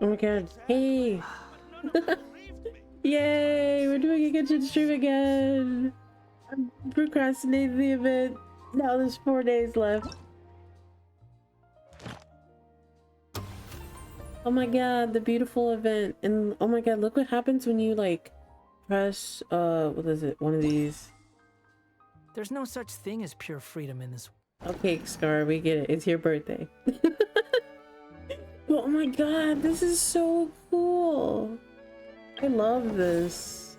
Oh my god. Hey! Yay! We're doing a Genshin stream again! I'm procrastinating the event. Now there's 4 days left. Oh my god, the beautiful event. And oh my god, look what happens when you like press what is it? One of these. There's no such thing as pure freedom in this. Okay, Scar, we get it. It's your birthday. Oh my god, this is so cool. I love this.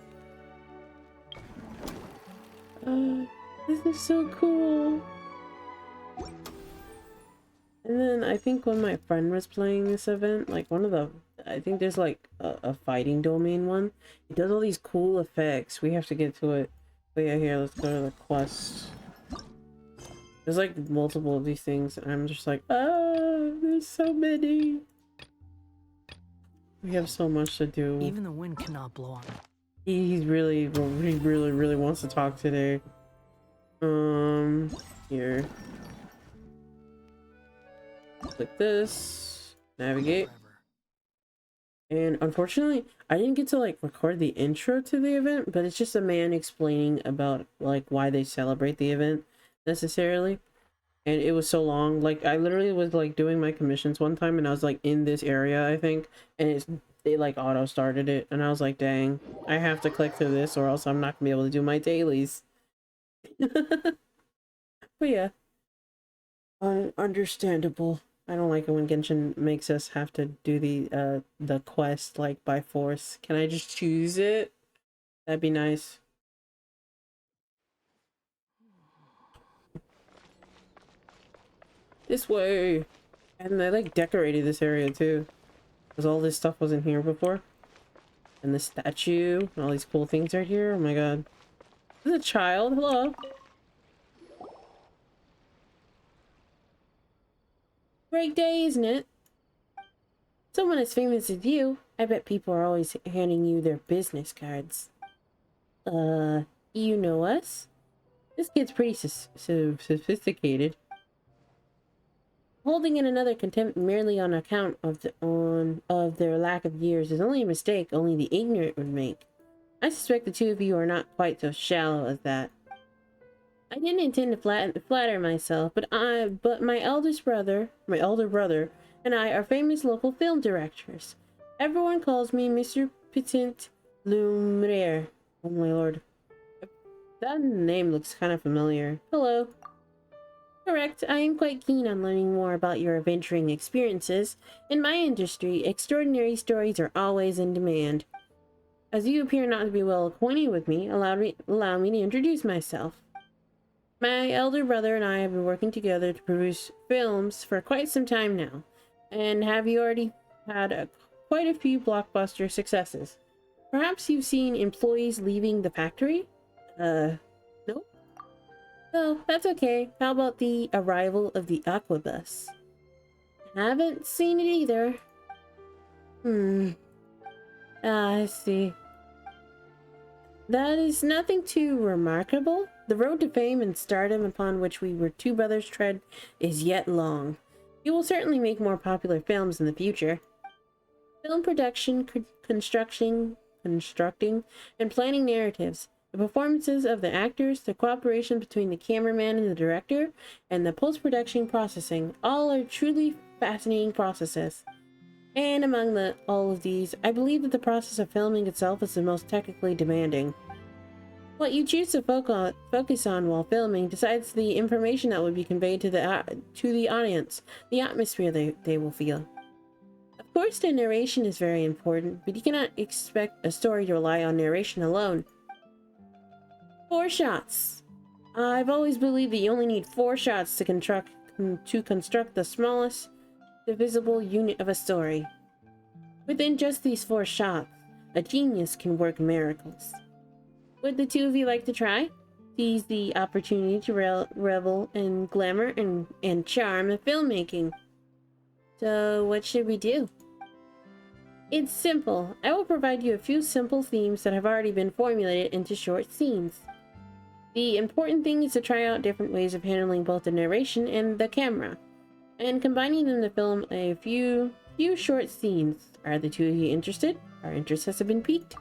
This is so cool. And then I think when my friend was playing this event, like one of the, I think there's like a fighting domain one. It does all these cool effects. We have to get to it. But yeah, here, let's go to the quest. There's like multiple of these things, and I'm just like, oh, there's so many. We have so much to do. Even the wind cannot blow on it. He really wants to talk today. Here. Click this. Navigate. And unfortunately, I didn't get to like record the intro to the event, but it's just a man explaining about like why they celebrate the event necessarily. And it was so long. Like I literally was like doing my commissions one time and I was like in this area, I think, and it like auto started it, and I was like, dang, I have to click through this or else I'm not gonna be able to do my dailies. But yeah. Understandable. I don't like it when Genshin makes us have to do the quest like by force. Can I just choose it? That'd be nice. This way. And they like decorated this area too, because all this stuff wasn't here before. And the statue and all these cool things are here. Oh my god. There's a child. Hello. Great day, isn't it? Someone as famous as you, I bet people are always handing you their business cards. You know us? This kid's pretty sophisticated. Holding in another contempt merely on account of their lack of years is only a mistake only the ignorant would make. I suspect the two of you are not quite so shallow as that. I didn't intend to flatter myself, but my elder brother, and I are famous local film directors. Everyone calls me Mr. Petit Lumiere. Oh my lord. That name looks kind of familiar. Hello. Correct, I am quite keen on learning more about your adventuring experiences. In my industry, extraordinary stories are always in demand. As you appear not to be well acquainted with me, allow me to introduce myself. My elder brother and I have been working together to produce films for quite some time now, and have you already had quite a few blockbuster successes. Perhaps you've seen employees leaving the factory? Nope. Oh, that's okay. How about the arrival of the Aquabus? Haven't seen it either. I see. That is nothing too remarkable. The road to fame and stardom upon which we were two brothers tread is yet long. You will certainly make more popular films in the future. Film production, constructing, and planning narratives. The performances of the actors, the cooperation between the cameraman and the director, and the post-production processing, all are truly fascinating processes. And among all of these, I believe that the process of filming itself is the most technically demanding. What you choose to focus on while filming decides the information that will be conveyed to the audience, the atmosphere they will feel. Of course, the narration is very important, but you cannot expect a story to rely on narration alone. 4 shots. I've always believed that you only need 4 shots to construct the smallest divisible unit of a story. Within just these 4 shots, a genius can work miracles. Would the two of you like to try? Seize the opportunity to revel in glamour and charm of filmmaking. So what should we do? It's simple. I will provide you a few simple themes that have already been formulated into short scenes. The important thing is to try out different ways of handling both the narration and the camera, and combining them to film a few short scenes. Are the two of you interested? Our interest has been piqued.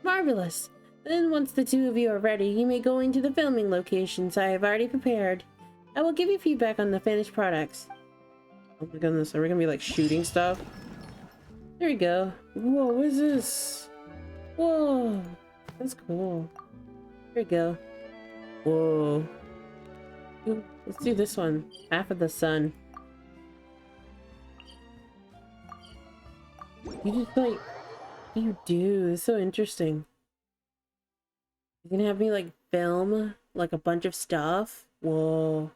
Marvelous! Then once the two of you are ready, you may go into the filming locations I have already prepared. I will give you feedback on the finished products. Oh my goodness, are we gonna be like shooting stuff? There we go. Whoa, what is this? Whoa, that's cool. There we go. Whoa. Ooh, let's do this one. Half of the sun. You just like, what do you do? It's so interesting. You're gonna have me like film like a bunch of stuff? Whoa.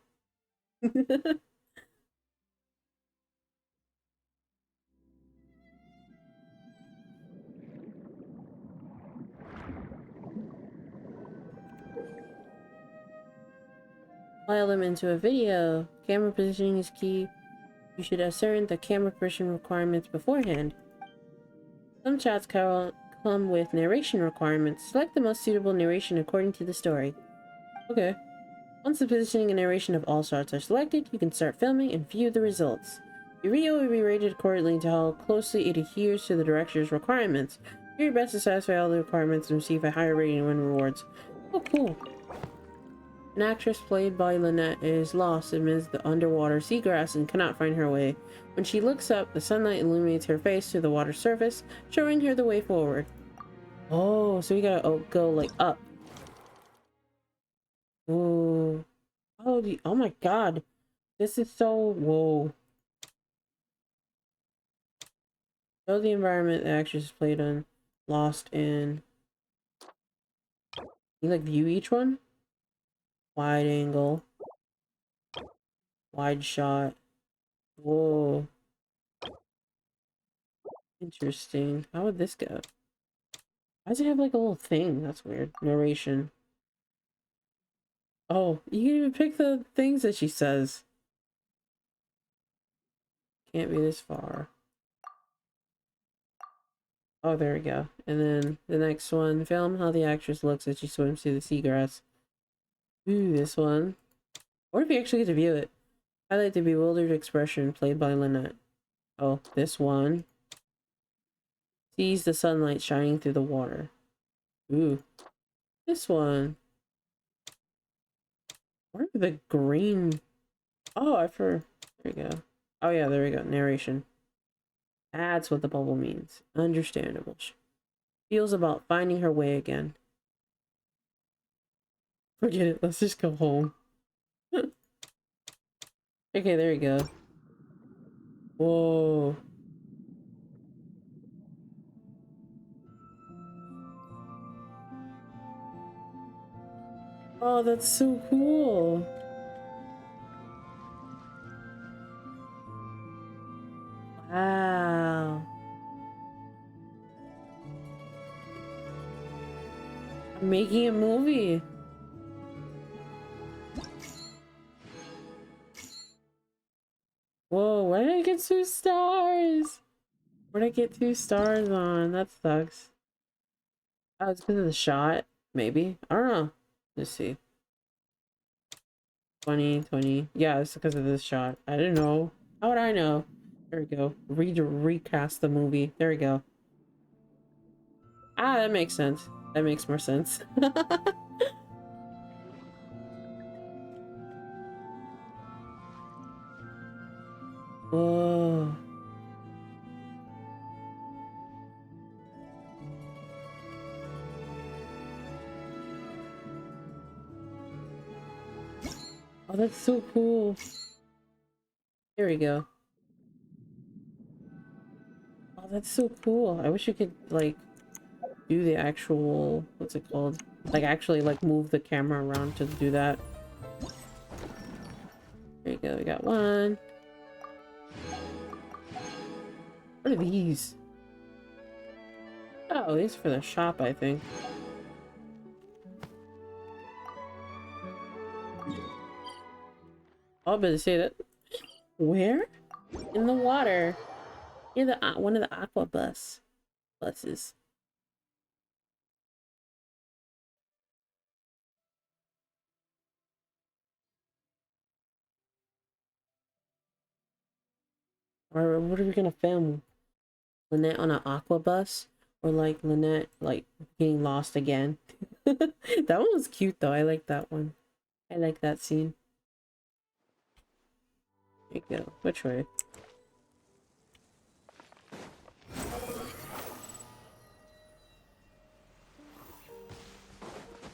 File them into a video. Camera positioning is key. You should ascertain the camera position requirements beforehand. Some shots come with narration requirements. Select the most suitable narration according to the story. Okay. Once the positioning and narration of all shots are selected, you can start filming and view the results. Your video will be rated accordingly to how closely it adheres to the director's requirements. Do your best to satisfy all the requirements and receive a higher rating and win rewards. Oh, cool. An actress played by Lynette is lost amidst the underwater seagrass and cannot find her way. When she looks up, the sunlight illuminates her face to the water surface, showing her the way forward. Oh, so we gotta go like up. Ooh. Oh, oh my god. This is so... Whoa. Show the environment the actress played on. Lost in... You like view each one? Wide angle. Wide shot. Whoa. Interesting. How would this go? Why does it have like a little thing? That's weird. Narration. Oh, you can even pick the things that she says. Can't be this far. Oh, there we go. And then the next one. Film how the actress looks as she swims through the seagrass. Ooh, this one. Or if you actually get to view it. Highlight the bewildered expression played by Lynette. Oh, this one. Sees the sunlight shining through the water. Ooh. This one. Where are the green... Oh, I for... There we go. Oh yeah, there we go. Narration. That's what the bubble means. Understandable. She feels about finding her way again. Forget it. Let's just go home. Okay, there you go. Whoa. Oh, that's so cool. Wow. I'm making a movie. Whoa, why did I get 2 stars? Where did I get 2 stars on? That sucks. Oh, it's because of the shot? Maybe. I don't know. Let's see. 20, 20. Yeah, it's because of this shot. I didn't know. How would I know? There we go. Recast the movie. There we go. Ah, that makes sense. That makes more sense. Whoa. Oh, that's so cool. There we go. Oh, that's so cool. I wish you could, like, do the actual... What's it called? Like, actually, like, move the camera around to do that. There you go. We got one. What are these? Oh, these are for the shop, I think. I'll better say that. Where? In the water. Near the one of the aqua buses. Or what are we gonna film? Lynette on an aqua bus, or like Lynette like getting lost again. That one was cute though. I like that one. I like that scene. There you go. Which way?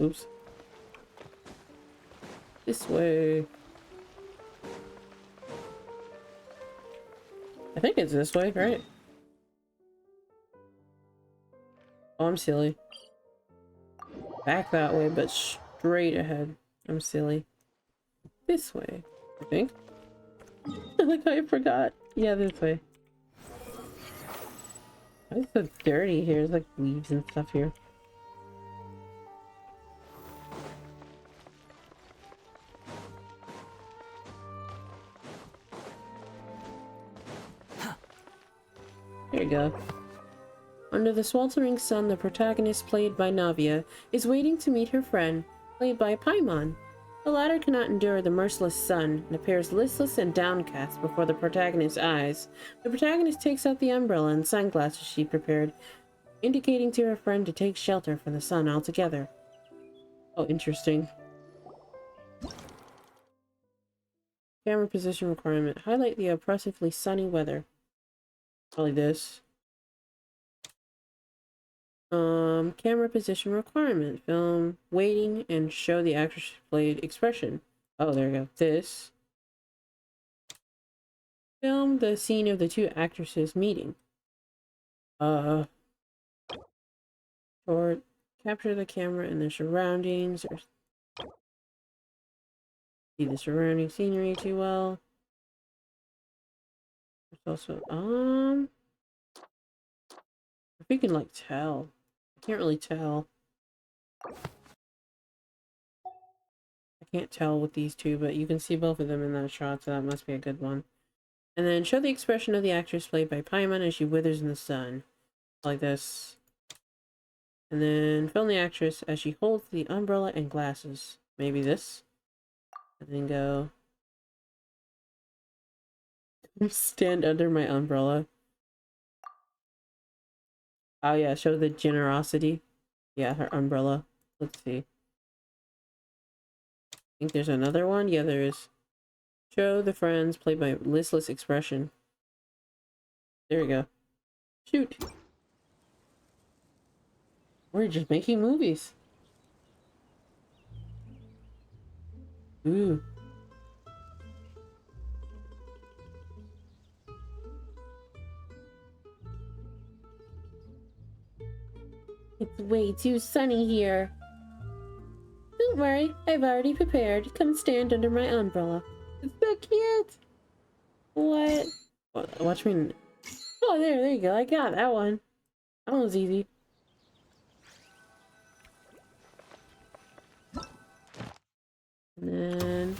Oops. This way. I think it's this way, right? Oh, I'm silly. Back that way, but straight ahead. I'm silly. This way, I think. Like I forgot. Yeah, this way. Why is it so dirty here? There's like leaves and stuff here. There you go. Under the sweltering sun, the protagonist, played by Navia, is waiting to meet her friend, played by Paimon. The latter cannot endure the merciless sun and appears listless and downcast before the protagonist's eyes. The protagonist takes out the umbrella and sunglasses she prepared, indicating to her friend to take shelter from the sun altogether. Oh, interesting. Camera position requirement. Highlight the oppressively sunny weather. Probably this. Camera position requirement. Film waiting and show the actress played expression. Oh, there we go. This. Film the scene of the two actresses meeting. Or capture the camera and their surroundings, or see the surrounding scenery too well. There's also, if we can like tell. I can't really tell. I can't tell with these two, but you can see both of them in that shot, so that must be a good one. And then show the expression of the actress played by Paimon as she withers in the sun. Like this. And then film the actress as she holds the umbrella and glasses. Maybe this. And then go... stand under my umbrella. Oh yeah, show the generosity. Yeah, her umbrella. Let's see. I think there's another one. Yeah, there is. Show the friends played by listless expression. There we go. Shoot. We're just making movies. Ooh. It's way too sunny here. Don't worry, I've already prepared. Come stand under my umbrella. It's so cute. What? Watch me. Oh, there you go. I got that one. That one was easy. And then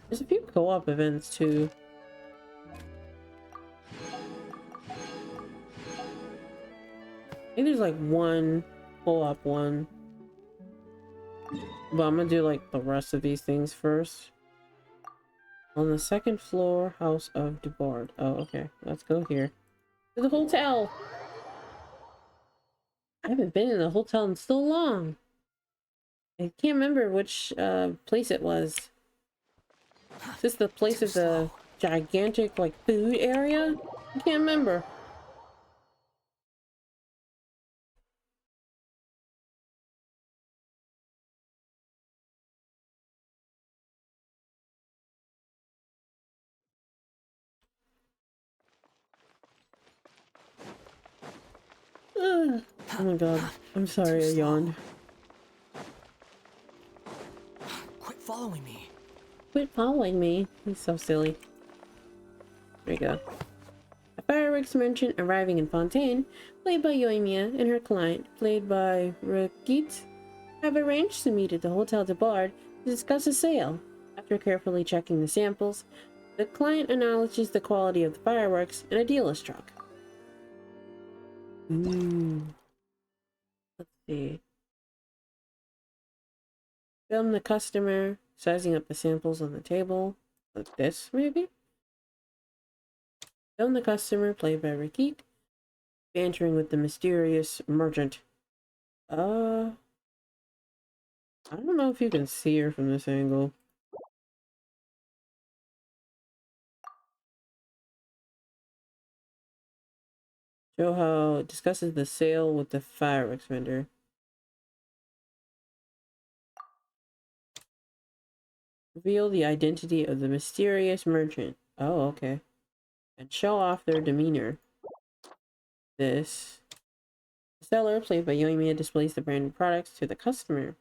there's a few co-op events too. I think there's like one co-op one. But I'm gonna do like the rest of these things first. On the second floor, House of Dubard. Oh, okay. Let's go here. To the hotel! I haven't been in the hotel in so long. I can't remember which place it was. Is this the place of the gigantic like food area? I can't remember. Oh my god. I'm sorry I yawned. Quit following me. Quit following me. He's so silly. There you go. A fireworks merchant arriving in Fontaine, played by Yoimiya, and her client, played by Rikit, have arranged to meet at the Hotel de Bard to discuss a sale. After carefully checking the samples, the client acknowledges the quality of the fireworks and a deal is struck. Ooh. Let's see. Film the customer sizing up the samples on the table. Like this, maybe? Film the customer, played by Rakit, bantering with the mysterious merchant. I don't know if you can see her from this angle. Show how it discusses the sale with the fireworks vendor. Reveal the identity of the mysterious merchant. Oh, okay. And show off their demeanor. This. The seller, played by Yoimiya, displays the branded products to the customer.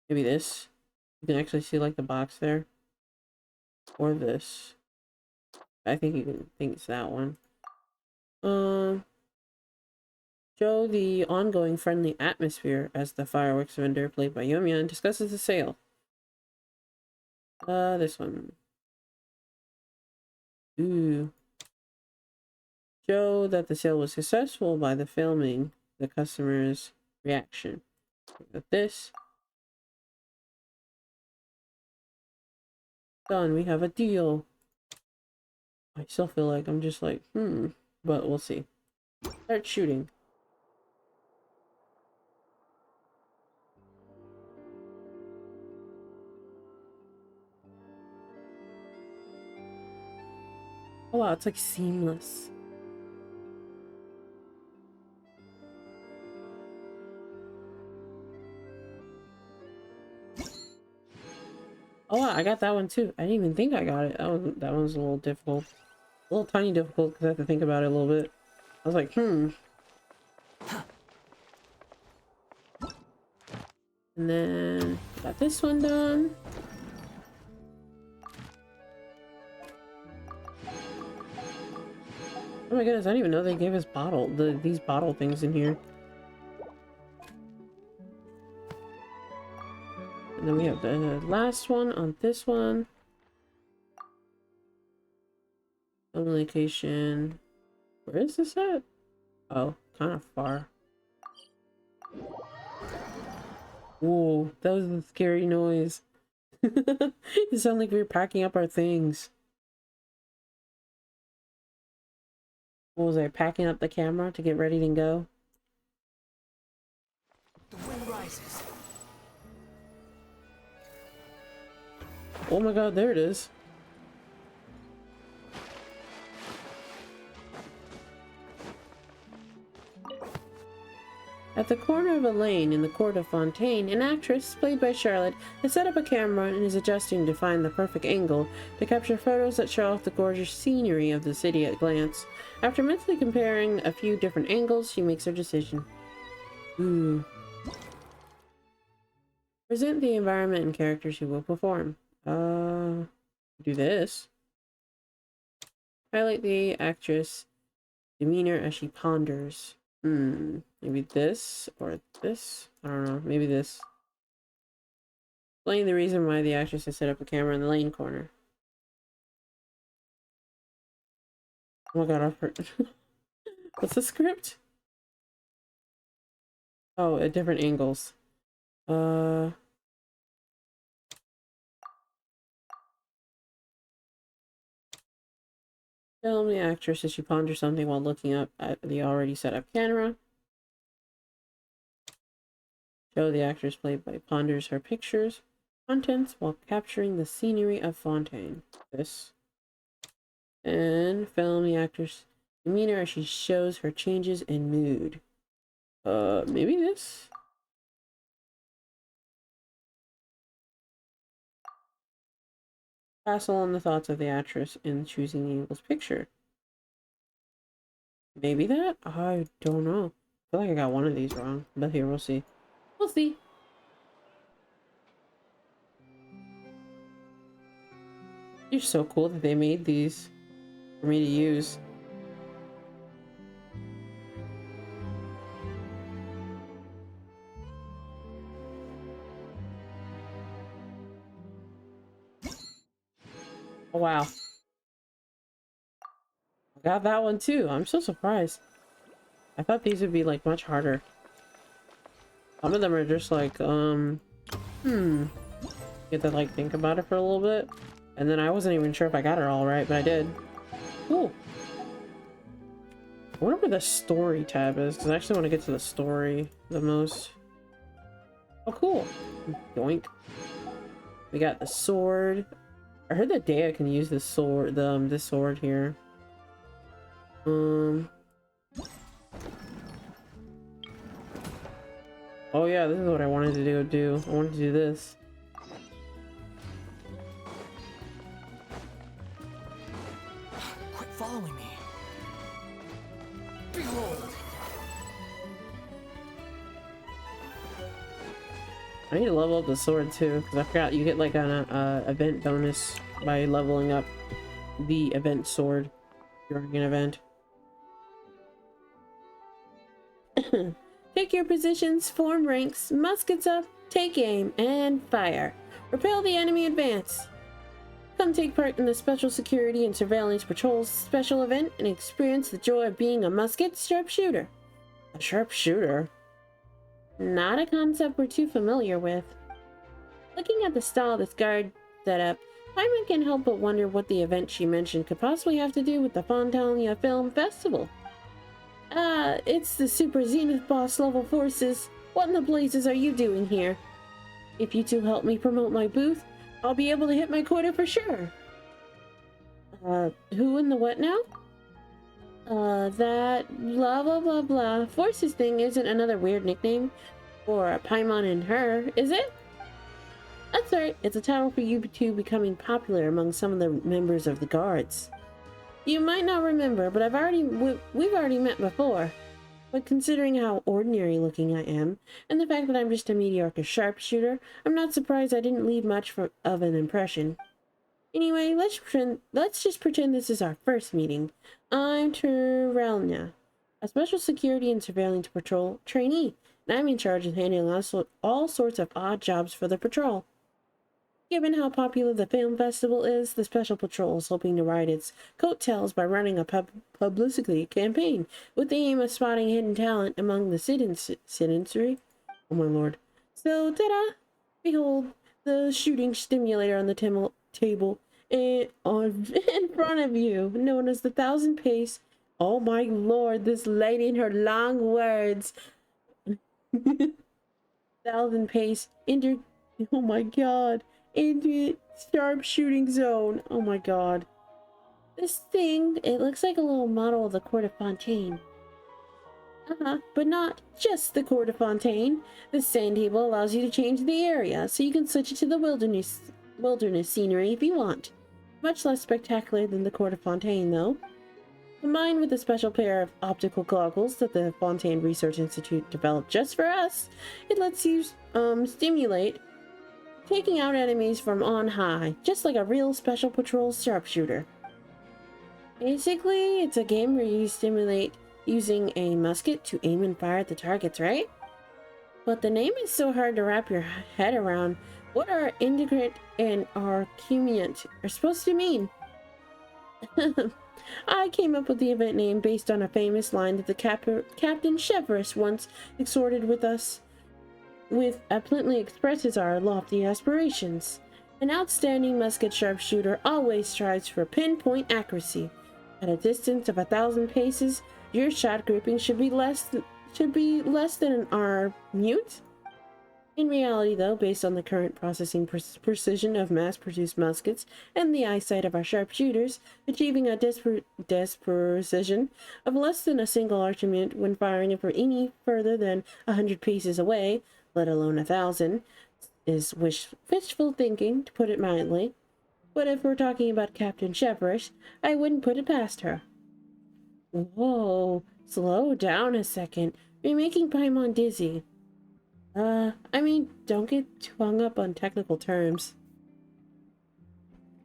Maybe this. You can actually see like the box there. Or this. I think you can think it's that one. Show the ongoing friendly atmosphere as the fireworks vendor, played by Yoimiya, discusses the sale. This one. Ooh. Show that the sale was successful by the filming the customer's reaction. With this. Done. We have a deal. I still feel like I'm just like, but we'll see. Start shooting. Oh wow, it's like seamless. Oh wow, I got that one too. I didn't even think I got it. That one's a little difficult. A little tiny difficult because I have to think about it a little bit. I was like, And then got this one done. Oh my goodness, I didn't even know they gave us these bottle things in here. And then we have the last one on this one. Home location. Where is this at? Oh, kind of far. Whoa, that was a scary noise. It sounded like we were packing up our things. What was I, packing up the camera to get ready to go? The wind rises. Oh my god, there it is. At the corner of a lane in the court of Fontaine, an actress, played by Charlotte, has set up a camera and is adjusting to find the perfect angle to capture photos that show off the gorgeous scenery of the city at a glance. After mentally comparing a few different angles, she makes her decision. Ooh. Present the environment and characters who will perform. Do this. Highlight the actress' demeanor as she ponders. Maybe this or this? I don't know. Maybe this. Explain the reason why the actress has set up a camera in the lane corner. Oh my god, I've heard. What's the script? Oh, at different angles. Film the actress as she ponders something while looking up at the already set up camera. Show the actress played by ponders her pictures, contents while capturing the scenery of Fontaine. This. And film the actress' demeanor as she shows her changes in mood. Maybe this? Pass along the thoughts of the actress in choosing the angle's picture. Maybe that? I don't know. I feel like I got one of these wrong, but here, we'll see. We'll see. You're so cool that they made these for me to use. Oh, wow. I got that one too. I'm so surprised. I thought these would be like much harder. Some of them are just like, you have to like think about it for a little bit. And then I wasn't even sure if I got it all right, but I did. Cool. I wonder where the story tab is, because I actually want to get to the story the most. Oh, cool. Yoink. We got the sword. I heard that Dea can use this sword, this sword here. Oh yeah, this is what I wanted to do. I wanted to do this. Quit following me. Behold. I need to level up the sword too, because I forgot you get like an event bonus by leveling up the event sword during an event. Take your positions, form ranks, muskets up, take aim, and fire. Repel the enemy advance. Come take part in the Special Security and Surveillance Patrol's special event and experience the joy of being a musket sharpshooter. A sharpshooter? Not a concept we're too familiar with. Looking at the style of this guard setup, Paimon can't help but wonder what the event she mentioned could possibly have to do with the Fontaine Film Festival. It's the Super Zenith Boss level forces. What in the blazes are you doing here? If you two help me promote my booth, I'll be able to hit my quota for sure. Who in the what now? That blah blah blah blah forces thing isn't another weird nickname for Paimon and her, is it? That's right, it's a title for you two becoming popular among some of the members of the guards. You might not remember, but we've already met before. But considering how ordinary looking I am, and the fact that I'm just a mediocre sharpshooter, I'm not surprised I didn't leave much of an impression. Anyway, let's just pretend this is our first meeting. I'm Terrelna, a Special Security and Surveillance Patrol trainee, and I'm in charge of handling all sorts of odd jobs for the patrol. Given how popular the film festival is, the Special Patrol is hoping to ride its coattails by running a publicity campaign with the aim of spotting hidden talent among the citizenry. Oh my lord. So, ta-da! Behold, the shooting stimulator on the table in front of you, known as the 1,000 pace. Oh my lord, this lady and her long words. 1,000 pace oh my god. Into sharp shooting zone. Oh my god. This thing, it looks like a little model of the Court of Fontaine. But not just the Court of Fontaine. The sand table allows you to change the area, so you can switch it to the wilderness scenery if you want. Much less spectacular than the Court of Fontaine, though. Combined with a special pair of optical goggles that the Fontaine Research Institute developed just for us, it lets you stimulate taking out enemies from on high, just like a real Special Patrol sharpshooter. Basically, it's a game where you stimulate using a musket to aim and fire at the targets, right? But the name is so hard to wrap your head around. What are integrate and arcumient are supposed to mean? I came up with the event name based on a famous line that the Captain Chevreuse once exhorted with us. Bluntly expresses our lofty aspirations. An outstanding musket sharpshooter always strives for pinpoint accuracy. At a distance of 1,000 paces, your shot grouping should be less than an armute. In reality, though, based on the current processing precision of mass-produced muskets and the eyesight of our sharpshooters, achieving a precision of less than a single armament when firing it for any further than 100 paces away, let alone 1,000, is wishful thinking, to put it mildly. But if we're talking about Captain Chevreuse, I wouldn't put it past her. Whoa, slow down a second. You're making Paimon dizzy. Don't get too hung up on technical terms.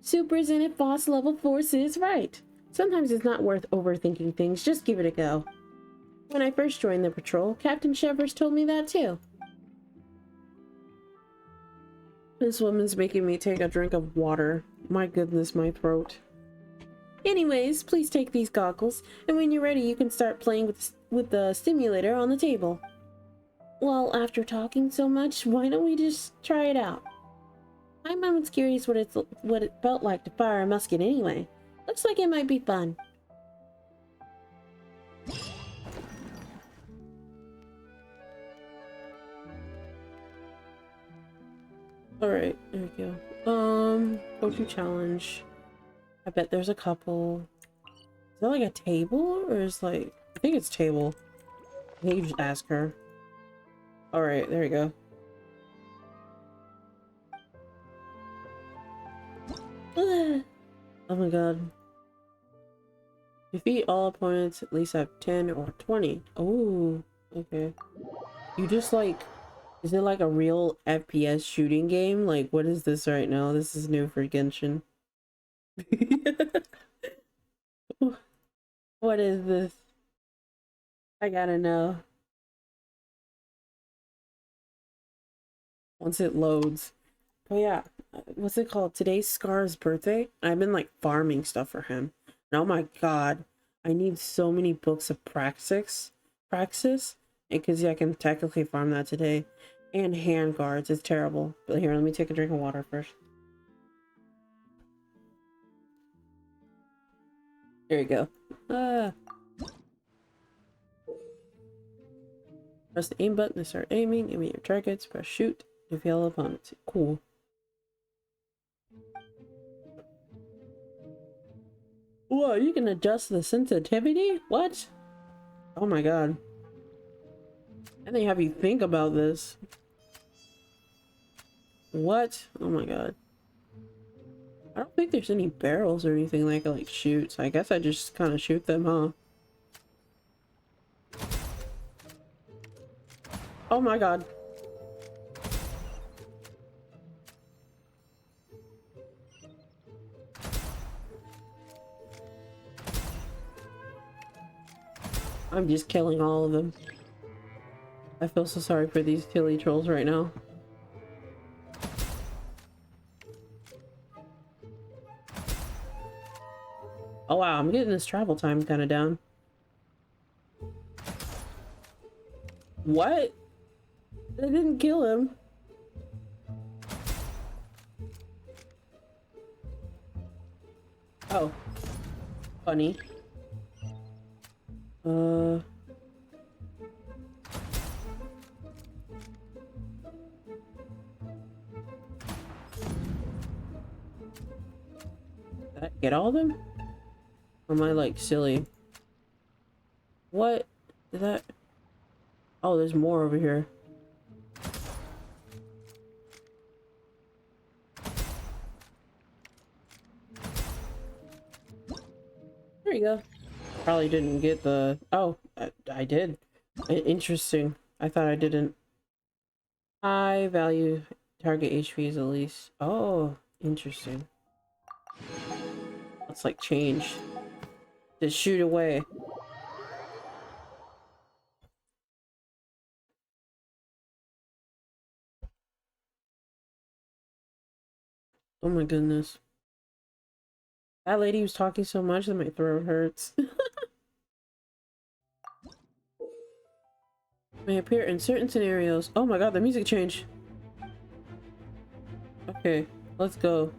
Super Zenith Boss level force is right. Sometimes it's not worth overthinking things, just give it a go. When I first joined the patrol, Captain Chevreuse told me that too. This woman's making me take a drink of water. My goodness, my throat. Anyways, please take these goggles, and when you're ready, you can start playing with the stimulator on the table. Well, after talking so much, why don't we just try it out? My mom's curious what it felt like to fire a musket anyway. Looks like it might be fun. Alright, there we go. Go to challenge. I bet there's a couple. Is that like a table? Or is like... I think it's table. I think you just ask her. Alright, there we go. Oh my god. Defeat all opponents at least have 10 or 20. Oh, okay. You just like... Is it like a real FPS shooting game? Like, what is this right now? This is new for Genshin. What is this? I gotta know. Once it loads. Oh yeah, what's it called? Today's Scar's birthday. I've been like farming stuff for him. And oh my god, I need so many books of praxis. Because yeah, I can technically farm that today. And hand guards. It's terrible. But here, let me take a drink of water first. There you go. Press the aim button to start aiming. Aim at your targets. Press shoot to fail opponents. Cool. Whoa, you can adjust the sensitivity? What? Oh my god. And they have you think about this. What? Oh my god. I don't think there's any barrels or anything like shoot, so I guess I just kind of shoot them, huh? Oh my god. I'm just killing all of them. I feel so sorry for these killy trolls right now. Oh wow, I'm getting this travel time kind of down. What? They didn't kill him. Oh. Funny. Did I get all of them? Or am I like silly? What? Did that? Oh, there's more over here. There you go. Probably didn't get the... Oh, I did. Interesting. I thought I didn't. High value target HP is at least... Oh, interesting. Let's like change. Just shoot away. Oh my goodness. That lady was talking so much that my throat hurts. May appear in certain scenarios. Oh my god, the music changed. Okay, let's go.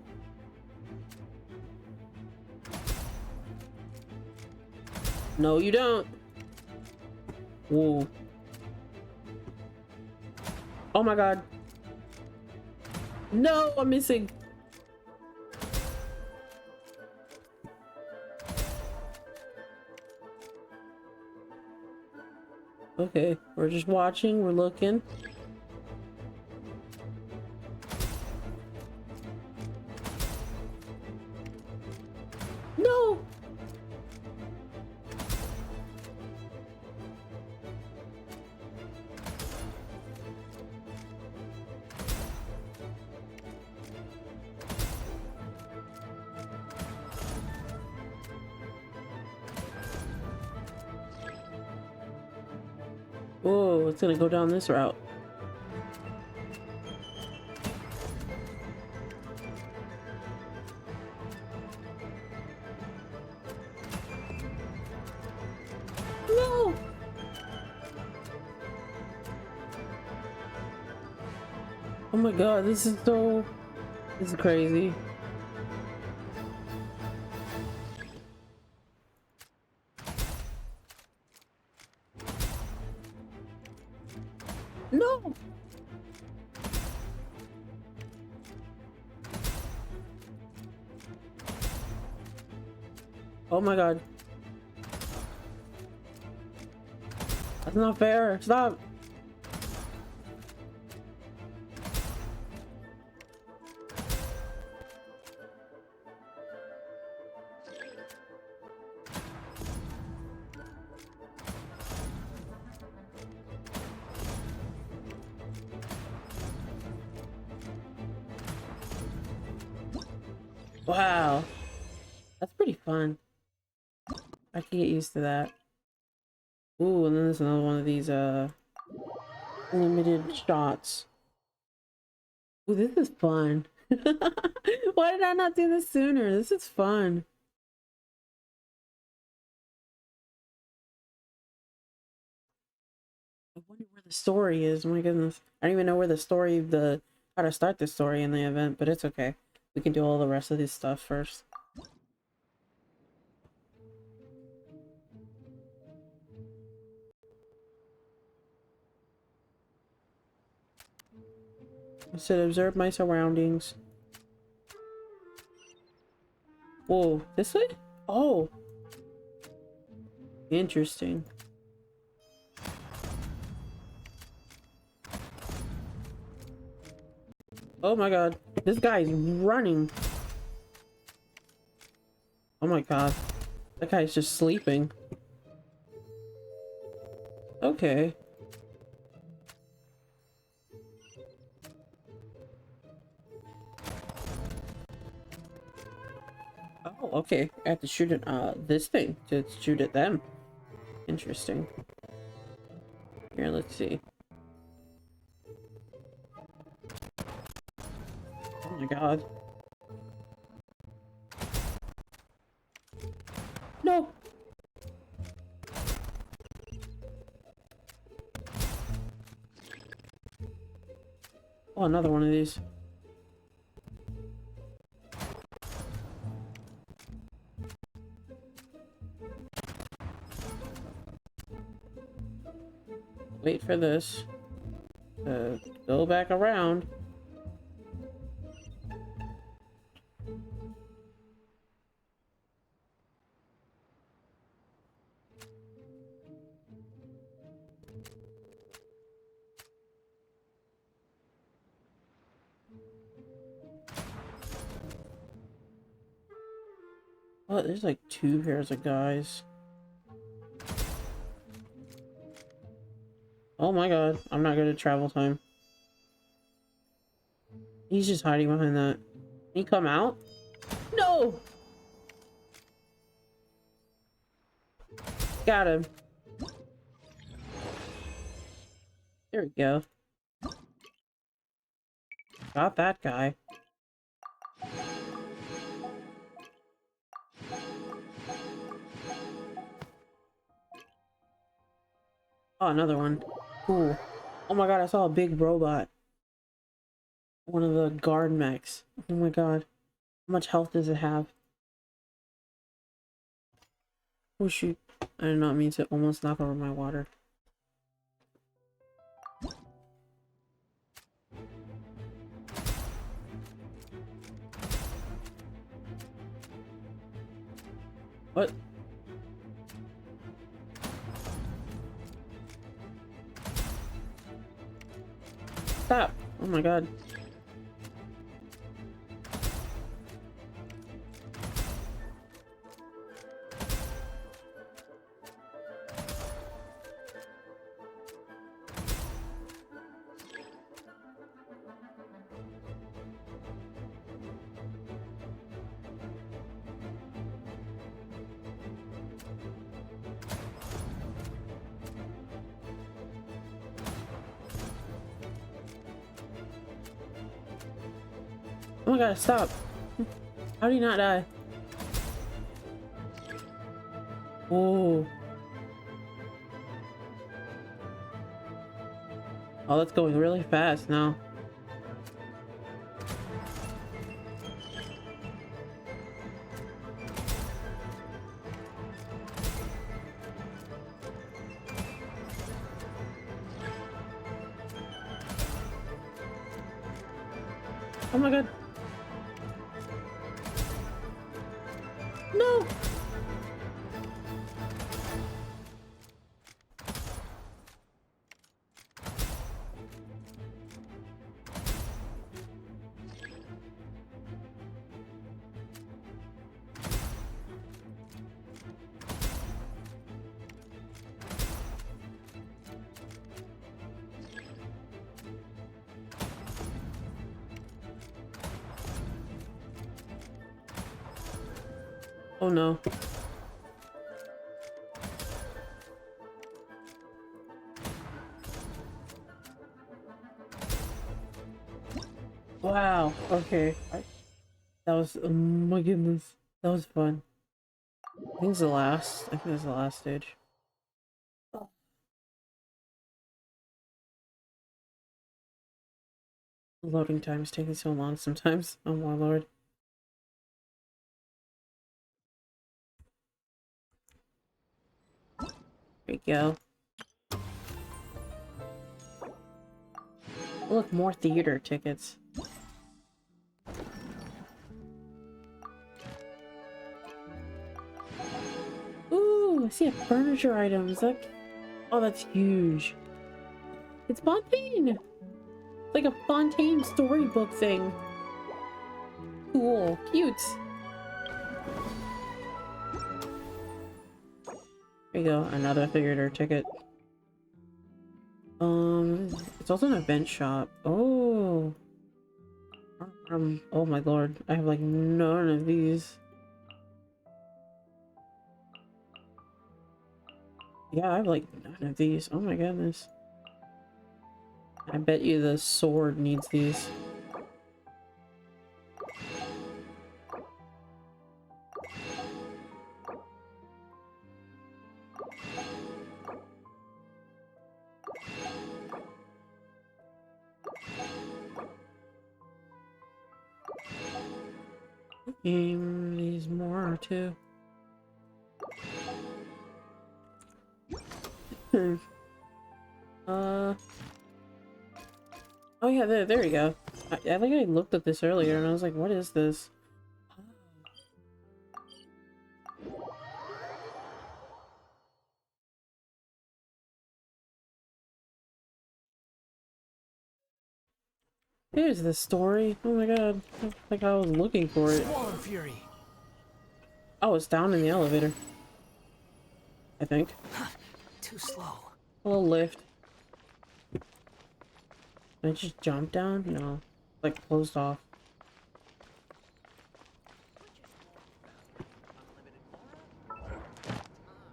No, you don't. Whoa. Oh my god. No, I'm missing. Okay, we're just watching, we're looking. No! Oh, it's gonna go down this route. No! Oh my god, this is so... This is crazy. No! Oh my god. That's not fair. Stop. Wow. That's pretty fun. I can get used to that. Ooh, and then there's another one of these limited shots. Ooh, this is fun. Why did I not do this sooner? This is fun. I wonder where the story is. My goodness. I don't even know where the story, how to start the story in the event, but it's okay. We can do all the rest of this stuff first. I said observe my surroundings. Whoa, this way? Oh. Interesting. Oh my god. This guy's running. Oh my god. That guy's just sleeping. Okay. Oh, okay. I have to shoot at this thing to shoot at them. Interesting. Here, let's see. Oh my god. No! Oh, another one of these. Wait for this to go back around. Oh, there's like 2 pairs of guys. Oh my god, I'm not good at travel time. He's just hiding behind that. Can he come out? No! Got him. There we go. Got that guy. Oh, another one. Cool. Oh my god, I saw a big robot. One of the guard mechs. Oh my god. How much health does it have? Oh shoot. I did not mean to almost knock over my water. What? Stop! Oh my god. Oh my god, stop! How do you not die? Oh. Oh, that's going really fast now. Oh my god. No! Oh no. Wow. Okay. That was, oh my goodness. That was fun. I think it's the last. I think it's the last stage. Loading time is taking so long sometimes. Oh my lord. There you go. Look, more theater tickets. Ooh, I see furniture items. Look. Oh, that's huge. It's Fontaine! It's like a Fontaine storybook thing. Cool. Cute. There you go. Another theater ticket. It's also an event shop. Oh. Oh my lord. I have like none of these. Yeah, I have like none of these. Oh my goodness. I bet you the sword needs these. Game needs more too. Oh yeah, there you go. I think I looked at this earlier and I was like, what is this? Here's the story. Oh my god. Like I was looking for it. Swollen Fury. Oh, it's down in the elevator. I think. Too slow. A little lift. Did I just jump down? No. Like closed off.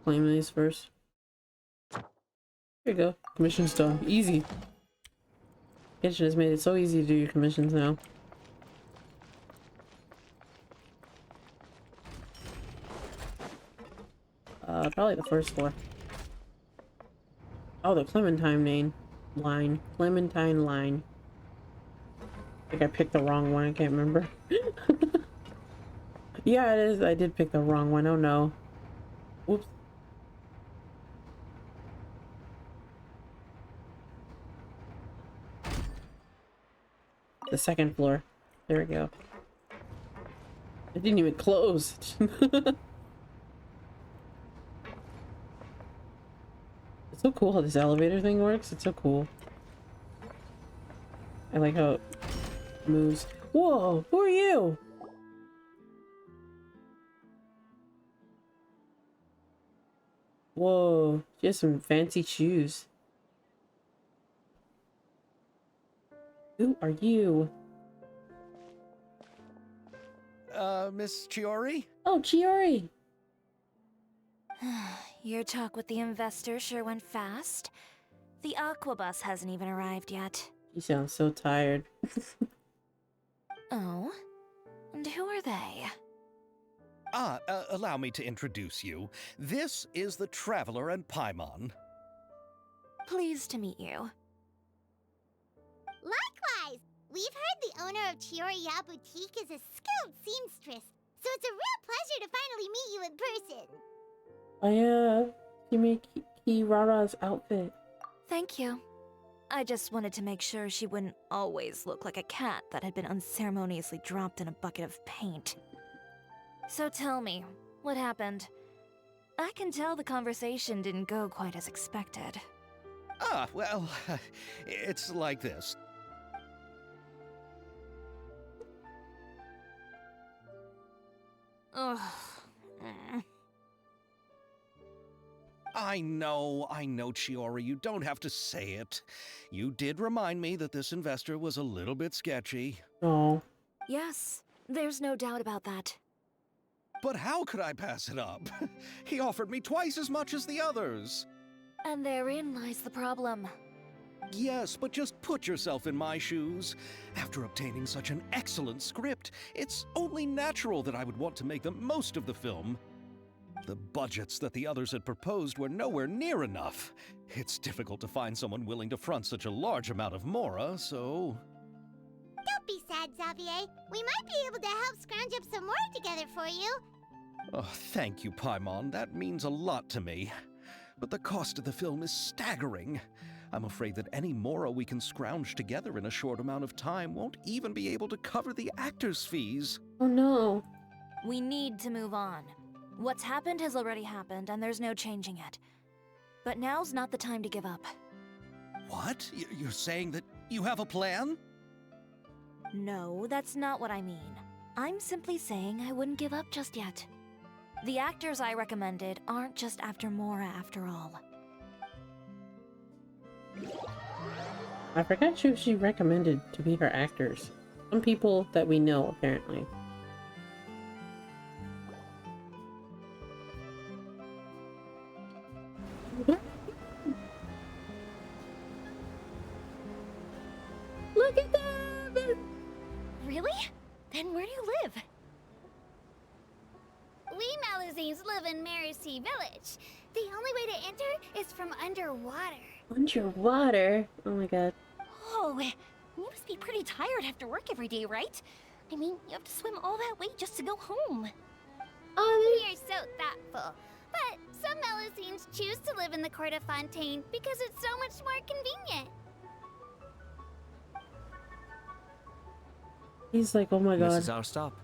Claim these first. There you go. Commission's done. Easy. Genshin has made it so easy to do your commissions now. Probably the first floor. Oh, the Clementine line. Clementine line. I think I picked the wrong one. I can't remember. Yeah, it is. I did pick the wrong one. Oh no. Whoops. The second floor. There we go. It didn't even close. It's so cool how this elevator thing works. It's so cool. I like how it moves. Whoa, who are you? Whoa, she has some fancy shoes. Who are you? Miss Chiori? Oh, Chiori. Your talk with the investor sure went fast. The aqua bus hasn't even arrived yet. You sound so tired. Oh? And who are they? Allow me to introduce you. This is the Traveler and Paimon. Pleased to meet you. Likewise! We've heard the owner of Chioriya Boutique is a skilled seamstress, so it's a real pleasure to finally meet you in person. Oh yeah, you make Kirara's outfit. Thank you. I just wanted to make sure she wouldn't always look like a cat that had been unceremoniously dropped in a bucket of paint. So tell me, what happened? I can tell the conversation didn't go quite as expected. Ah, well, it's like this. Ugh. I know, Chiori, you don't have to say it. You did remind me that this investor was a little bit sketchy. Oh. Yes, there's no doubt about that. But how could I pass it up? He offered me twice as much as the others. And therein lies the problem. Yes, but just put yourself in my shoes. After obtaining such an excellent script, it's only natural that I would want to make the most of the film. The budgets that the others had proposed were nowhere near enough. It's difficult to find someone willing to front such a large amount of mora, so... Don't be sad, Xavier. We might be able to help scrounge up some more together for you. Oh, thank you, Paimon. That means a lot to me. But the cost of the film is staggering. I'm afraid that any mora we can scrounge together in a short amount of time won't even be able to cover the actors' fees. Oh no. We need to move on. What's happened has already happened, and there's no changing it. But now's not the time to give up. What? You're saying that you have a plan? No, that's not what I mean. I'm simply saying I wouldn't give up just yet. The actors I recommended aren't just after Mora after all. I forgot who she recommended to be her actors. Some people that we know, apparently. Look at them! Really? Then where do you live? We Malazines live in Mercy Village. The only way to enter is from underwater. Underwater? Oh my god. Oh, you must be pretty tired after work every day, right? I mean, you have to swim all that way just to go home. We are so thoughtful. But some Malazines choose to live in the Court of Fontaine because it's so much more convenient. He's like, oh my god. This is our stop.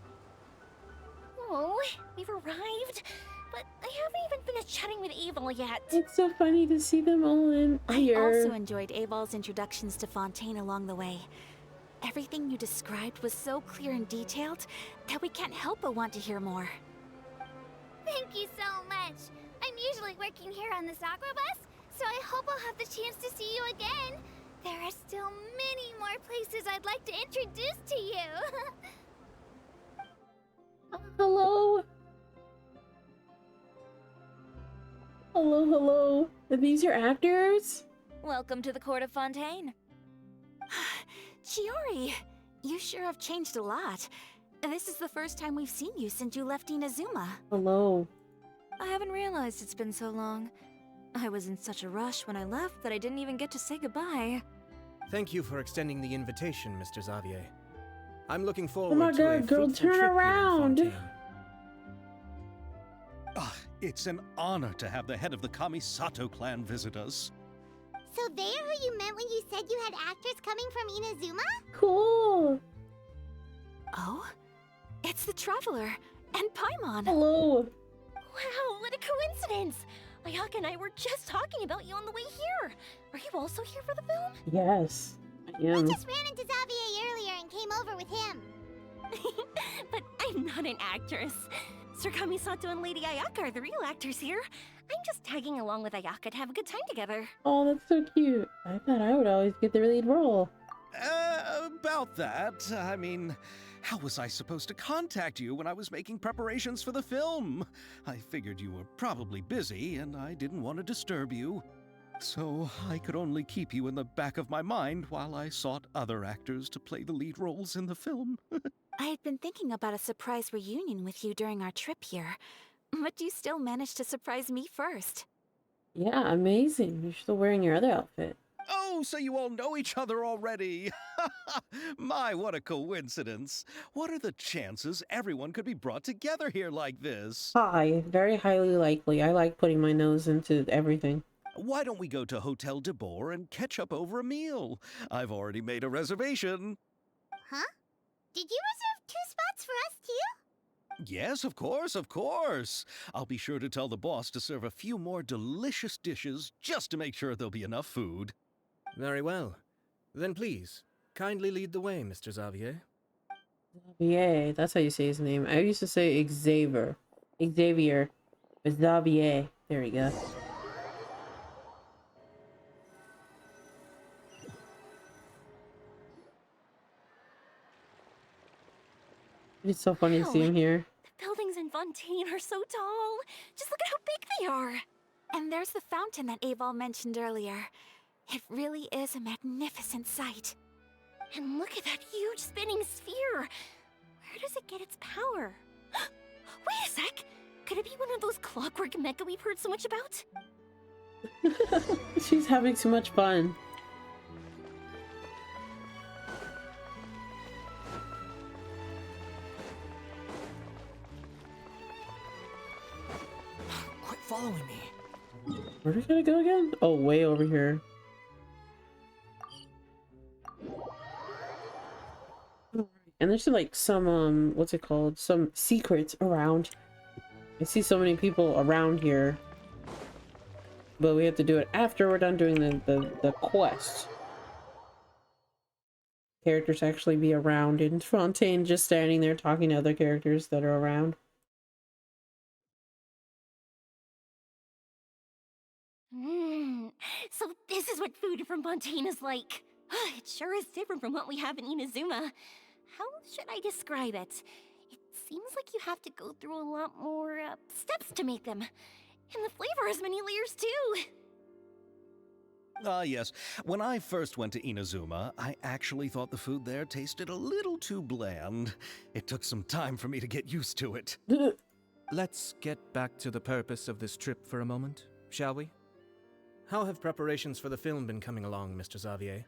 Oh, we've arrived. But I haven't even finished chatting with Aval yet. It's so funny to see them all in here. I also enjoyed Aval's introductions to Fontaine along the way. Everything you described was so clear and detailed that we can't help but want to hear more. Thank you so much. I'm usually working here on this aqua bus, so I hope I'll have the chance to see you again. There are still many more places I'd like to introduce to you. Hello? Hello, hello. Are these your actors? Welcome to the Court of Fontaine. Chiori, you sure have changed a lot. This is the first time we've seen you since you left Inazuma. Hello. I haven't realized it's been so long. I was in such a rush when I left that I didn't even get to say goodbye. Thank you for extending the invitation, Mr. Xavier. I'm looking Oh forward my to god, a girl, fruitful turn trip here in around. Fontaine. It's an honor to have the head of the Kamisato clan visit us. So they're who you meant when you said you had actors coming from Inazuma? Cool. Oh? It's the Traveler and Paimon. Hello. Wow, what a coincidence! Ayaka and I were just talking about you on the way here. Are you also here for the film? Yes, I We am. just ran into Xavier earlier and came over with him. But I'm not an actress. Sir Kamisato and Lady Ayaka are the real actors here. I'm just tagging along with Ayaka to have a good time together. Oh, that's so cute. I thought I would always get the lead role. About that, I mean, how was I supposed to contact you when I was making preparations for the film? I figured you were probably busy, and I didn't want to disturb you. So I could only keep you in the back of my mind while I sought other actors to play the lead roles in the film. I had been thinking about a surprise reunion with you during our trip here, but you still managed to surprise me first. Yeah, amazing. You're still wearing your other outfit. Oh, so you all know each other already. My, what a coincidence. What are the chances everyone could be brought together here like this? Hi, very highly likely. I like putting my nose into everything. Why don't we go to Hotel de Boer and catch up over a meal? I've already made a reservation. Huh? Did you reserve 2 spots for us too? Yes, of course, of course. I'll be sure to tell the boss to serve a few more delicious dishes just to make sure there'll be enough food. Very well. Then please, kindly lead the way, Mr. Xavier. Xavier, that's how you say his name. I used to say Xavier. Xavier. But Xavier. There we go. It's so funny to see him here. The buildings in Fontaine are so tall. Just look at how big they are. And there's the fountain that Aval mentioned earlier. It really is a magnificent sight. And look at that huge spinning sphere. Where does it get its power? Wait a sec. Could it be one of those clockwork mecha we've heard so much about? She's having too much fun. Quit following me. Where are we gonna go again? Oh, way over here. And there's like some what's it called? Some secrets around. I see so many people around here. But we have to do it after we're done doing the quest. Characters actually be around in Fontaine, just standing there talking to other characters that are around. So this is what food from Fontaine is like. It sure is different from what we have in Inazuma. How should I describe it? It seems like you have to go through a lot more steps to make them. And the flavor has many layers too. Ah, yes. When I first went to Inazuma, I actually thought the food there tasted a little too bland. It took some time for me to get used to it. Let's get back to the purpose of this trip for a moment, shall we? How have preparations for the film been coming along, Mr. Xavier?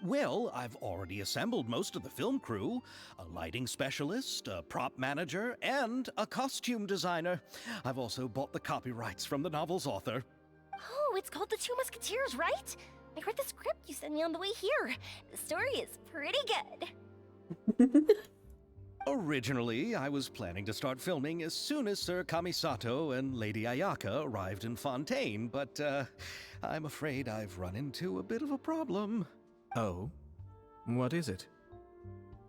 Well, I've already assembled most of the film crew. A lighting specialist, a prop manager, and a costume designer. I've also bought the copyrights from the novel's author. Oh, it's called The Two Musketeers, right? I read the script you sent me on the way here. The story is pretty good. Originally, I was planning to start filming as soon as Sir Kamisato and Lady Ayaka arrived in Fontaine, but I'm afraid I've run into a bit of a problem. Oh? What is it?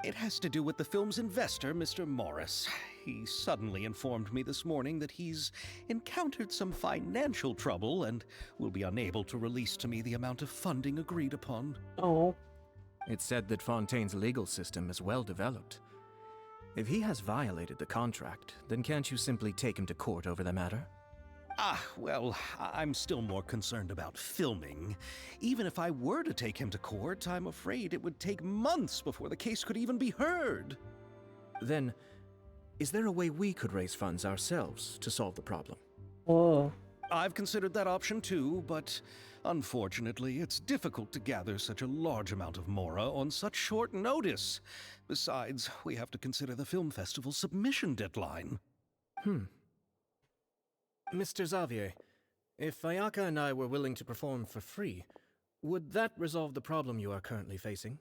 It has to do with the film's investor, Mr. Morris. He suddenly informed me this morning that he's encountered some financial trouble and will be unable to release to me the amount of funding agreed upon. Oh. It's said that Fontaine's legal system is well developed. If he has violated the contract, then can't you simply take him to court over the matter? Well, I'm still more concerned about filming. Even if I were to take him to court, I'm afraid it would take months before the case could even be heard. Then, is there a way we could raise funds ourselves to solve the problem? Whoa. I've considered that option too, but unfortunately, it's difficult to gather such a large amount of mora on such short notice. Besides, we have to consider the film festival's submission deadline. Mr. Xavier, if Ayaka and I were willing to perform for free, would that resolve the problem you are currently facing?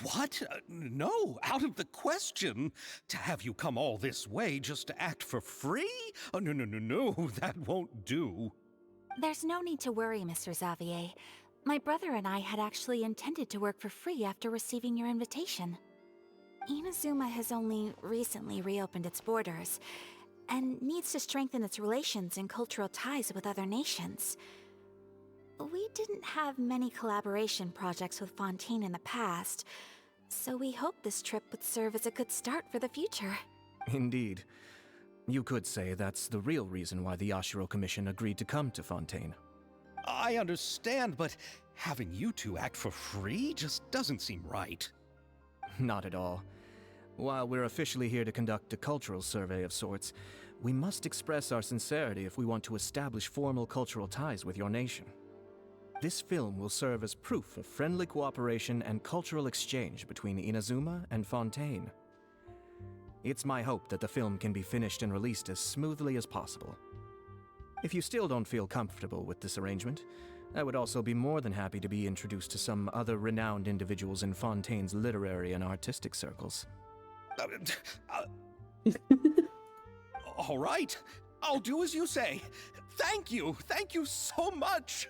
What? No, out of the question. To have you come all this way just to act for free? Oh, no, that won't do. There's no need to worry, Mr. Xavier. My brother and I had actually intended to work for free after receiving your invitation. Inazuma has only recently reopened its borders, and needs to strengthen its relations and cultural ties with other nations. We didn't have many collaboration projects with Fontaine in the past, so we hoped this trip would serve as a good start for the future. Indeed. You could say that's the real reason why the Yashiro Commission agreed to come to Fontaine. I understand, but having you two act for free just doesn't seem right. Not at all. While we're officially here to conduct a cultural survey of sorts, we must express our sincerity if we want to establish formal cultural ties with your nation. This film will serve as proof of friendly cooperation and cultural exchange between Inazuma and Fontaine. It's my hope that the film can be finished and released as smoothly as possible. If you still don't feel comfortable with this arrangement, I would also be more than happy to be introduced to some other renowned individuals in Fontaine's literary and artistic circles. All right, I'll do as you say. Thank you so much.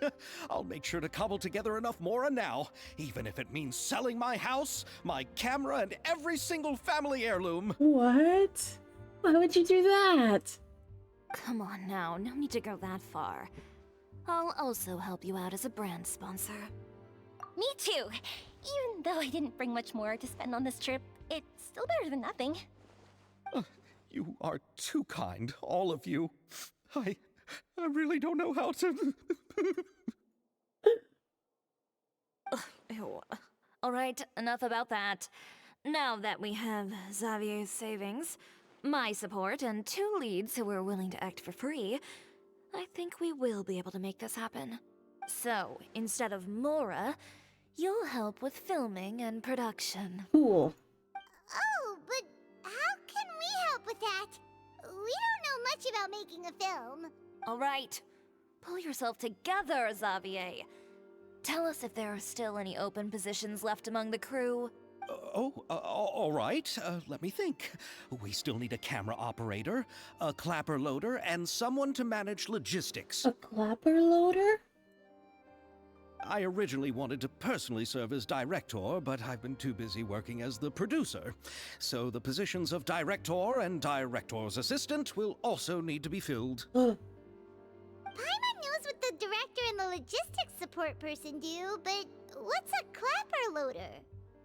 I'll make sure to cobble together enough mora now, even if it means selling my house, my camera, and every single family heirloom. What? Why would you do that? Come on now, no need to go that far. I'll also help you out as a brand sponsor. Me too. Even though I didn't bring much more to spend on this trip, it's still better than nothing. You are too kind, all of you. I really don't know how to... Ew. All right, enough about that. Now that we have Xavier's savings, my support, and 2 leads who are willing to act for free, I think we will be able to make this happen. So, instead of Mora, you'll help with filming and production. Cool. Oh, but how can we help with that? We don't know much about making a film. All right, pull yourself together, Xavier. Tell us if there are still any open positions left among the crew. All right. Let me think. We still need a camera operator, a clapper loader, and someone to manage logistics. A clapper loader? I originally wanted to personally serve as director, but I've been too busy working as the producer. So the positions of director and director's assistant will also need to be filled. Paimon knows what the director and the logistics support person do, but what's a clapper loader?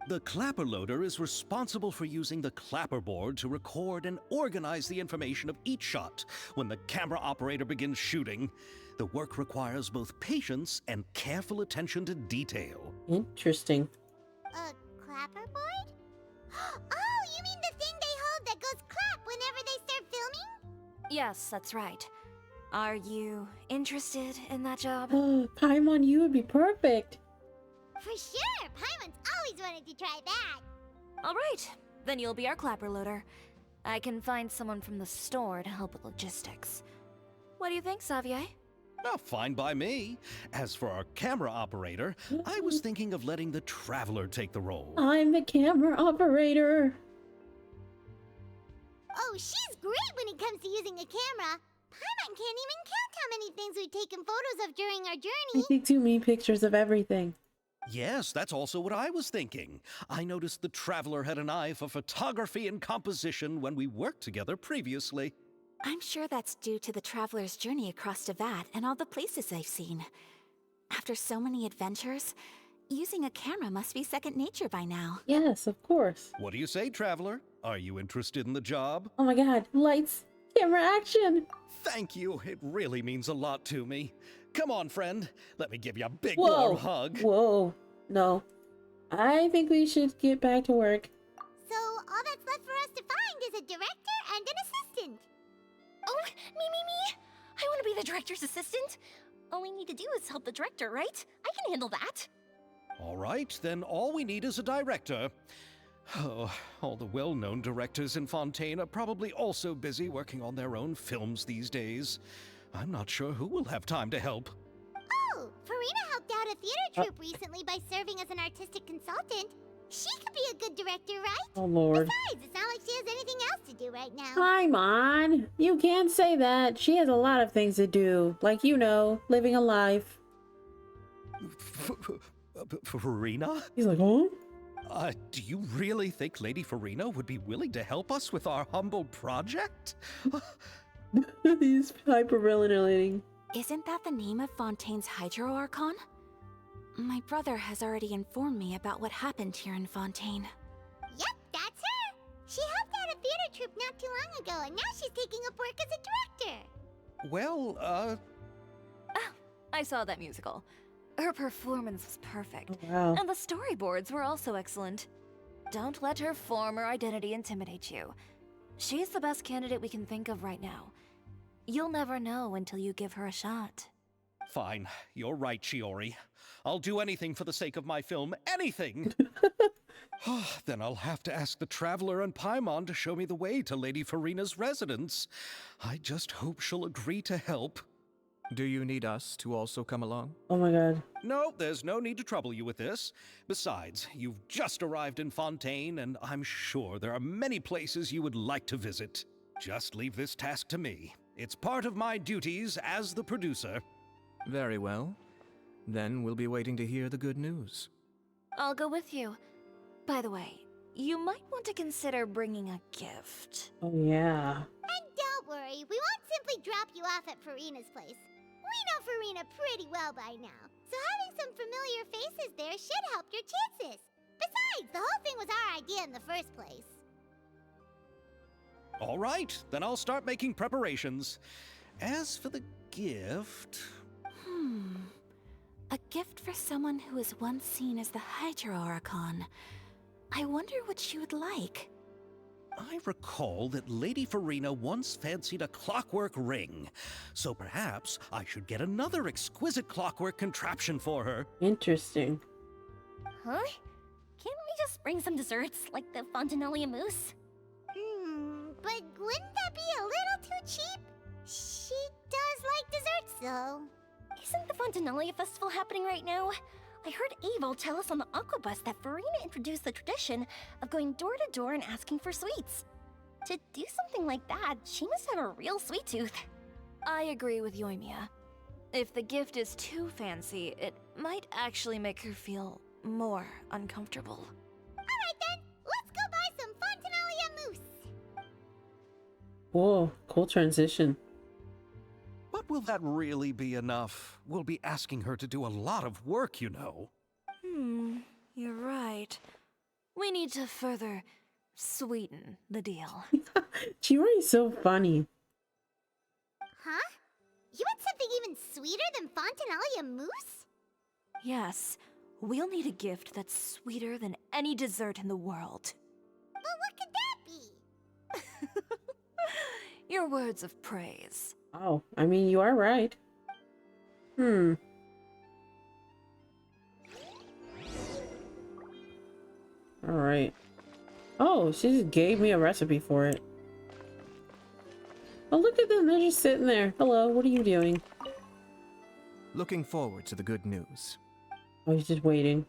The clapper loader is responsible for using the clapperboard to record and organize the information of each shot when the camera operator begins shooting. The work requires both patience and careful attention to detail. Interesting. A clapperboard? Oh, you mean the thing they hold that goes clap whenever they start filming? Yes, that's right. Are you interested in that job? Paimon, you would be perfect. For sure! Paimon's always wanted to try that. All right, then you'll be our clapper loader. I can find someone from the store to help with logistics. What do you think, Xavier? Well, fine by me. As for our camera operator, I was thinking of letting the Traveler take the role. I'm the camera operator. Oh, she's great when it comes to using a camera. Paimon can't even count how many things we've taken photos of during our I journey. take too many pictures of everything. Yes, that's also what I was thinking. I noticed the Traveler had an eye for photography and composition when we worked together previously. I'm sure that's due to the traveler's journey across Teyvat and all the places they've seen. After so many adventures, using a camera must be second nature by now. Yes, of course. What do you say, Traveler? Are you interested in the job? Oh my god, lights, camera, action. Thank you. It really means a lot to me. Come on, friend. Let me give you a big Whoa. warm hug. Whoa. No. I think we should get back to work. So all that's left for us to find is a director and an assistant. Oh, me. I want to be the director's assistant. All we need to do is help the director, right? I can handle that. All right, then all we need is a director. Oh, all the well-known directors in Fontaine are probably also busy working on their own films these days. I'm not sure who will have time to help. Oh, Farina helped out a theater troupe recently by serving as an artistic consultant. She could be a good director, right? Oh lord. Besides, it's not like she has anything else to do right now. Paimon, you can't say that. She has a lot of things to do. Like, you know, living a life. Farina? He's like, huh? Do you really think Lady Farina would be willing to help us with our humble project? He's hyperventilating. Isn't that the name of Fontaine's Hydro Archon? My brother has already informed me about what happened here in Fontaine. Yep, that's her. She helped out a theater troupe not too long ago, and now she's taking up work as a director. Well, I saw that musical. Her performance was perfect. Wow. And the storyboards were also excellent. Don't let her former identity intimidate you. She's the best candidate we can think of right now. You'll never know until you give her a shot. Fine. You're right, Shiori. I'll do anything for the sake of my film. Anything! Then I'll have to ask the Traveler and Paimon to show me the way to Lady Farina's residence. I just hope she'll agree to help. Do you need us to also come along? Oh my god. No, there's no need to trouble you with this. Besides, you've just arrived in Fontaine, and I'm sure there are many places you would like to visit. Just leave this task to me. It's part of my duties as the producer. Very well. Then we'll be waiting to hear the good news. I'll go with you. By the way, you might want to consider bringing a gift. Oh yeah. And don't worry, we won't simply drop you off at Farina's place. We know Farina pretty well by now, so having some familiar faces there should help your chances. Besides, the whole thing was our idea in the first place. All right, then I'll start making preparations. As for the gift... A gift for someone who was once seen as the Hydro Archon. I wonder what she would like. I recall that Lady Farina once fancied a clockwork ring, so perhaps I should get another exquisite clockwork contraption for her. Interesting. Huh? Can't we just bring some desserts, like the Fontinalia mousse? But wouldn't that be a little too cheap? She does like desserts, though. Isn't the Fontinalia festival happening right now? I heard Abel tell us on the Aquabus that Farina introduced the tradition of going door to door and asking for sweets. To do something like that, she must have a real sweet tooth. I agree with Yoimiya. If the gift is too fancy, it might actually make her feel more uncomfortable. Alright then, let's go buy some Fontinalia mousse. Whoa, cool transition. But will that really be enough? We'll be asking her to do a lot of work, you know. You're right. We need to further sweeten the deal. Chihori's so funny. Huh? You want something even sweeter than Fontinalia mousse? Yes, we'll need a gift that's sweeter than any dessert in the world. But what could that be? Your words of praise. Oh, I mean, you are right. Alright. Oh, she just gave me a recipe for it. Oh, look at them. They're just sitting there. Hello, what are you doing? Looking forward to the good news. Oh, he's just waiting.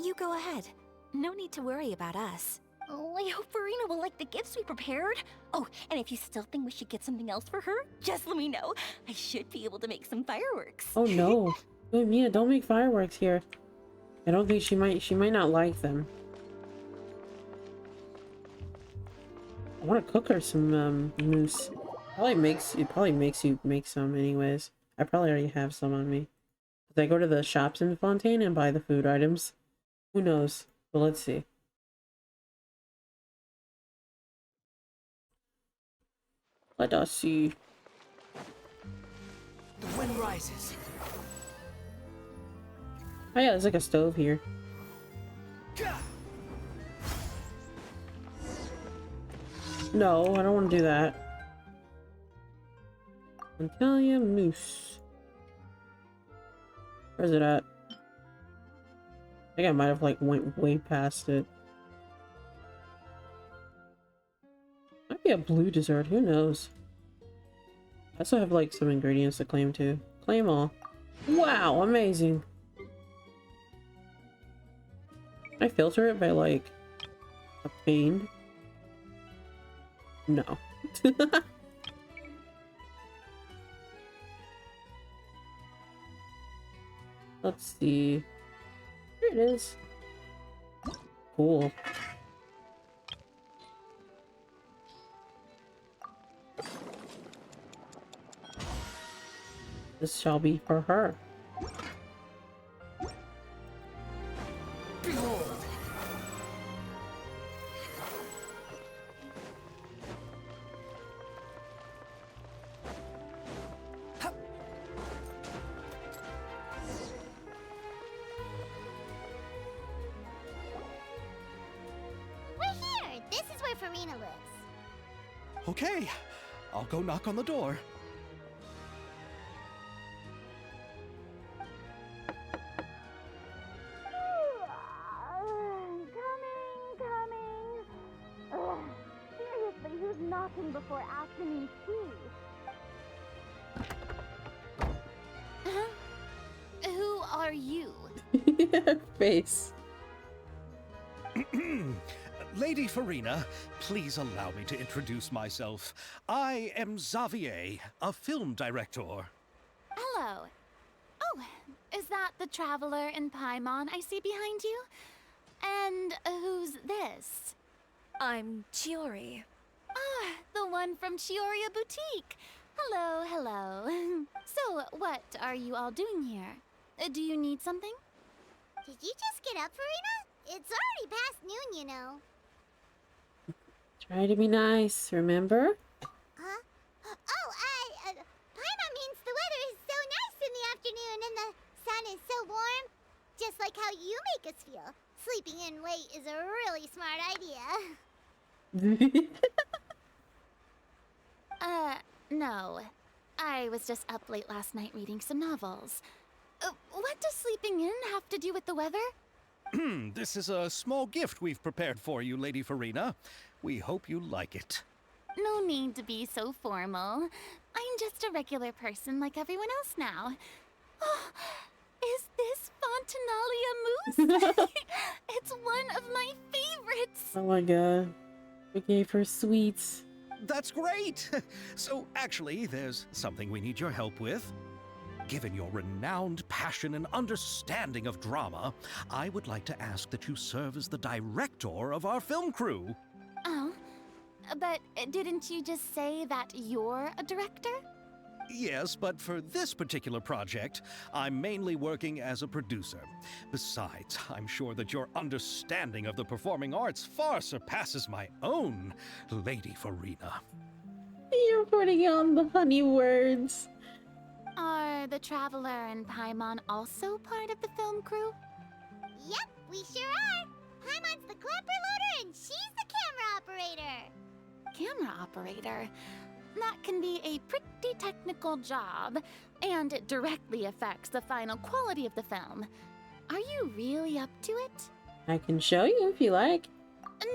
You go ahead. No need to worry about us. Oh, I hope Farina will like the gifts we prepared. Oh, and if you still think we should get something else for her, just let me know. I should be able to make some fireworks. Oh no. Oh, Mia, don't make fireworks here. I don't think she might not like them. I want to cook her some mousse. It probably makes you make some anyways. I probably already have some on me. Did I go to the shops in Fontaine and buy the food items? Who knows? But let's see. Let us see. The wind rises. Oh yeah, there's like a stove here. No, I don't want to do that. Italian mousse. Where's it at? I think I might have like went way past it. Might be a blue dessert, who knows? I also have like some ingredients to claim too. Claim all. Wow, amazing. Can I filter it by like a pane? No. Let's see. Here it is. Cool. This shall be for her. Behold! We're here! This is where Farina lives. Okay, I'll go knock on the door. Coming. Seriously, who's knocking before afternoon tea. Who are you? Face. Lady Farina, please allow me to introduce myself. I am Xavier, a film director. Hello. Oh, is that the traveler in Paimon I see behind you? And who's this? I'm Chiori. Ah, the one from Chioria Boutique. Hello, hello. So, what are you all doing here? Do you need something? Did you just get up, Farina? It's already past noon, you know. Try to be nice, remember? Huh? Oh, Paimon means the weather is so nice in the afternoon and the sun is so warm. Just like how you make us feel. Sleeping in late is a really smart idea. No. I was just up late last night reading some novels. What does sleeping in have to do with the weather? This is a small gift we've prepared for you, Lady Farina. We hope you like it. No need to be so formal. I'm just a regular person like everyone else now. Oh, is this Fontinalia mousse? It's one of my favorites. Oh my god. We gave her sweets. That's great! So, actually, there's something we need your help with. Given your renowned passion and understanding of drama, I would like to ask that you serve as the director of our film crew. Oh, but didn't you just say that you're a director? Yes, but for this particular project, I'm mainly working as a producer. Besides, I'm sure that your understanding of the performing arts far surpasses my own, Lady Farina. You're putting on the honey words. Are the Traveler and Paimon also part of the film crew? Yep, we sure are. Paimon's the clapper loader and she's the camera operator. Camera operator? That can be a pretty technical job, and it directly affects the final quality of the film. Are you really up to it? I can show you if you like.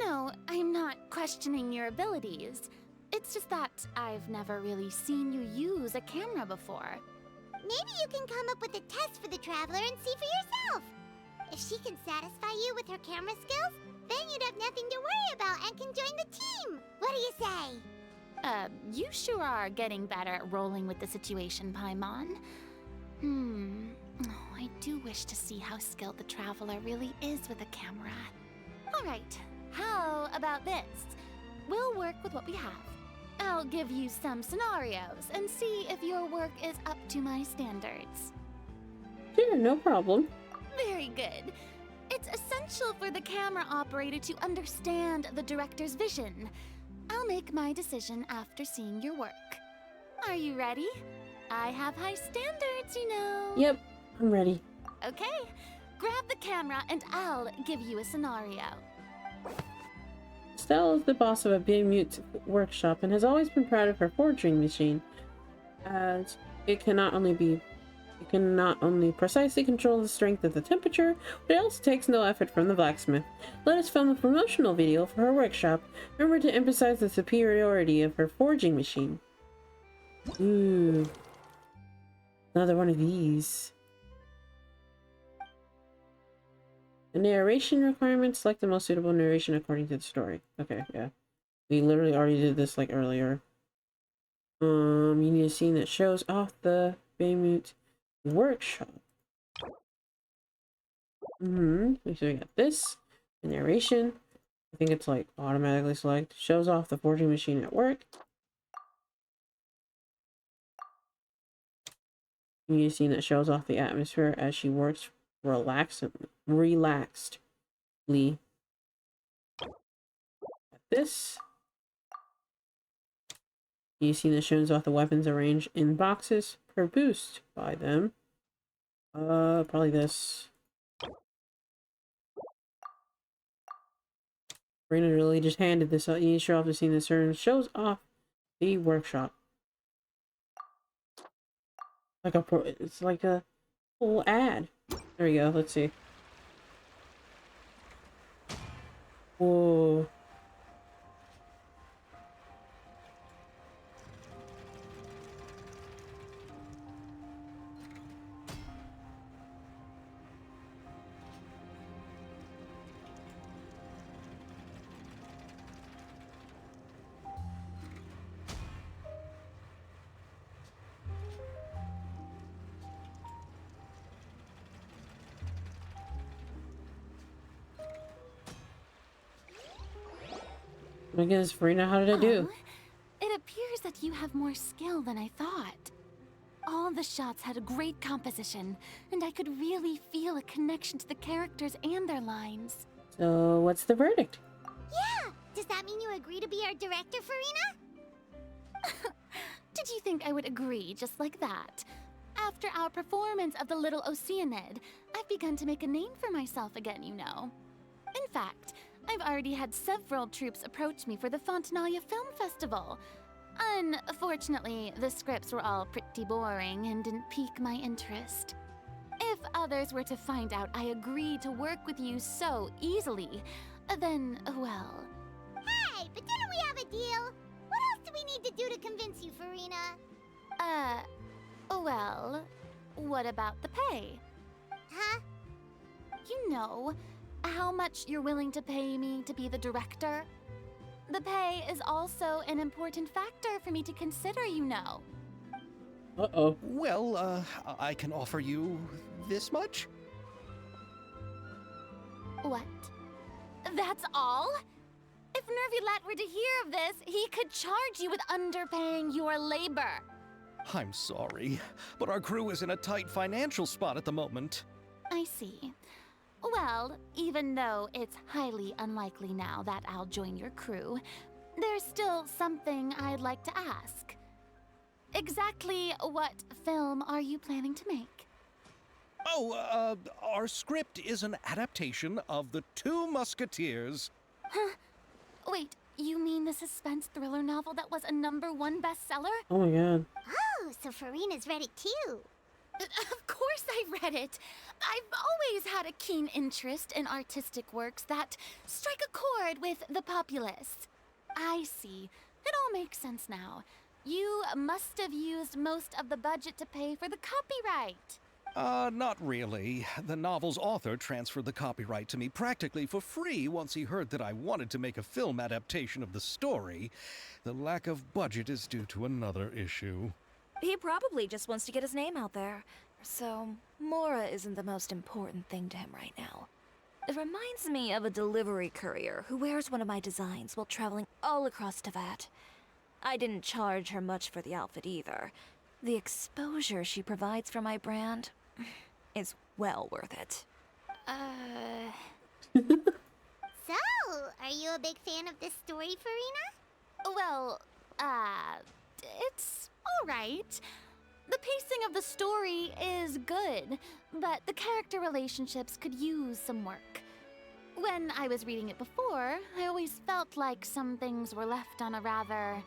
No, I'm not questioning your abilities. It's just that I've never really seen you use a camera before. Maybe you can come up with a test for the Traveler and see for yourself. If she can satisfy you with her camera skills, then you'd have nothing to worry about and can join the team. What do you say? You sure are getting better at rolling with the situation, Paimon. Oh, I do wish to see how skilled the Traveler really is with a camera. Alright, how about this? We'll work with what we have. I'll give you some scenarios and see if your work is up to my standards. Sure, no problem. Very good. It's essential for the camera operator to understand the director's vision. I'll make my decision after seeing your work. Are you ready? I have high standards, you know. Yep, I'm ready. Okay, grab the camera and I'll give you a scenario. Stella is the boss of a Bmute workshop and has always been proud of her forging machine, as it can not only precisely control the strength of the temperature, but it also takes no effort from the blacksmith. Let us film a promotional video for her workshop. Remember to emphasize the superiority of her forging machine. Ooh. Another one of these. The narration requirements. Select the most suitable narration according to the story. Okay, yeah. We literally already did this like earlier. You need a scene that shows off the Bmute workshop. So we got this. The narration. I think it's like automatically select. Shows off the forging machine at work. You need a scene that shows off the atmosphere as she works relaxedly. This. You see that shows off the weapons arranged in boxes per boost by them. Probably this. Brandon really just handed this out. You need to show off the scene that shows off the workshop. It's like a whole ad. There we go. Let's see. Whoa. I guess, Farina, how did I do? Oh, it appears that you have more skill than I thought. All the shots had a great composition, and I could really feel a connection to the characters and their lines. So, what's the verdict? Yeah! Does that mean you agree to be our director, Farina? Did you think I would agree just like that? After our performance of the Little Oceanid, I've begun to make a name for myself again, you know. In fact, I've already had several troops approach me for the Fontanalia Film Festival. Unfortunately, the scripts were all pretty boring and didn't pique my interest. If others were to find out I agreed to work with you so easily, then, well... Hey, but didn't we have a deal? What else do we need to do to convince you, Farina? Well, what about the pay? Huh? You know, how much you're willing to pay me to be the director? The pay is also an important factor for me to consider, you know. Uh-oh. Well, I can offer you this much? What? That's all? If Nervylat were to hear of this, he could charge you with underpaying your labor. I'm sorry, but our crew is in a tight financial spot at the moment. I see. Well, even though it's highly unlikely now that I'll join your crew, there's still something I'd like to ask. Exactly what film are you planning to make? Oh, our script is an adaptation of The Two Musketeers. Huh? Wait, you mean the suspense thriller novel that was a #1 bestseller? Oh my god. Oh, so Farina's read it too. Of course I read it. I've always had a keen interest in artistic works that strike a chord with the populace. I see. It all makes sense now. You must have used most of the budget to pay for the copyright. Not really. The novel's author transferred the copyright to me practically for free once he heard that I wanted to make a film adaptation of the story. The lack of budget is due to another issue. He probably just wants to get his name out there. So, Mora isn't the most important thing to him right now. It reminds me of a delivery courier who wears one of my designs while traveling all across Teyvat. I didn't charge her much for the outfit either. The exposure she provides for my brand is well worth it. So, are you a big fan of this story, Farina? Well, it's alright. The pacing of the story is good, but the character relationships could use some work. When I was reading it before, I always felt like some things were left on a rather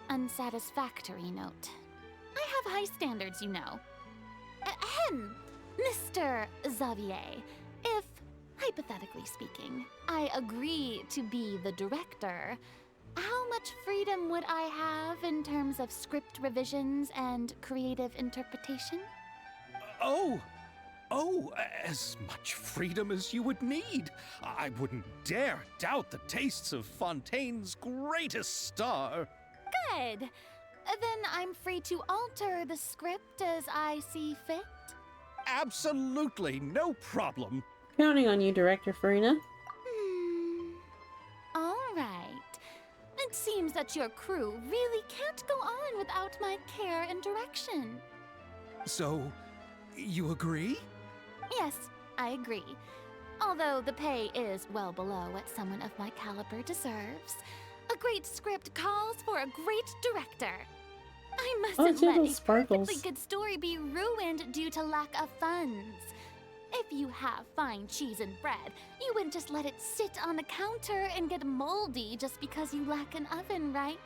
unsatisfactory note. I have high standards, you know. Ahem, Mr. Xavier, if, hypothetically speaking, I agree to be the director, how much freedom would I have in terms of script revisions and creative interpretation? Oh, as much freedom as you would need. I wouldn't dare doubt the tastes of Fontaine's greatest star. Good. Then I'm free to alter the script as I see fit. Absolutely, no problem. Counting on you, Director Farina. All right. It seems that your crew really can't go on without my care and direction. So, you agree? Yes, I agree. Although the pay is well below what someone of my caliber deserves. A great script calls for a great director. I mustn't let a perfectly good story be ruined due to lack of funds. If you have fine cheese and bread, you wouldn't just let it sit on the counter and get moldy just because you lack an oven, right?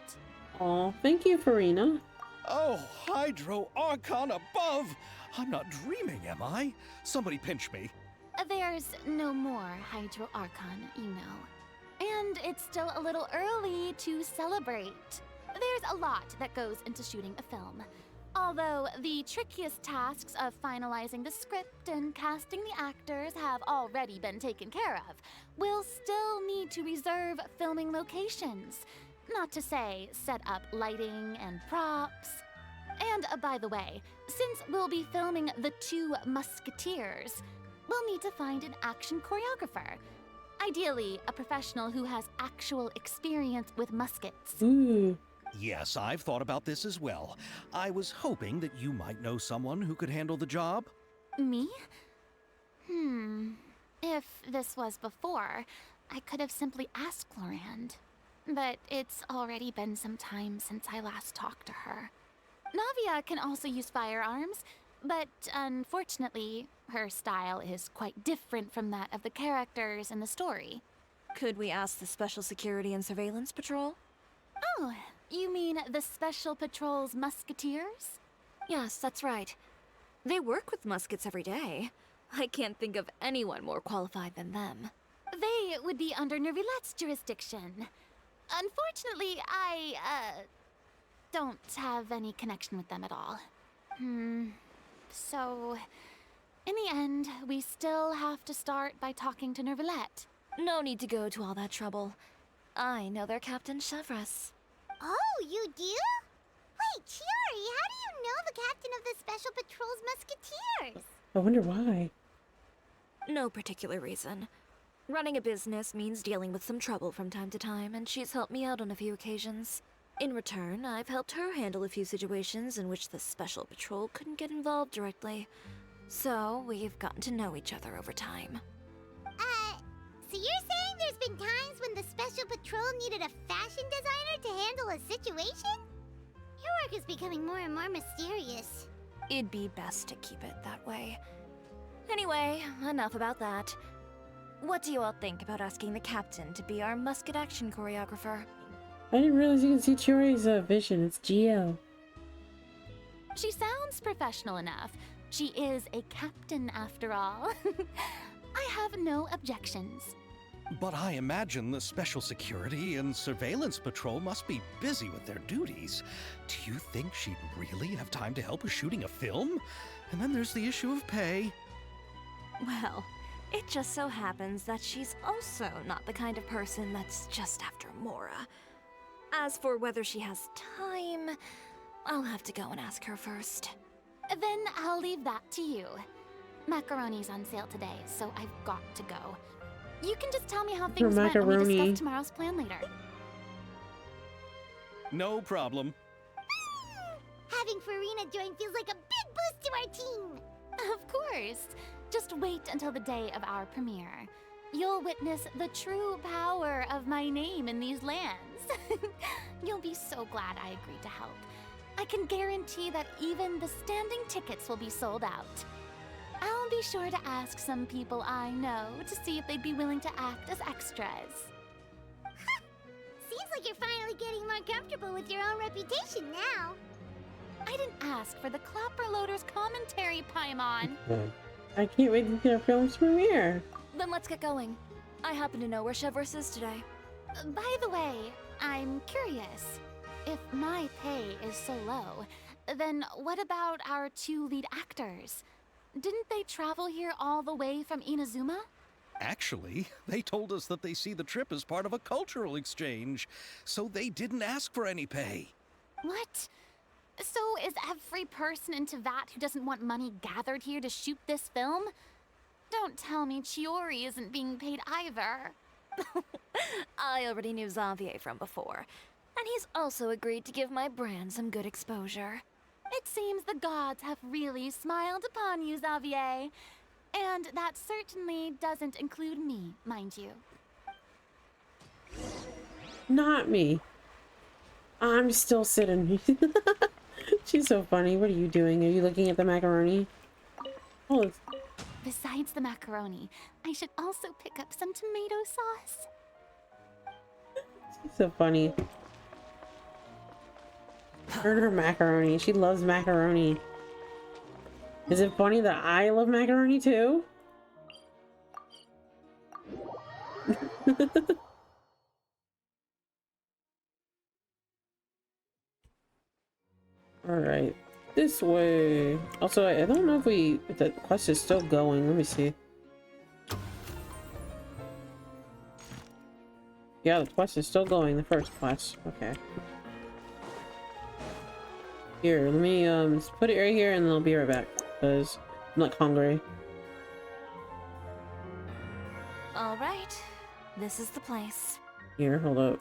Aw, thank you, Farina. Oh, Hydro Archon above! I'm not dreaming, am I? Somebody pinch me. There's no more Hydro Archon, you know. And it's still a little early to celebrate. There's a lot that goes into shooting a film. Although the trickiest tasks of finalizing the script and casting the actors have already been taken care of, we'll still need to reserve filming locations. Not to say set up lighting and props. And by the way, since we'll be filming The Two Musketeers, we'll need to find an action choreographer. Ideally, a professional who has actual experience with muskets. Ooh. Yes, I've thought about this as well. I was hoping that you might know someone who could handle the job. Me? If this was before, I could have simply asked Florand. But it's already been some time since I last talked to her. Navia can also use firearms, but unfortunately, her style is quite different from that of the characters in the story. Could we ask the Special Security and Surveillance Patrol? Oh, you mean the Special Patrol's musketeers? Yes, that's right. They work with muskets every day. I can't think of anyone more qualified than them. They would be under Nervilette's jurisdiction. Unfortunately, I, don't have any connection with them at all. So, in the end, we still have to start by talking to Nervilette. No need to go to all that trouble. I know their Captain Chevreuse. Oh, you do? Wait, Chiori, how do you know the captain of the Special Patrol's musketeers? I wonder why. No particular reason. Running a business means dealing with some trouble from time to time, and she's helped me out on a few occasions. In return, I've helped her handle a few situations in which the Special Patrol couldn't get involved directly. So, we've gotten to know each other over time. So you're saying there's been times when the Special Patrol needed a fashion designer to handle a situation? Your work is becoming more and more mysterious. It'd be best to keep it that way. Anyway, enough about that. What do you all think about asking the captain to be our musket action choreographer? I didn't realize you can see Chiori's vision. It's Geo. She sounds professional enough. She is a captain after all. I have no objections. But I imagine the Special Security and Surveillance Patrol must be busy with their duties. Do you think she'd really have time to help with shooting a film? And then there's the issue of pay. Well, it just so happens that she's also not the kind of person that's just after Mora. As for whether she has time, I'll have to go and ask her first. Then I'll leave that to you. Macaroni's on sale today, so I've got to go. You can just tell me how things went when we macaroni. discuss tomorrow's plan later. No problem. Having Farina join feels like a big boost to our team! Of course. Just wait until the day of our premiere. You'll witness the true power of my name in these lands. You'll be so glad I agreed to help. I can guarantee that even the standing tickets will be sold out. I'll be sure to ask some people I know to see if they'd be willing to act as extras. Seems like you're finally getting more comfortable with your own reputation now. I didn't ask for the Clapper Loader's commentary, Paimon. I can't wait to see our film's premiere. Then let's get going. I happen to know where Chevreuse is today. By the way, I'm curious. If my pay is so low, then what about our two lead actors? Didn't they travel here all the way from Inazuma? Actually, they told us that they see the trip as part of a cultural exchange, so they didn't ask for any pay. What? So is every person in Tevat who doesn't want money gathered here to shoot this film? Don't tell me Chiori isn't being paid either. I already knew Xavier from before, and he's also agreed to give my brand some good exposure. It seems the gods have really smiled upon you, Xavier. And that certainly doesn't include me, mind you. Not me. I'm still sitting. She's so funny. What are you doing? Are you looking at the macaroni? Oh, it's... Besides the macaroni, I should also pick up some tomato sauce. She's so funny. Her and her macaroni. She loves macaroni. Is it funny that I love macaroni too? Alright. This way. Also, I don't know if the quest is still going. Let me see. Yeah, the quest is still going. The first quest. Okay. Here, let me just put it right here and then I'll be right back. Because I'm like hungry. All right, This is the place. Here, hold up.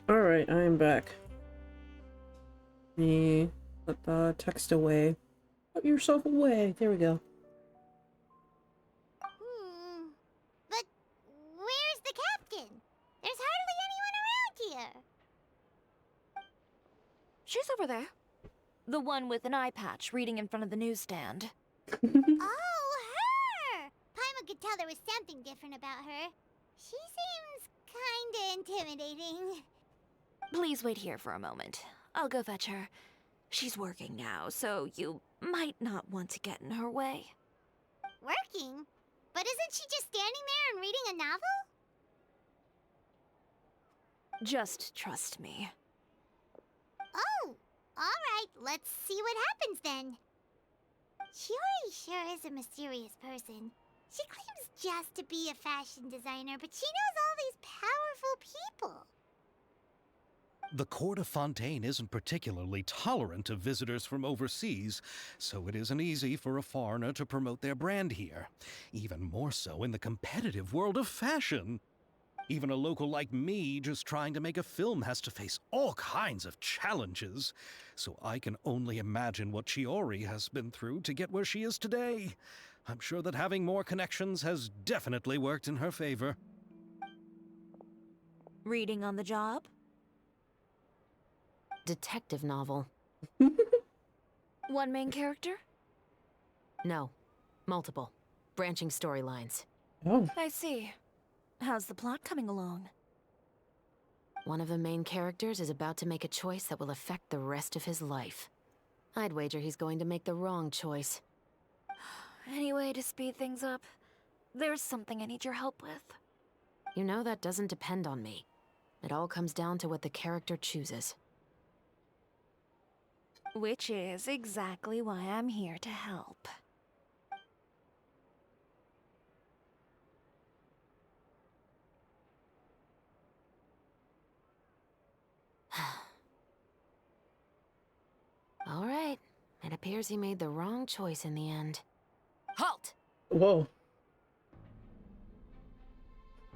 Alright, I am back. Me put the text away. Put yourself away. There we go. But where's the captain? There's hardly anyone around here. She's over there. The one with an eye patch reading in front of the newsstand. Oh, her! Paimon could tell there was something different about her. She seems kinda intimidating. Please wait here for a moment. I'll go fetch her. She's working now, so you might not want to get in her way. Working? But isn't she just standing there and reading a novel? Just trust me. Oh, alright, let's see what happens then. Chiori sure is a mysterious person. She claims just to be a fashion designer, but she knows all these powerful people. The court of Fontaine isn't particularly tolerant of visitors from overseas, so it isn't easy for a foreigner to promote their brand here. Even more so in the competitive world of fashion. Even a local like me just trying to make a film has to face all kinds of challenges. So I can only imagine what Chiori has been through to get where she is today. I'm sure that having more connections has definitely worked in her favor. Reading on the job? Detective novel. One main character? No. Multiple. Branching storylines. Oh. I see. How's the plot coming along? One of the main characters is about to make a choice that will affect the rest of his life. I'd wager he's going to make the wrong choice. Any way to speed things up? There's something I need your help with. You know that doesn't depend on me. It all comes down to what the character chooses. Which is exactly why I'm here to help. All right. It appears he made the wrong choice in the end. Halt! Whoa.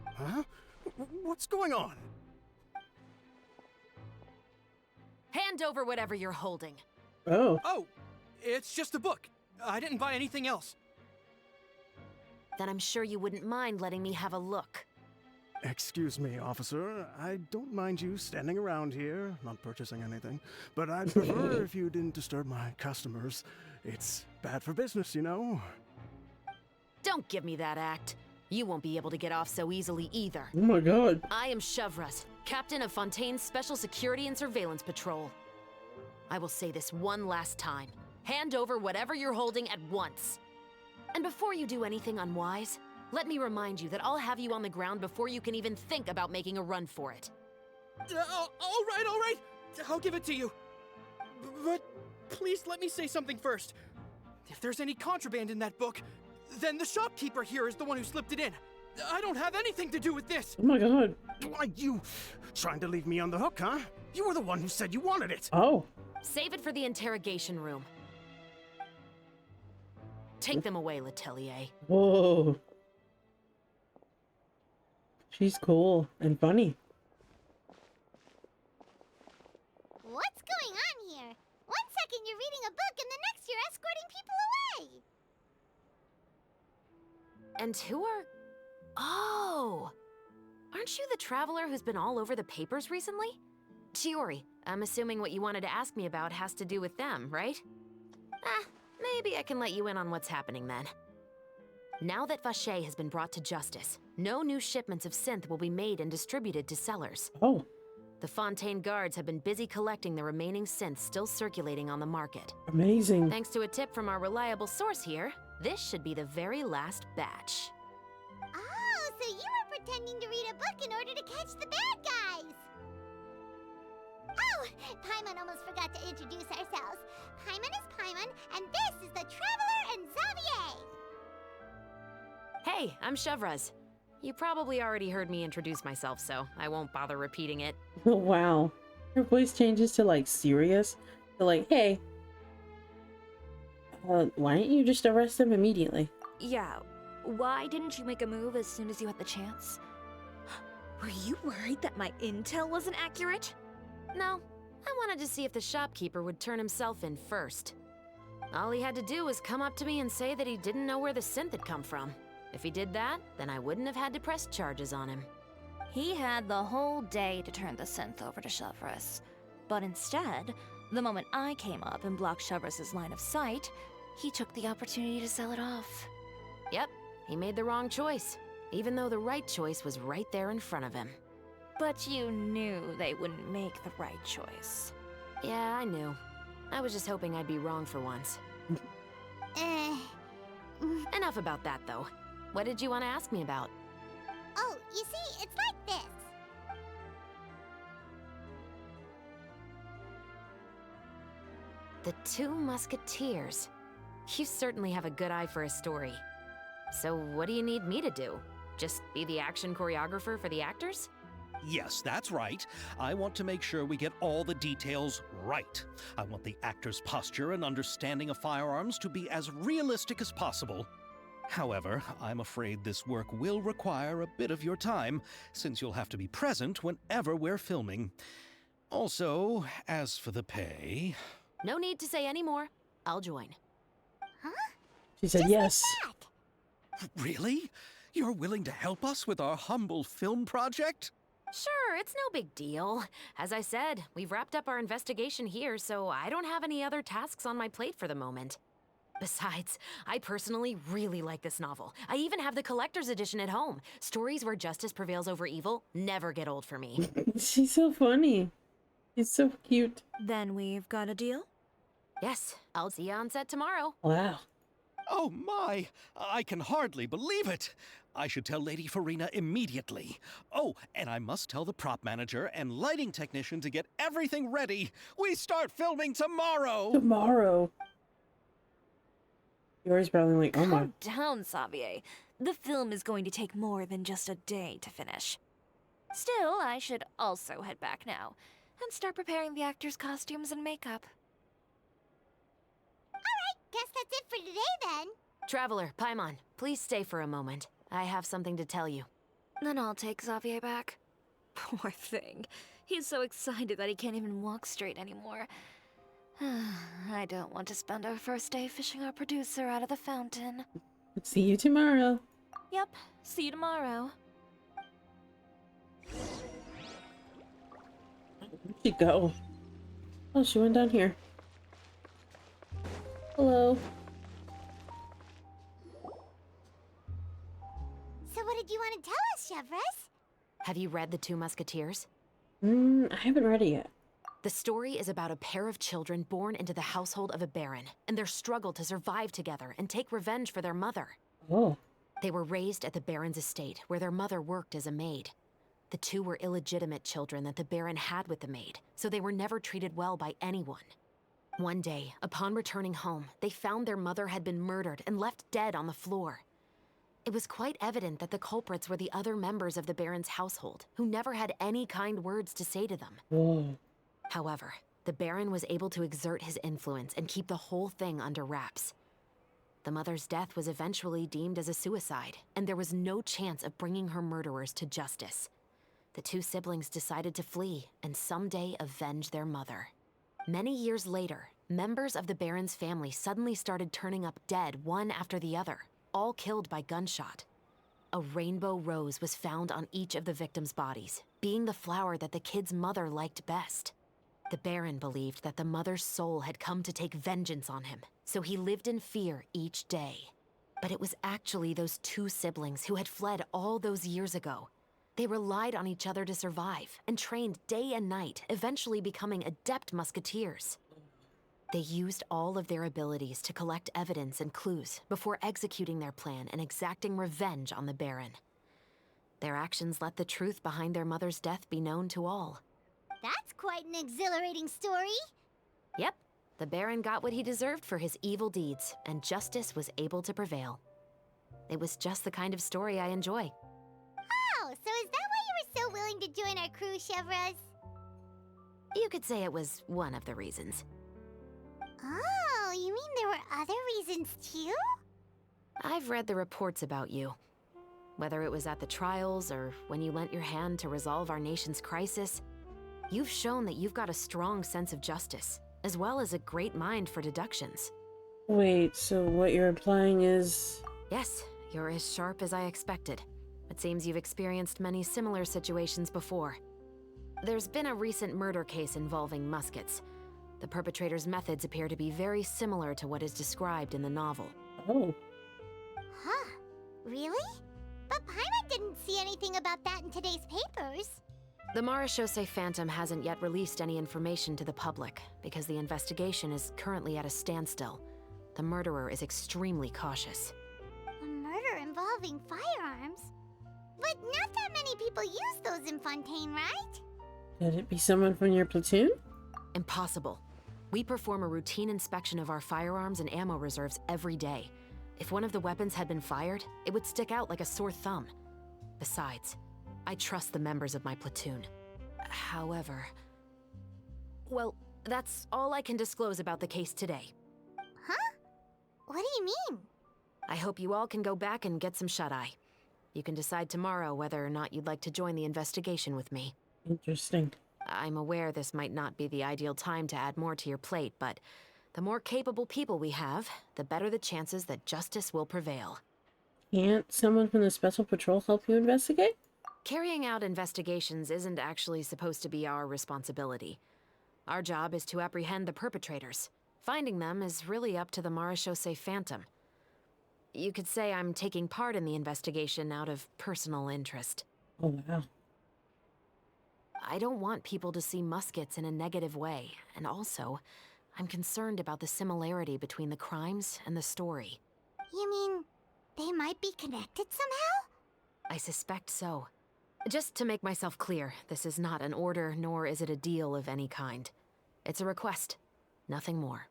Huh? What's going on? Hand over whatever you're holding. Oh. Oh, it's just a book. I didn't buy anything else. Then I'm sure you wouldn't mind letting me have a look. Excuse me, officer. I don't mind you standing around here, not purchasing anything, but I'd prefer if you didn't disturb my customers. It's bad for business, you know? Don't give me that act. You won't be able to get off so easily either. Oh my god. I am Chevreuse, captain of Fontaine's Special Security and Surveillance Patrol. I will say this one last time. Hand over whatever you're holding at once. And before you do anything unwise, let me remind you that I'll have you on the ground before you can even think about making a run for it. All right. I'll give it to you. But please let me say something first. If there's any contraband in that book, then the shopkeeper here is the one who slipped it in. I don't have anything to do with this. Oh my god. Why, you trying to leave me on the hook, huh? You were the one who said you wanted it. Oh. Save it for the interrogation room. Take them away, Letelier. Whoa. She's cool and funny. What's going on here? One second you're reading a book and the next you're escorting people away. And who are... Oh! Aren't you the traveler who's been all over the papers recently? Chiori, I'm assuming what you wanted to ask me about has to do with them, right? Maybe I can let you in on what's happening then. Now that Vacher has been brought to justice, no new shipments of synth will be made and distributed to sellers. Oh. The Fontaine guards have been busy collecting the remaining synths still circulating on the market. Amazing. Thanks to a tip from our reliable source here, this should be the very last batch. Oh, so you were pretending to read a book in order to catch the bad guys. Oh, Paimon almost forgot to introduce ourselves. Paimon is Paimon, and this is the Traveler and Xavier. Hey, I'm Chevreuse. You probably already heard me introduce myself, so I won't bother repeating it. Oh wow. Her voice changes to like serious. To like, hey. Why didn't you just arrest him immediately? Yeah, why didn't you make a move as soon as you had the chance? Were you worried that my intel wasn't accurate? No, I wanted to see if the shopkeeper would turn himself in first. All he had to do was come up to me and say that he didn't know where the synth had come from. If he did that, then I wouldn't have had to press charges on him. He had the whole day to turn the synth over to Chevreuse. But instead, the moment I came up and blocked Chevreuse's line of sight, he took the opportunity to sell it off. Yep, he made the wrong choice, even though the right choice was right there in front of him. But you knew they wouldn't make the right choice. Yeah, I knew. I was just hoping I'd be wrong for once. Enough about that, though. What did you want to ask me about? Oh, you see, it's like this. The Two Musketeers. You certainly have a good eye for a story. So what do you need me to do? Just be the action choreographer for the actors? Yes, that's right. I want to make sure we get all the details right. I want the actor's posture and understanding of firearms to be as realistic as possible. However, I'm afraid this work will require a bit of your time, since you'll have to be present whenever we're filming. Also, as for the pay... No need to say any more. I'll join. Huh? She said yes. Like that. Really? You're willing to help us with our humble film project? Sure, it's no big deal. As I said, we've wrapped up our investigation here, so I don't have any other tasks on my plate for the moment. Besides, I personally really like this novel. I even have the collector's edition at home. Stories where justice prevails over evil never get old for me. She's so funny. She's so cute. Then we've got a deal? Yes, I'll see you on set tomorrow. Wow. Oh my! I can hardly believe it! I should tell Lady Farina immediately. Oh, and I must tell the prop manager and lighting technician to get everything ready. We start filming tomorrow! Tomorrow. Yours probably like, oh my. Calm down, Xavier. The film is going to take more than just a day to finish. Still, I should also head back now and start preparing the actors' costumes and makeup. Guess that's it for today then. Traveler, Paimon, please stay for a moment. I have something to tell you. Then I'll take Xavier back. Poor thing. He's so excited that he can't even walk straight anymore. I don't want to spend our first day fishing our producer out of the fountain. See you tomorrow. Yep, see you tomorrow. Where'd she go? Oh, she went down here. Hello. So what did you want to tell us, Chevreuse? Have you read The Two Musketeers? I haven't read it yet. The story is about a pair of children born into the household of a baron, and their struggle to survive together and take revenge for their mother. Oh. They were raised at the baron's estate, where their mother worked as a maid. The two were illegitimate children that the baron had with the maid, so they were never treated well by anyone. One day, upon returning home, they found their mother had been murdered and left dead on the floor. It was quite evident that the culprits were the other members of the baron's household, who never had any kind words to say to them. Whoa. However, the baron was able to exert his influence and keep the whole thing under wraps. The mother's death was eventually deemed as a suicide, and there was no chance of bringing her murderers to justice. The two siblings decided to flee and someday avenge their mother. Many years later, members of the baron's family suddenly started turning up dead one after the other, all killed by gunshot. A rainbow rose was found on each of the victims' bodies, being the flower that the kid's mother liked best. The baron believed that the mother's soul had come to take vengeance on him, so he lived in fear each day. But it was actually those two siblings who had fled all those years ago. They relied on each other to survive and trained day and night, eventually becoming adept musketeers. They used all of their abilities to collect evidence and clues before executing their plan and exacting revenge on the baron. Their actions let the truth behind their mother's death be known to all. That's quite an exhilarating story. Yep, the baron got what he deserved for his evil deeds, and justice was able to prevail. It was just the kind of story I enjoy. Oh, so is that why you were so willing to join our crew, Chevreuse? You could say it was one of the reasons. Oh, you mean there were other reasons too? I've read the reports about you. Whether it was at the trials or when you lent your hand to resolve our nation's crisis, you've shown that you've got a strong sense of justice, as well as a great mind for deductions. Wait, so what you're implying is... Yes, you're as sharp as I expected. It seems you've experienced many similar situations before. There's been a recent murder case involving Muskets. The perpetrator's methods appear to be very similar to what is described in the novel. Oh. Huh. Really? But Paimon didn't see anything about that in today's papers. The Marechaussee Phantom hasn't yet released any information to the public because the investigation is currently at a standstill. The murderer is extremely cautious. A murder involving firearms? But not that many people use those in Fontaine, right? Could it be someone from your platoon? Impossible. We perform a routine inspection of our firearms and ammo reserves every day. If one of the weapons had been fired, it would stick out like a sore thumb. Besides, I trust the members of my platoon. However... Well, that's all I can disclose about the case today. Huh? What do you mean? I hope you all can go back and get some shut-eye. You can decide tomorrow whether or not you'd like to join the investigation with me. Interesting. I'm aware this might not be the ideal time to add more to your plate, but the more capable people we have, the better the chances that justice will prevail. Can't someone from the Special Patrol help you investigate? Carrying out investigations isn't actually supposed to be our responsibility. Our job is to apprehend the perpetrators. Finding them is really up to the Marechaussee Phantom. You could say I'm taking part in the investigation out of personal interest. Oh, wow. I don't want people to see Muskets in a negative way, and also, I'm concerned about the similarity between the crimes and the story. You mean they might be connected somehow? I suspect so. Just to make myself clear, this is not an order, nor is it a deal of any kind. It's a request, nothing more.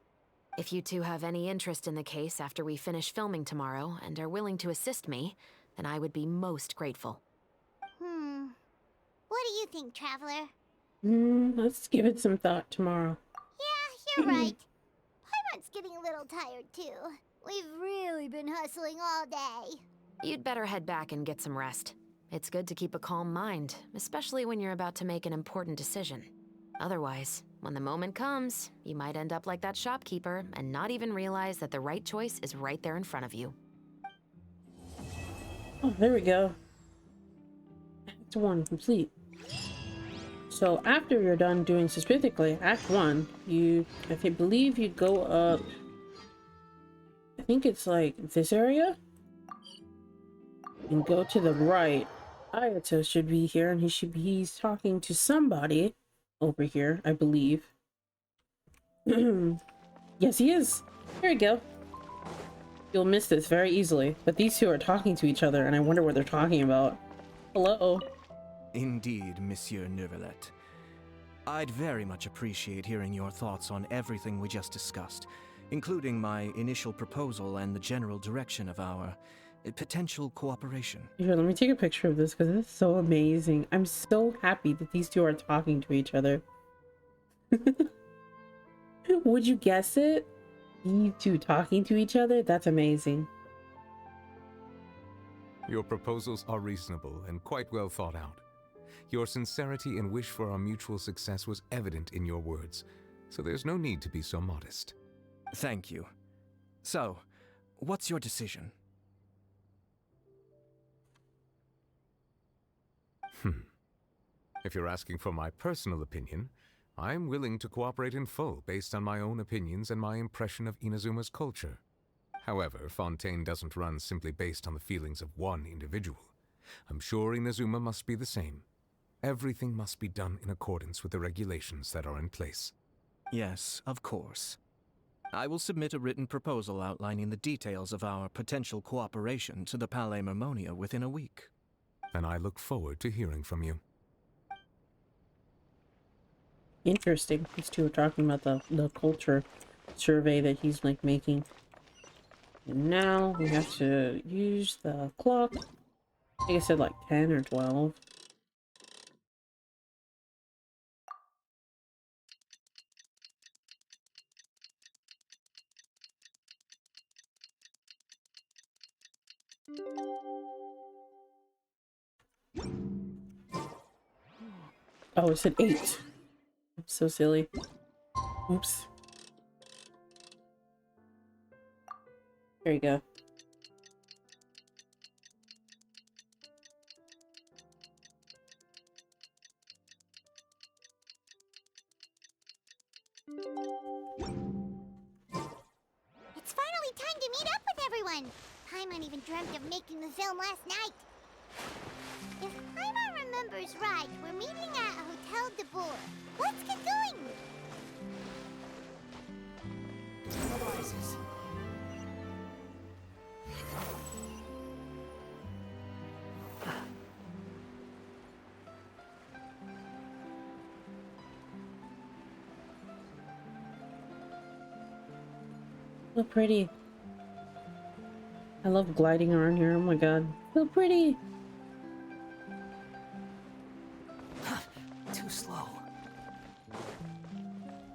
If you two have any interest in the case after we finish filming tomorrow and are willing to assist me, then I would be most grateful. What do you think, Traveler? Let's give it some thought tomorrow. Yeah, you're right. Paimon's getting a little tired, too. We've really been hustling all day. You'd better head back and get some rest. It's good to keep a calm mind, especially when you're about to make an important decision. Otherwise, when the moment comes, you might end up like that shopkeeper and not even realize that the right choice is right there in front of you. Oh, there we go. Act 1 complete. So after you're done doing specifically Act 1, I believe you go up, I think it's like this area, and go to the right. Ayato should be here, and he's talking to somebody over here, I believe. Yes, he is. There you go. You'll miss this very easily, but these two are talking to each other, and I wonder what they're talking about. Hello. Indeed, Monsieur Neuvillette. I'd very much appreciate hearing your thoughts on everything we just discussed, including my initial proposal and the general direction of our potential cooperation. Here, let me take a picture of this because it's so amazing. I'm so happy that these two are talking to each other. Would you guess it? You two talking to each other? That's amazing. Your proposals are reasonable and quite well thought out. Your sincerity and wish for our mutual success was evident in your words, so there's no need to be so modest. Thank you. So, what's your decision? If you're asking for my personal opinion, I'm willing to cooperate in full based on my own opinions and my impression of Inazuma's culture. However, Fontaine doesn't run simply based on the feelings of one individual. I'm sure Inazuma must be the same. Everything must be done in accordance with the regulations that are in place. Yes, of course. I will submit a written proposal outlining the details of our potential cooperation to the Palais Mermonia within a week. And I look forward to hearing from you. Interesting. These two are talking about the culture survey that he's like making. And now we have to use the clock. I think I said like 10 or 12. Oh, it said 8. I'm so silly. Oops. There you go. It's finally time to meet up with everyone. Paimon even dreamt of making the film last night. If Paimon remembers right, we're meeting at Hotel de Boer. Let's get going! So pretty. I love gliding around here. Oh my god. So pretty. Too slow.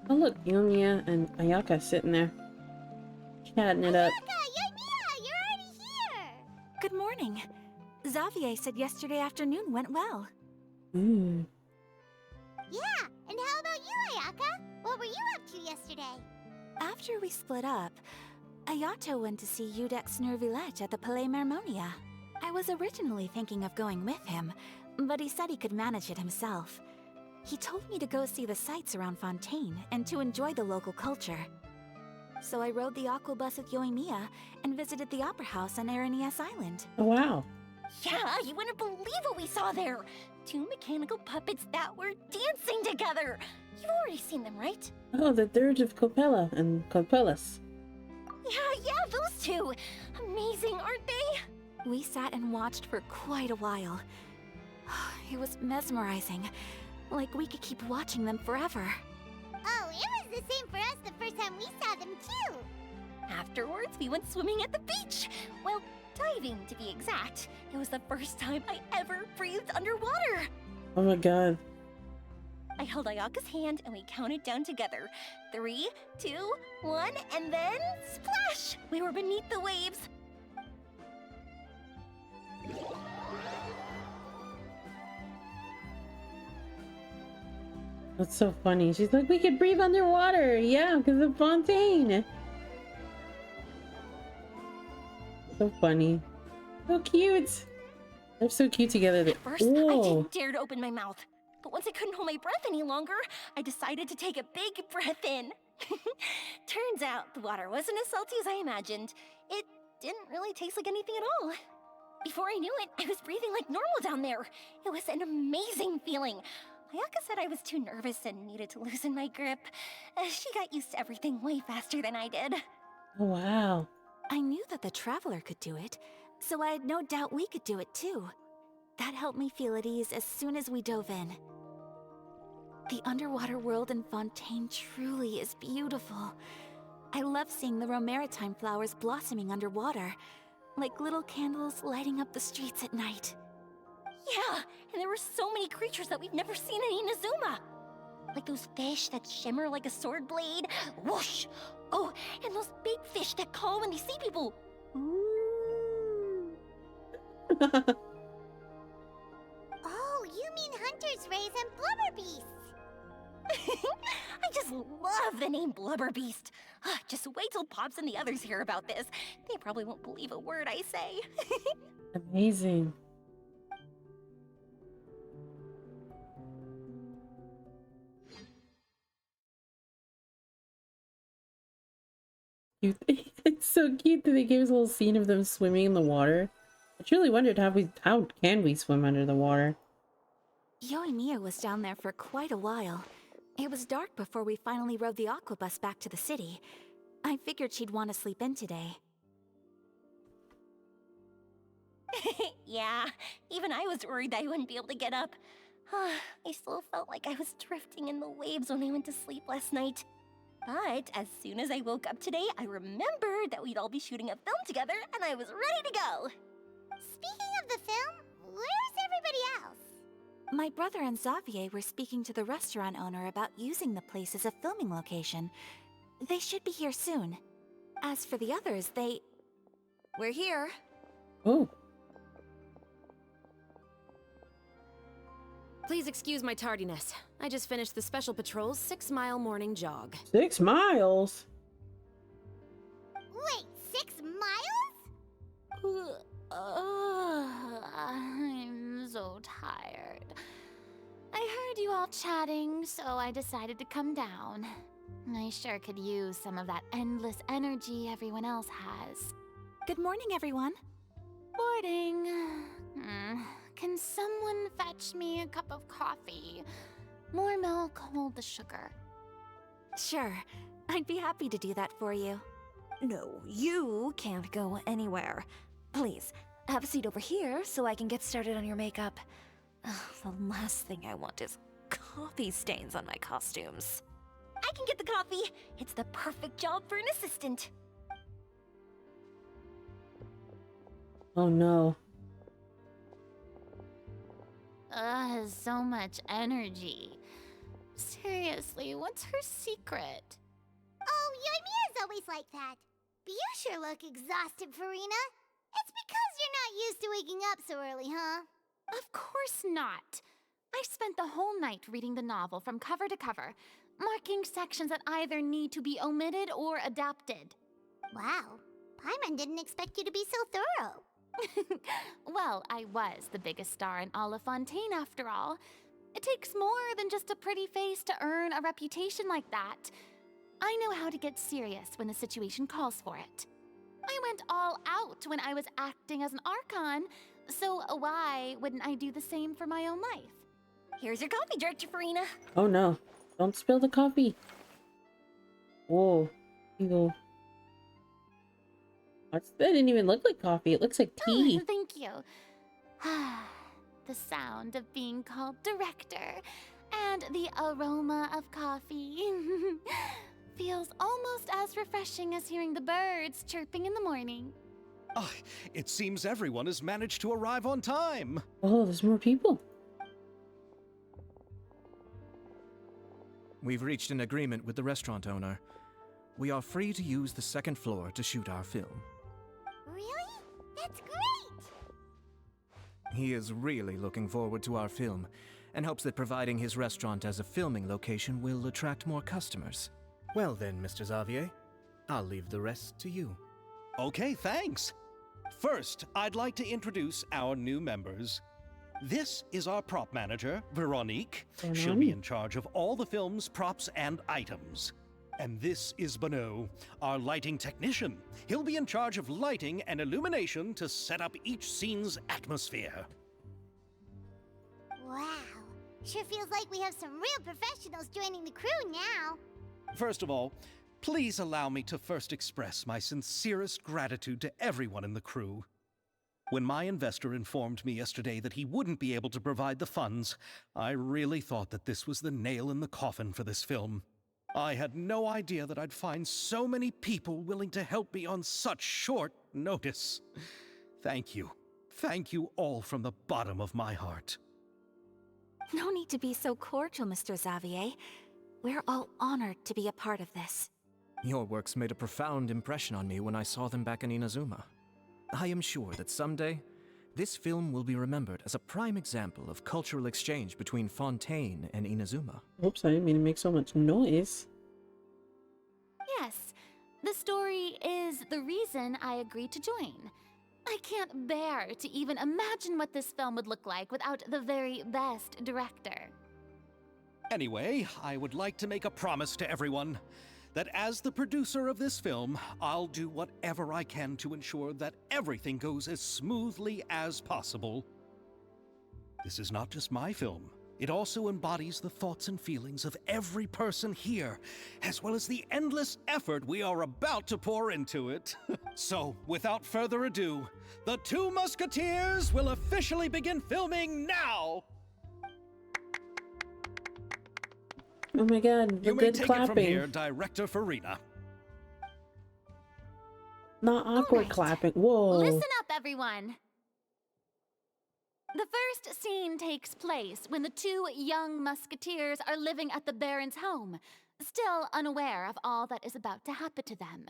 Oh look, Yomiya and Ayaka sitting there. Chatting it up. Yoimiya, you're already here! Good morning. Xavier said yesterday afternoon went well. Ooh. Yeah, and how about you, Ayaka? What were you up to yesterday? After we split up, Ayato went to see Udex Nervillette at the Palais Mermonia. I was originally thinking of going with him, but he said he could manage it himself. He told me to go see the sights around Fontaine and to enjoy the local culture. So I rode the aquabus with Yoimiya and visited the Opera House on Aranias Island. Oh wow. Yeah, you wouldn't believe what we saw there. 2 mechanical puppets that were dancing together. You've already seen them, right? Oh, the Dirge of Copella and Copelas. Yeah, those two. Amazing, aren't they? We sat and watched for quite a while. It was mesmerizing. Like we could keep watching them forever. Oh, it was the same for us the first time we saw them too. Afterwards, we went swimming at the beach. Well, diving to be exact. It was the first time I ever breathed underwater. Oh my god. I held Ayaka's hand and we counted down together. 3, 2, 1, and then splash! We were beneath the waves. That's so funny. She's like, we could breathe underwater. Yeah, because of Fontaine. So funny. So cute. They're so cute together. At first, I didn't dare to open my mouth. But once I couldn't hold my breath any longer, I decided to take a big breath in. Turns out the water wasn't as salty as I imagined. It didn't really taste like anything at all. Before I knew it, I was breathing like normal down there. It was an amazing feeling. Ayaka said I was too nervous and needed to loosen my grip. She got used to everything way faster than I did. Oh, wow. I knew that the Traveler could do it, so I had no doubt we could do it too. That helped me feel at ease as soon as we dove in. The underwater world in Fontaine truly is beautiful. I love seeing the Romaritime flowers blossoming underwater, like little candles lighting up the streets at night. Yeah, and there were so many creatures that we've never seen in Inazuma. Like those fish that shimmer like a sword blade. Whoosh! Oh, and those big fish that call when they see people. Oh, you mean Hunter's Rays and Blubber Beasts. I just love the name Blubber Beast. Just wait till Pops and the others hear about this. They probably won't believe a word I say. Amazing. Cute. It's so cute that they gave us a little scene of them swimming in the water. I truly wondered how can we swim under the water? Yoimiya was down there for quite a while. It was dark before we finally rode the aquabus back to the city. I figured she'd want to sleep in today. Yeah, even I was worried I wouldn't be able to get up. I still felt like I was drifting in the waves when I went to sleep last night. But as soon as I woke up today, I remembered that we'd all be shooting a film together, and I was ready to go. Speaking of the film, where's everybody else? My brother and Xavier were speaking to the restaurant owner about using the place as a filming location. They should be here soon. As for the others, we're here. Oh. Please excuse my tardiness. I just finished the Special Patrol's 6-mile morning jog. 6 miles? Wait, 6 miles? I'm so tired. I heard you all chatting, so I decided to come down. I sure could use some of that endless energy everyone else has. Good morning, everyone. Morning. Can someone fetch me a cup of coffee? More milk, hold the sugar. Sure, I'd be happy to do that for you. No, you can't go anywhere. Please, have a seat over here so I can get started on your makeup. Ugh, the last thing I want is coffee stains on my costumes. I can get the coffee. It's the perfect job for an assistant. Oh no. So much energy. Seriously, what's her secret? Oh, Yoimiya's always like that. But you sure look exhausted, Farina. It's because you're not used to waking up so early, huh? Of course not. I spent the whole night reading the novel from cover to cover, marking sections that either need to be omitted or adapted. Wow. Paimon didn't expect you to be so thorough. Well, I was the biggest star in all of Fontaine after all. It takes more than just a pretty face to earn a reputation like that. I know how to get serious when the situation calls for it. I went all out when I was acting as an Archon, so why wouldn't I do the same for my own life? Here's your coffee, Director Farina. Oh no. Don't spill the coffee. Whoa. Eagle. That didn't even look like coffee. It looks like tea. Oh, thank you. The sound of being called director and the aroma of coffee feels almost as refreshing as hearing the birds chirping in the morning. It seems everyone has managed to arrive on time. Oh, there's more people. We've reached an agreement with the restaurant owner. We are free to use the second floor to shoot our film. Really? That's great! He is really looking forward to our film, and hopes that providing his restaurant as a filming location will attract more customers. Well then, Mr. Xavier, I'll leave the rest to you. Okay, thanks. First, I'd like to introduce our new members. This is our prop manager, Veronique. She'll be in charge of all the film's props and items. And this is Bonneau, our lighting technician. He'll be in charge of lighting and illumination to set up each scene's atmosphere. Wow. Sure feels like we have some real professionals joining the crew now. First of all, please allow me to first express my sincerest gratitude to everyone in the crew. When my investor informed me yesterday that he wouldn't be able to provide the funds, I really thought that this was the nail in the coffin for this film. I had no idea that I'd find so many people willing to help me on such short notice. Thank you. Thank you all from the bottom of my heart. No need to be so cordial, Mr. Xavier. We're all honored to be a part of this. Your works made a profound impression on me when I saw them back in Inazuma. I am sure that someday, this film will be remembered as a prime example of cultural exchange between Fontaine and Inazuma. Oops, I didn't mean to make so much noise. Yes, the story is the reason I agreed to join. I can't bear to even imagine what this film would look like without the very best director. Anyway, I would like to make a promise to everyone that as the producer of this film, I'll do whatever I can to ensure that everything goes as smoothly as possible. This is not just my film. It also embodies the thoughts and feelings of every person here, as well as the endless effort we are about to pour into it. So, without further ado, the Two Musketeers will officially begin filming now! Oh my god, You the may good take clapping. it from here, Director Farina. Not awkward Alright. clapping. Whoa. Listen up, everyone! The first scene takes place when the two young musketeers are living at the Baron's home, still unaware of all that is about to happen to them.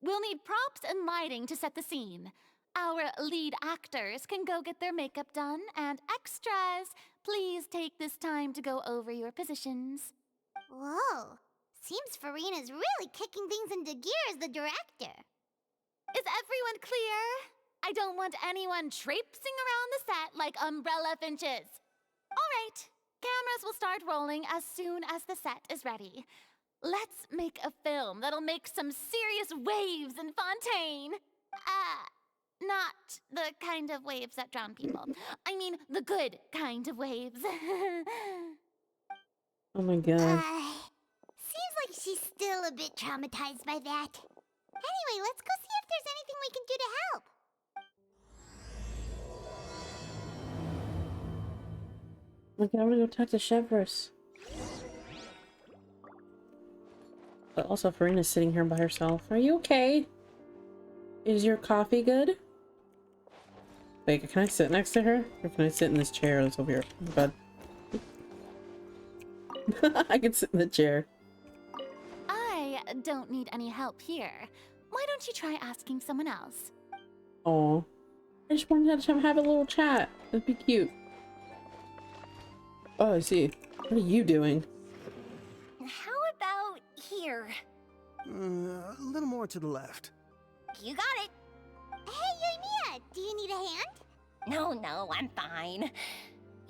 We'll need props and lighting to set the scene. Our lead actors can go get their makeup done, and extras, please take this time to go over your positions. Whoa. Seems Farina's really kicking things into gear as the director. Is everyone clear? I don't want anyone traipsing around the set like umbrella finches. All right, cameras will start rolling as soon as the set is ready. Let's make a film that'll make some serious waves in Fontaine. Not the kind of waves that drown people. I mean, the good kind of waves. Oh my god. Seems like she's still a bit traumatized by that. Anyway, let's go see if there's anything we can do to help. Okay, I'm gonna go talk to Chevreuse. But also, Farina's sitting here by herself. Are you okay? Is your coffee good? Wait, can I sit next to her? Or can I sit in this chair that's over here? Oh god. I can sit in the chair. I don't need any help here. Why don't you try asking someone else? Oh, I just wanted to have a little chat. That'd be cute. Oh, I see. What are you doing? How about here? A little more to the left. You got it. Hey, Yoimiya, do you need a hand? No, I'm fine.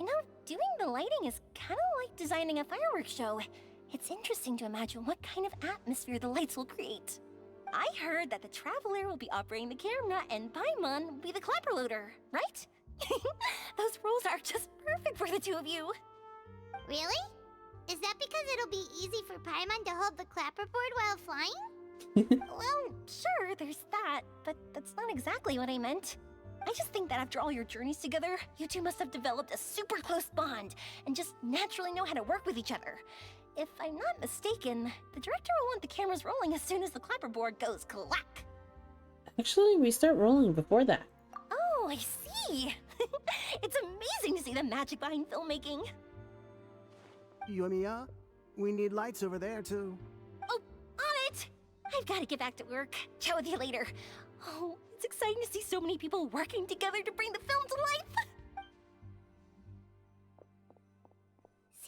You know, doing the lighting is kind of like designing a fireworks show. It's interesting to imagine what kind of atmosphere the lights will create. I heard that the Traveler will be operating the camera and Paimon will be the clapper loader, right? Those roles are just perfect for the two of you. Really? Is that because it'll be easy for Paimon to hold the clapperboard while flying? Well, sure, there's that, but that's not exactly what I meant. I just think that after all your journeys together, you two must have developed a super close bond and just naturally know how to work with each other. If I'm not mistaken, the director will want the cameras rolling as soon as the clapperboard goes clack. Actually, we start rolling before that. Oh, I see. It's amazing to see the magic behind filmmaking. Yoimiya, we need lights over there too. Oh, on it! I've got to get back to work. Chat with you later. Oh, it's exciting to see so many people working together to bring the film to life.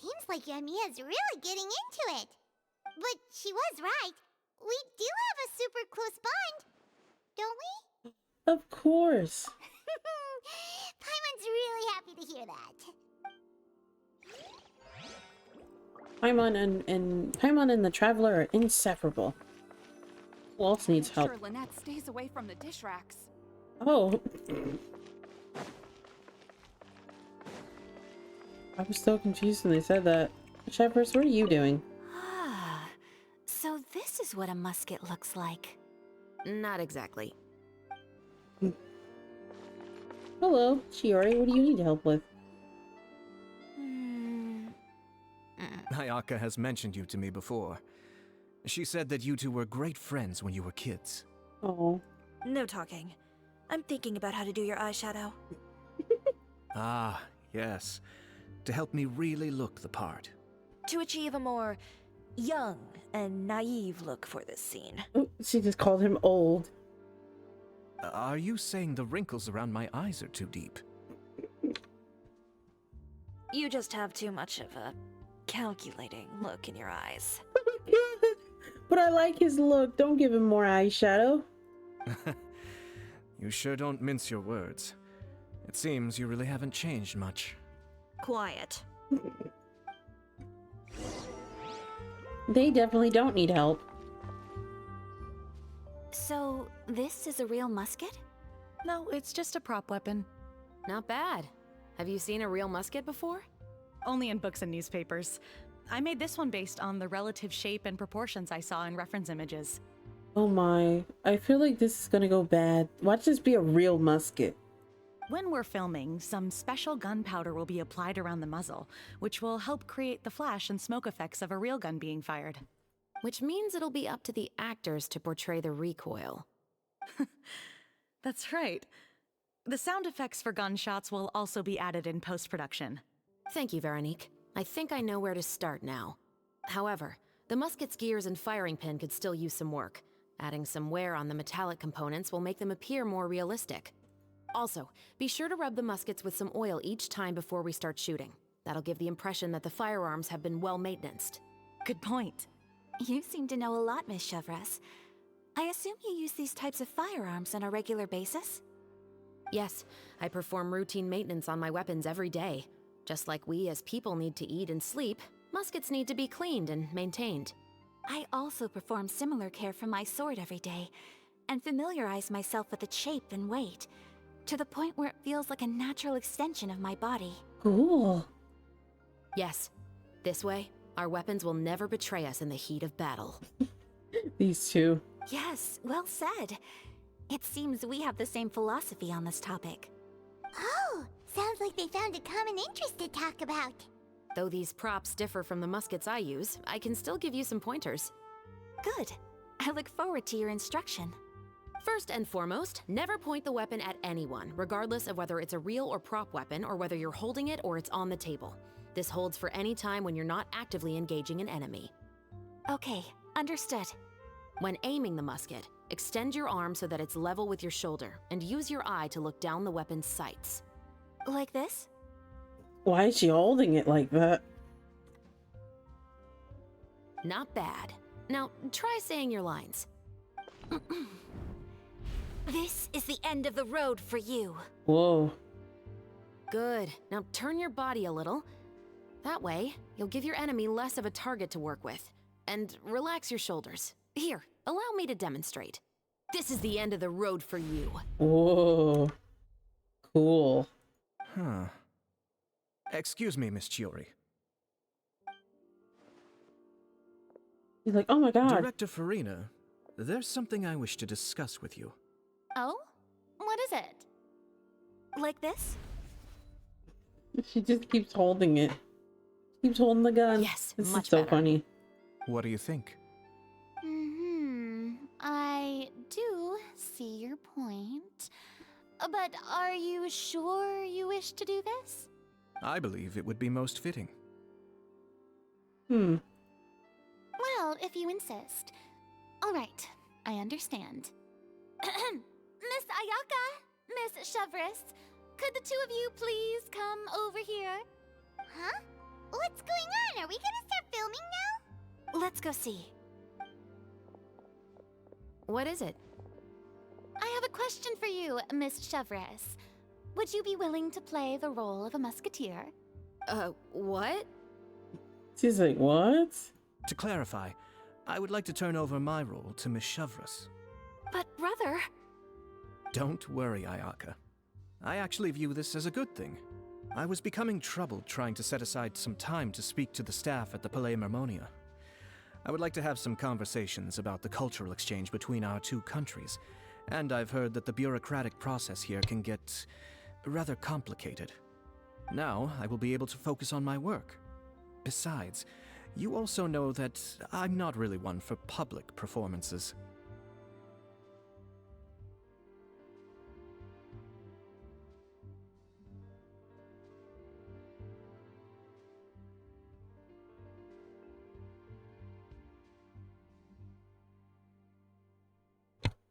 Seems like Yoimiya's really getting into it. But she was right. We do have a super close bond, don't we? Of course. Paimon's really happy to hear that. Paimon and the Traveler are inseparable. Who else needs help? Sure, Lynette stays away from the dish racks. Oh. I was so confused when they said that. Chevreuse, what are you doing? Ah, so this is what a musket looks like. Not exactly. Hello, Shiori, what do you need help with? HIYOKO has mentioned you to me before. She said that you two were great friends when you were kids. Oh. No talking. I'm thinking about how to do your eyeshadow. Ah, yes. To help me really look the part. To achieve a more young and naive look for this scene. Ooh, she just called him old. Are you saying the wrinkles around my eyes are too deep? You just have too much of a calculating look in your eyes. But I like his look. Don't give him more eyeshadow. You sure don't mince your words. It seems you really haven't changed much. Quiet. They definitely don't need help. So, this is a real musket? No, it's just a prop weapon. Not bad. Have you seen a real musket before? Only in books and newspapers. I made this one based on the relative shape and proportions I saw in reference images. Oh my. I feel like this is gonna go bad. Watch this be a real musket. When we're filming, some special gunpowder will be applied around the muzzle, which will help create the flash and smoke effects of a real gun being fired. Which means it'll be up to the actors to portray the recoil. That's right. The sound effects for gunshots will also be added in post-production. Thank you, Veronique. I think I know where to start now. However, the musket's gears and firing pin could still use some work. Adding some wear on the metallic components will make them appear more realistic. Also, be sure to rub the muskets with some oil each time before we start shooting. That'll give the impression that the firearms have been well maintained. Good point. You seem to know a lot, Miss Chevreuse. I assume you use these types of firearms on a regular basis? Yes, I perform routine maintenance on my weapons every day. Just like we as people need to eat and sleep, muskets need to be cleaned and maintained. I also perform similar care for my sword every day, and familiarize myself with its shape and weight, to the point where it feels like a natural extension of my body. Cool. Yes, this way, our weapons will never betray us in the heat of battle. These two. Yes, well said. It seems we have the same philosophy on this topic. Oh, sounds like they found a common interest to talk about. Though these props differ from the muskets I use, I can still give you some pointers. Good. I look forward to your instruction. First and foremost, never point the weapon at anyone, regardless of whether it's a real or prop weapon or whether you're holding it or it's on the table. This holds for any time when you're not actively engaging an enemy. Okay, understood. When aiming the musket, extend your arm so that it's level with your shoulder, and use your eye to look down the weapon's sights. Like this? Why is she holding it like that? Not bad. Now, try saying your lines. This is the end of the road for you. Whoa. Good. Now turn your body a little. That way, you'll give your enemy less of a target to work with. And relax your shoulders. Here, allow me to demonstrate. This is the end of the road for you. Whoa. Cool. Huh. Excuse me, Miss Chiori. He's like, oh my god. Director Farina, there's something I wish to discuss with you. Oh? What is it? Like this? She just keeps holding it. Keeps holding the gun. Yes, this much is so better. funny. What do you think? I do see your point. But are you sure you wish to do this? I believe it would be most fitting. Hmm. Well, if you insist. All right, I understand. Miss Ayaka, Miss Chevreuse, could the two of you please come over here? Huh? What's going on? Are we gonna start filming now? Let's go see. What is it? I have a question for you, Miss Chevreuse. Would you be willing to play the role of a musketeer? What? She's like, what? To clarify, I would like to turn over my role to Miss Chevreuse. But brother... Don't worry, Ayaka. I actually view this as a good thing. I was becoming troubled trying to set aside some time to speak to the staff at the Palais Mermonia. I would like to have some conversations about the cultural exchange between our two countries, and I've heard that the bureaucratic process here can get rather complicated. Now, I will be able to focus on my work. Besides, you also know that I'm not really one for public performances.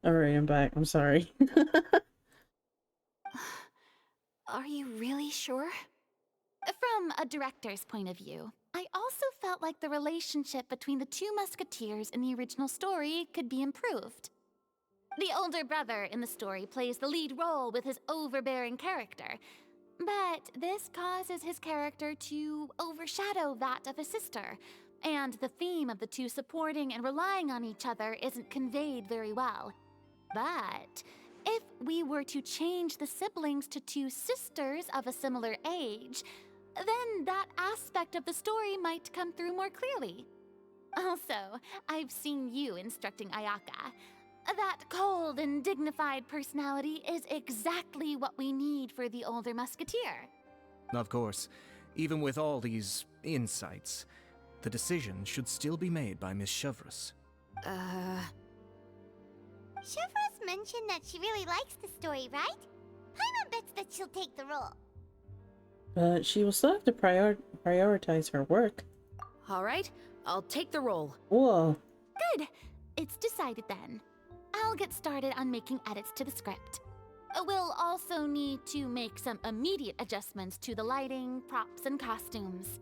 Alright, I'm back. I'm sorry. Are you really sure? From a director's point of view, I also felt like the relationship between the two musketeers in the original story could be improved. The older brother in the story plays the lead role with his overbearing character, but this causes his character to overshadow that of his sister, and the theme of the two supporting and relying on each other isn't conveyed very well. But if we were to change the siblings to two sisters of a similar age, then that aspect of the story might come through more clearly. Also, I've seen you instructing Ayaka. That cold and dignified personality is exactly what we need for the older musketeer. Of course, even with all these insights, the decision should still be made by Miss Chevreuse. Chevreuse mentioned that she really likes the story, right? Paimon bets that she'll take the role. But she will still have to prioritize her work. All right, I'll take the role. Whoa. Good. It's decided then. I'll get started on making edits to the script. We'll also need to make some immediate adjustments to the lighting, props, and costumes.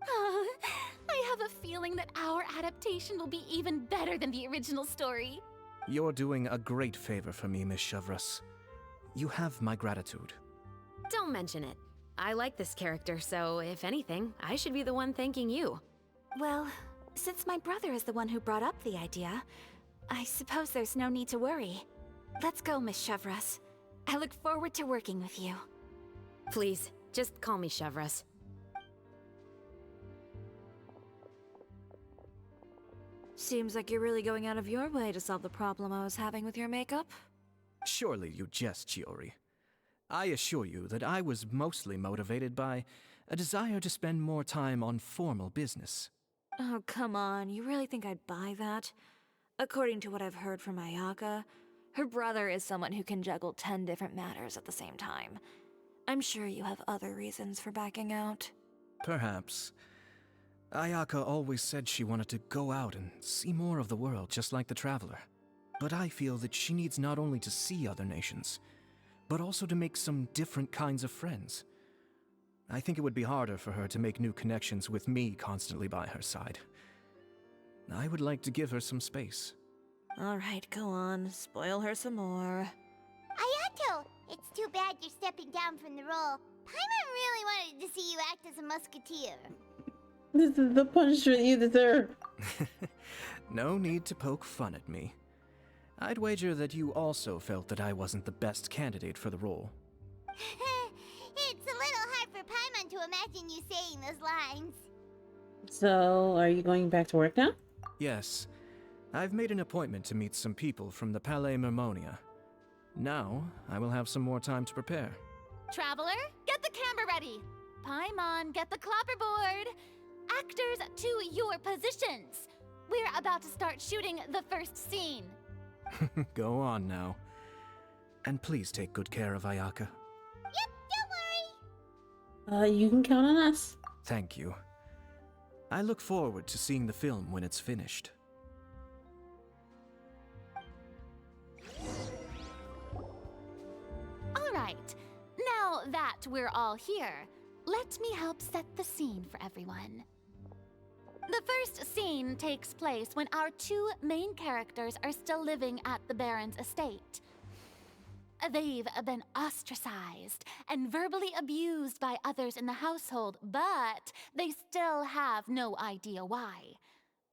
I have a feeling that our adaptation will be even better than the original story. You're doing a great favor for me, Miss Chevreuse. You have my gratitude. Don't mention it. I like this character, so if anything, I should be the one thanking you. Well, since my brother is the one who brought up the idea, I suppose there's no need to worry. Let's go, Miss Chevreuse. I look forward to working with you. Please, just call me Chevreuse. Seems like you're really going out of your way to solve the problem I was having with your makeup. Surely you jest, Chiori. I assure you that I was mostly motivated by a desire to spend more time on formal business. Oh, come on. You really think I'd buy that? According to what I've heard from Ayaka, her brother is someone who can juggle 10 different matters at the same time. I'm sure you have other reasons for backing out. Perhaps. Ayaka always said she wanted to go out and see more of the world, just like the Traveler. But I feel that she needs not only to see other nations, but also to make some different kinds of friends. I think it would be harder for her to make new connections with me constantly by her side. I would like to give her some space. Alright, go on. Spoil her some more. Ayato, it's too bad you're stepping down from the role. Paimon really wanted to see you act as a musketeer. This is the punishment you deserve. No need to poke fun at me. I'd wager that you also felt that I wasn't the best candidate for the role. It's a little hard for Paimon to imagine you saying those lines. So, are you going back to work now? Yes. I've made an appointment to meet some people from the Palais Mermonia. Now, I will have some more time to prepare. Traveler, get the camera ready. Paimon, get the clapperboard. Actors, to your positions. We're about to start shooting the first scene. Go on now. And please take good care of Ayaka. Yep, don't worry. You can count on us. Thank you. I look forward to seeing the film when it's finished. All right, now that we're all here, let me help set the scene for everyone. The first scene takes place when our two main characters are still living at the Baron's estate. They've been ostracized and verbally abused by others in the household, but they still have no idea why.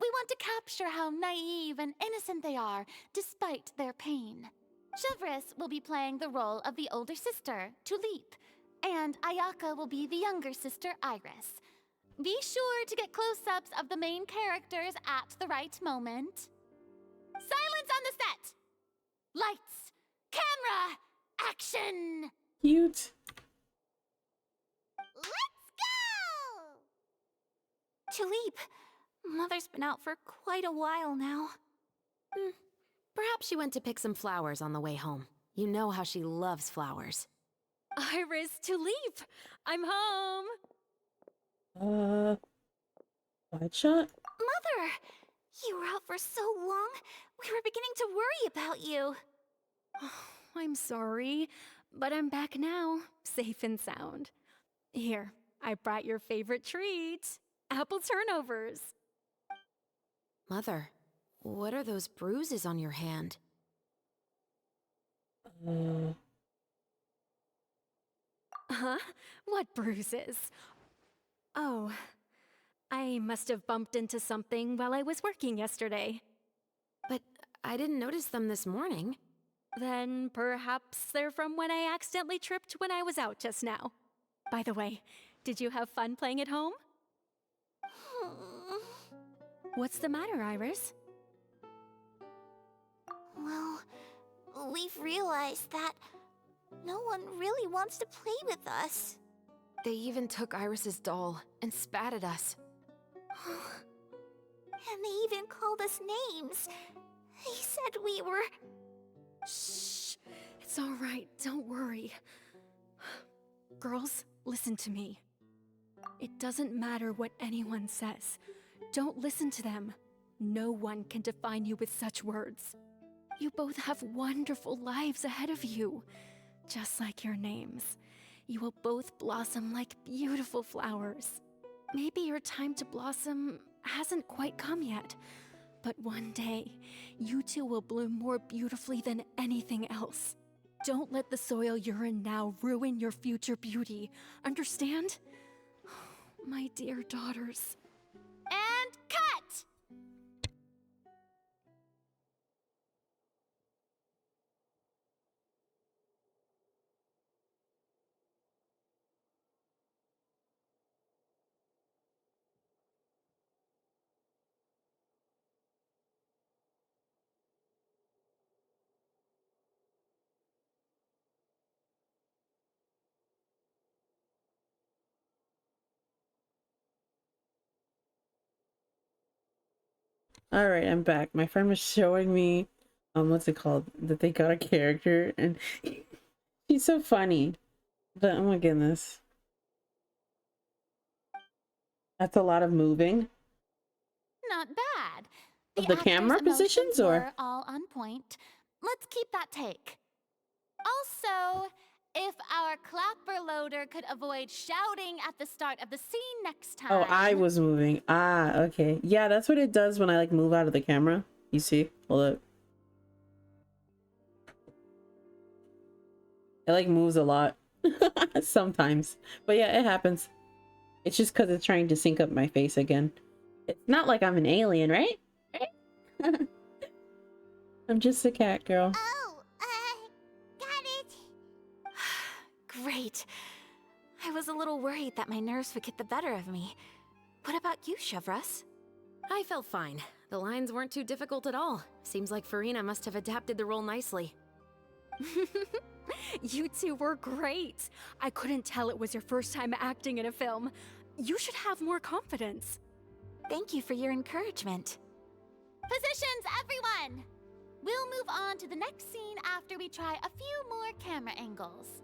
We want to capture how naive and innocent they are, despite their pain. Chevreuse will be playing the role of the older sister, Tulip, and Ayaka will be the younger sister, Iris. Be sure to get close-ups of the main characters at the right moment. Silence on the set! Lights! Camera! Action! Cute. Let's go! Tulip, Mother's been out for quite a while now. Perhaps she went to pick some flowers on the way home. You know how she loves flowers. Iris, Tulip, I'm home. Wide shot? Mother, you were out for so long, we were beginning to worry about you. I'm sorry, but I'm back now, safe and sound. Here, I brought your favorite treat, apple turnovers. Mother, what are those bruises on your hand? Huh? What bruises? Oh, I must have bumped into something while I was working yesterday. But I didn't notice them this morning. Then perhaps they're from when I accidentally tripped when I was out just now. By the way, did you have fun playing at home? What's the matter, Iris? Well, we've realized that no one really wants to play with us. They even took Iris's doll and spat at us. And they even called us names. They said we were... Shh. It's all right. Don't worry. Girls, listen to me. It doesn't matter what anyone says. Don't listen to them. No one can define you with such words. You both have wonderful lives ahead of you. just like your names. You will both blossom like beautiful flowers. Maybe your time to blossom hasn't quite come yet, but one day, you two will bloom more beautifully than anything else. Don't let the soil you're in now ruin your future beauty. Understand? My dear daughters. And cut! All right, I'm back. My friend was showing me, what's it called? That they got a character, and he's so funny. But oh my goodness, that's a lot of moving. Not bad. Of the camera actors' positions, emotions or were all on point. Let's keep that take. Also, if our clapper loader could avoid shouting at the start of the scene next time. oh, I was moving. Ah, okay, yeah, that's what it does when I like move out of the camera. You see? Hold up. It like moves a lot sometimes, but yeah, it happens. It's just because it's trying to sync up my face again. It's not like I'm an alien, right? I'm just a cat girl. Oh, got it. Great. I was a little worried that my nerves would get the better of me. What about you, Chevreuse? I felt fine. The lines weren't too difficult at all. Seems like Farina must have adapted the role nicely. You two were great. I couldn't tell it was your first time acting in a film. You should have more confidence. Thank you for your encouragement. Positions, everyone! We'll move on to the next scene after we try a few more camera angles.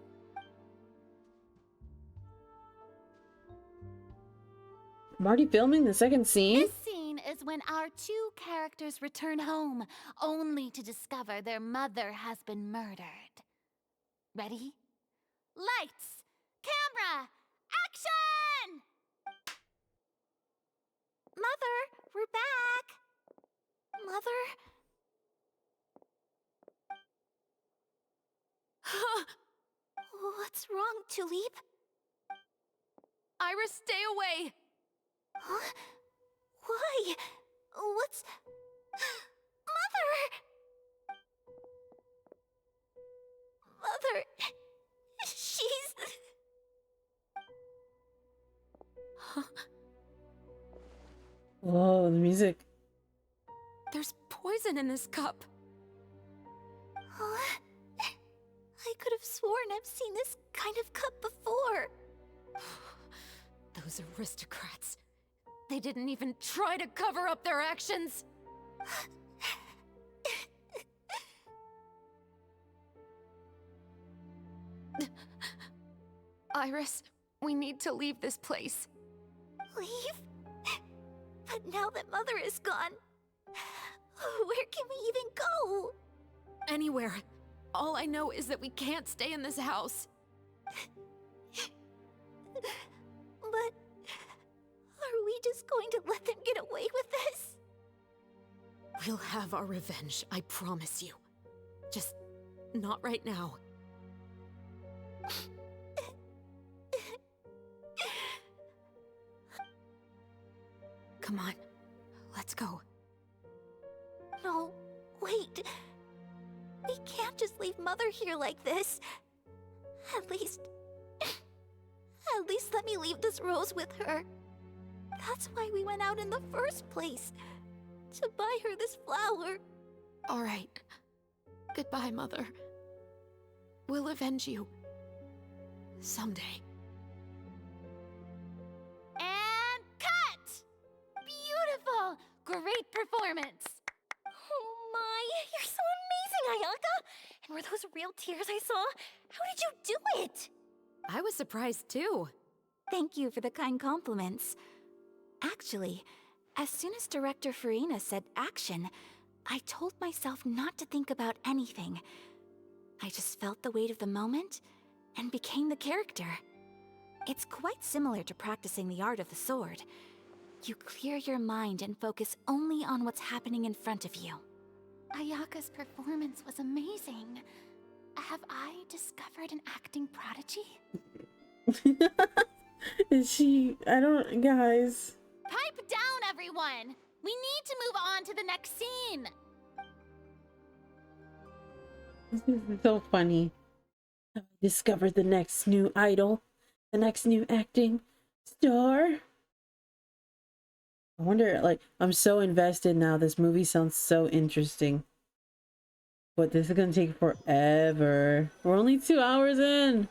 I'm already filming the second scene? This scene is when our two characters return home, only to discover their mother has been murdered. Ready? Lights! Camera! Action! Mother, we're back! Mother? What's wrong, Tulip? Iris, stay away! Huh? Why? What's... Mother! Mother... She's... Whoa, the music. There's poison in this cup. Huh? I could have sworn I've seen this kind of cup before. Those aristocrats. They didn't even try to cover up their actions. Iris, we need to leave this place. Leave? But now that Mother is gone, where can we even go? Anywhere. All I know is that we can't stay in this house. But are we just going to let them get away with this? We'll have our revenge, I promise you. Just not right now. Come on, let's go. No, wait. We can't just leave Mother here like this. At least let me leave this rose with her. That's why we went out in the first place. To buy her this flower. All right. Goodbye, Mother. We'll avenge you. Someday. And cut! Beautiful! Great performance! Oh my, you're so amazing, Ayaka! And were those real tears I saw? How did you do it? I was surprised too. Thank you for the kind compliments. Actually, as soon as Director Farina said action, I told myself not to think about anything. I just felt the weight of the moment and became the character. It's quite similar to practicing the art of the sword. You clear your mind and focus only on what's happening in front of you. Ayaka's performance was amazing. Have I discovered an acting prodigy? Is she? I don't, guys. Pipe down, everyone! We need to move on to the next scene! This is so funny. I discovered the next new idol, the next new acting star. I wonder, like, I'm so invested now. This movie sounds so interesting. But this is gonna take forever. We're only 2 hours in.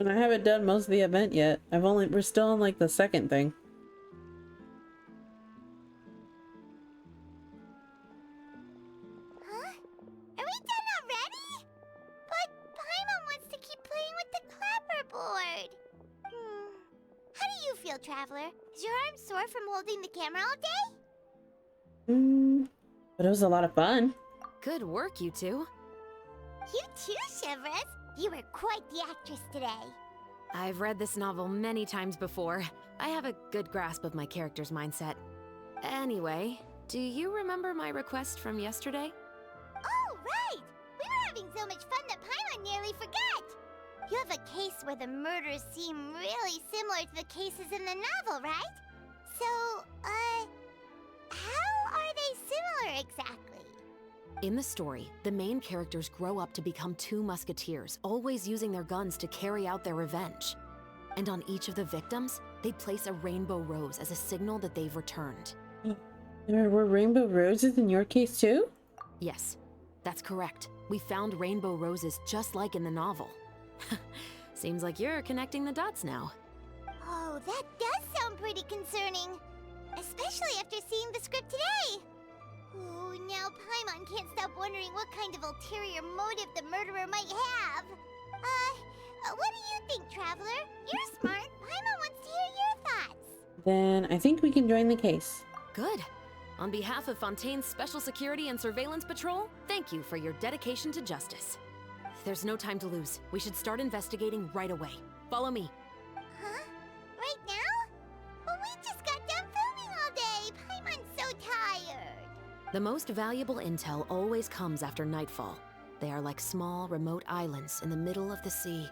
And I haven't done most of the event yet. We're still on like the second thing. Huh? Are we done already? But Paimon wants to keep playing with the clapperboard. How do you feel, Traveler? Is your arm sore from holding the camera all day? But it was a lot of fun. Good work, you two. You too, Chevreuse. You were quite the actress today. I've read this novel many times before. I have a good grasp of my character's mindset. Anyway, do you remember my request from yesterday? Oh, right! We were having so much fun that Paimon nearly forgot! You have a case where the murders seem really similar to the cases in the novel, right? So, how are they similar exactly? In the story, the main characters grow up to become 2 musketeers, always using their guns to carry out their revenge. And on each of the victims, they place a rainbow rose as a signal that they've returned. There were rainbow roses in your case too? Yes, that's correct. We found rainbow roses just like in the novel. Seems like you're connecting the dots now. Oh, that does sound pretty concerning. Especially after seeing the script today. Ooh, now Paimon can't stop wondering what kind of ulterior motive the murderer might have. What do you think, Traveler? You're smart. Paimon wants to hear your thoughts. Then I think we can join the case. Good. On behalf of Fontaine's Special Security and Surveillance Patrol, thank you for your dedication to justice. There's no time to lose. We should start investigating right away. Follow me. Huh? Right now? But we just got done filming all day. Paimon's so tired. The most valuable intel always comes after nightfall. They are like small, remote islands in the middle of the sea.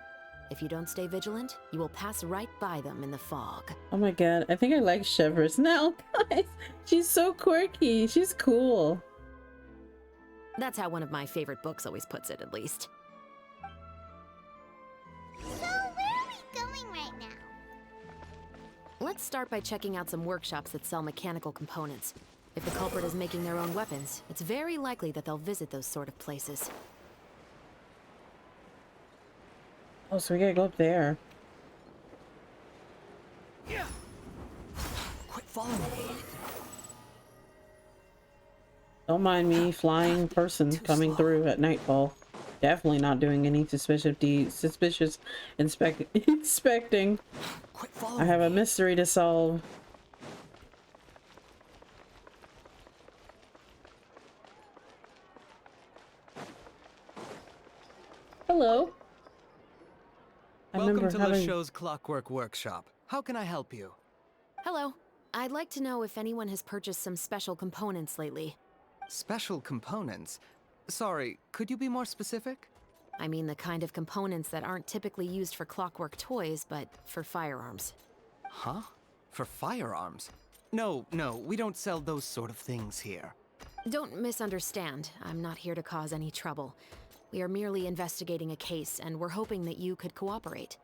If you don't stay vigilant, you will pass right by them in the fog. Oh my god, I think I like Chevreuse now, guys. She's so quirky. She's cool. That's how one of my favorite books always puts it, at least. So, where are we going right now? Let's start by checking out some workshops that sell mechanical components. If the culprit is making their own weapons, it's very likely that they'll visit those sort of places. Oh, so we gotta go up there. Yeah. Quit following me. Don't mind me, flying person coming through at nightfall. Definitely not doing any suspicious inspecting. I have a mystery to solve. Hello. Welcome to LeShow's Clockwork Workshop. How can I help you? Hello. I'd like to know if anyone has purchased some special components lately. Special components? Sorry, could you be more specific? I mean the kind of components that aren't typically used for clockwork toys, but for firearms. Huh? For firearms? No, we don't sell those sort of things here. Don't misunderstand. I'm not here to cause any trouble. We are merely investigating a case, and we're hoping that you could cooperate.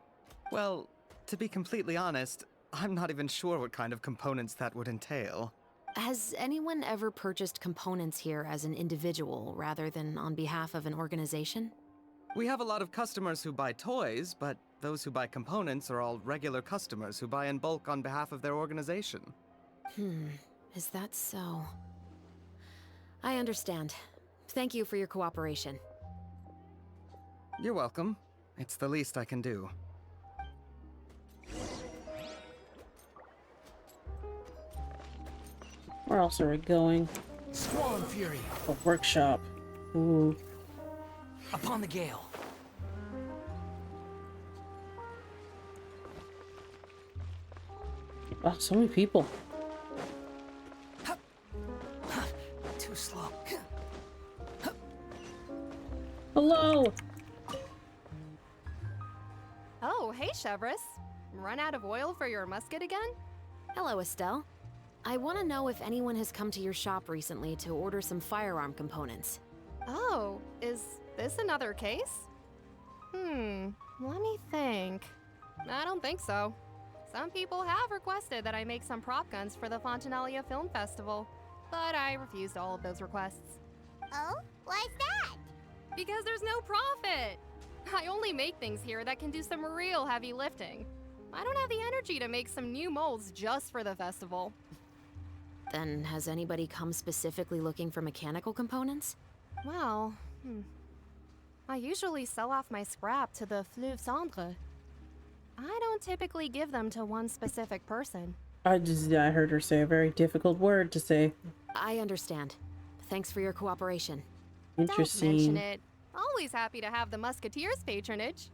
Well, to be completely honest, I'm not even sure what kind of components that would entail. Has anyone ever purchased components here as an individual rather than on behalf of an organization? We have a lot of customers who buy toys, but those who buy components are all regular customers who buy in bulk on behalf of their organization. Is that so? I understand. Thank you for your cooperation. You're welcome. It's the least I can do. Where else are we going? Squall and Fury. A workshop. Ooh. Upon the gale. Oh, so many people. Too slow. Hello! Oh, hey, Chevreuse. Run out of oil for your musket again? Hello, Estelle. I want to know if anyone has come to your shop recently to order some firearm components. Oh, is this another case? Let me think. I don't think so. Some people have requested that I make some prop guns for the Fontanalia Film Festival, but I refused all of those requests. Oh? Why's that? Because there's no profit! I only make things here that can do some real heavy lifting. I don't have the energy to make some new molds just for the festival. Then has anybody come specifically looking for mechanical components? Well, I usually sell off my scrap to the Fleuve Cendre. I don't typically give them to one specific person. I heard her say a very difficult word to say. I understand. Thanks for your cooperation. Interesting. Don't mention it. Always happy to have the Musketeers' patronage.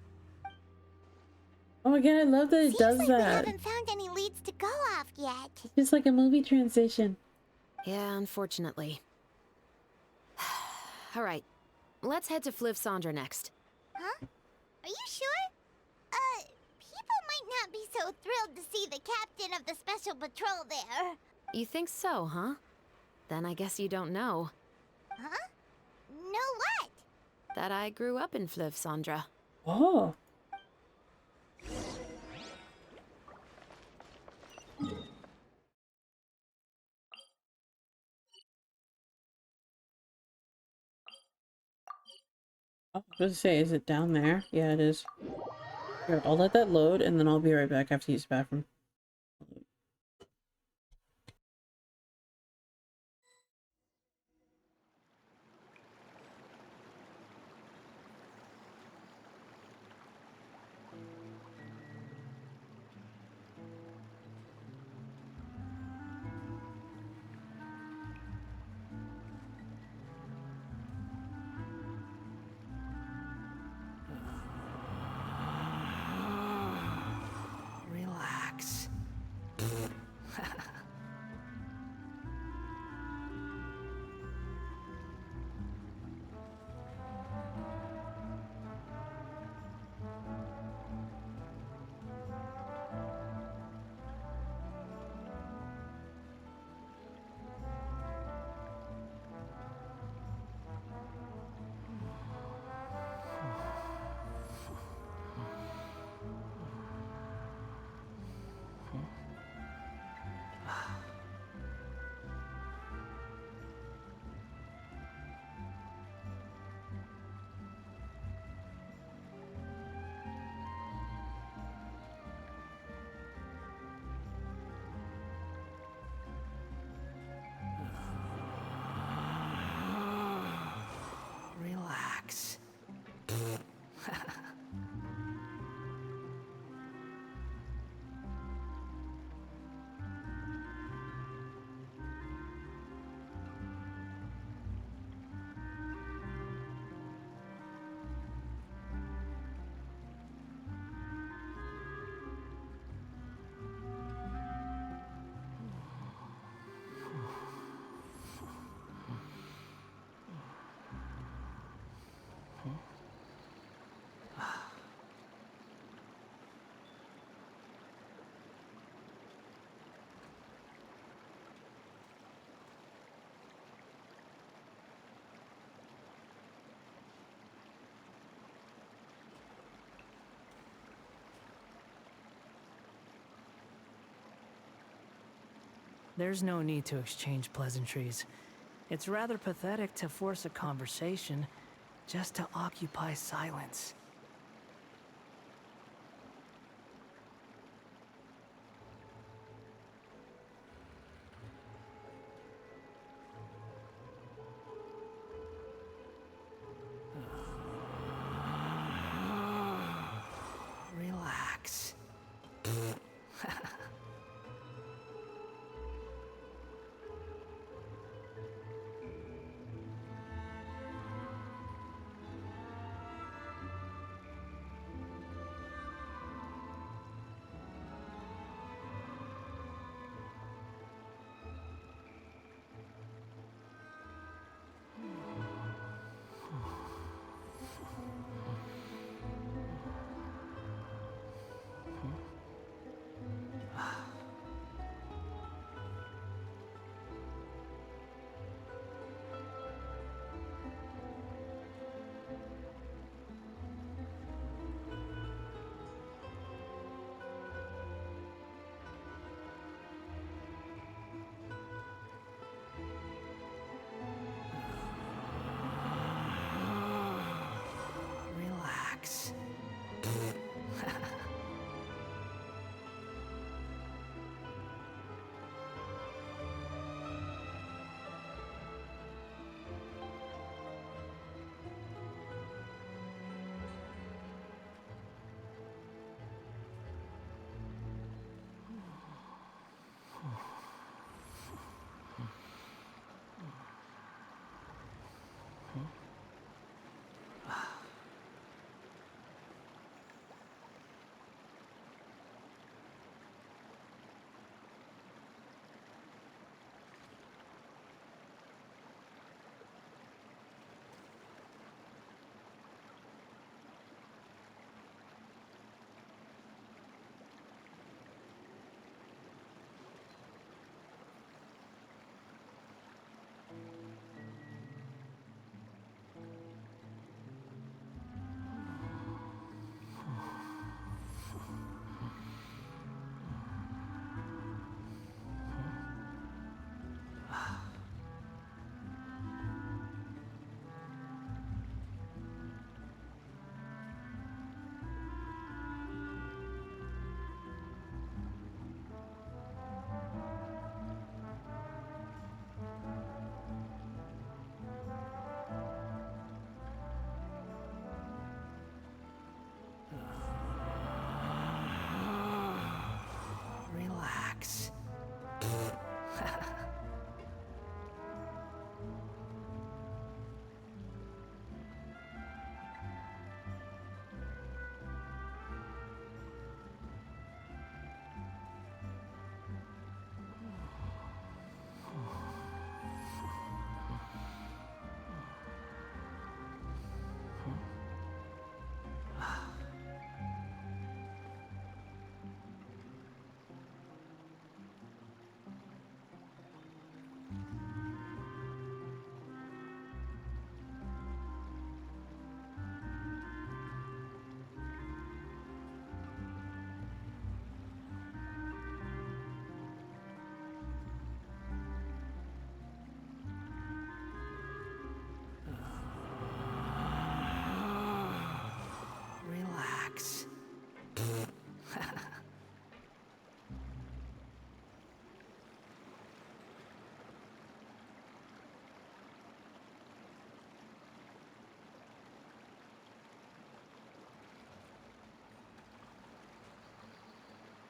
Oh my god, I love that it does We that. haven't found any leads to go off yet. It's like a movie transition. Yeah, unfortunately. Alright, let's head to Fleuve Cendre next. Huh? Are you sure? People might not be so thrilled to see the captain of the special patrol there. You think so, huh? Then I guess you don't know. Huh? Know what? That I grew up in Fleuve Cendre. Oh. I was going to say, is it down there? Yeah, it is. Here, I'll let that load, and then I'll be right back after you use the bathroom. Relax. Relax. There's no need to exchange pleasantries. It's rather pathetic to force a conversation just to occupy silence. Relax.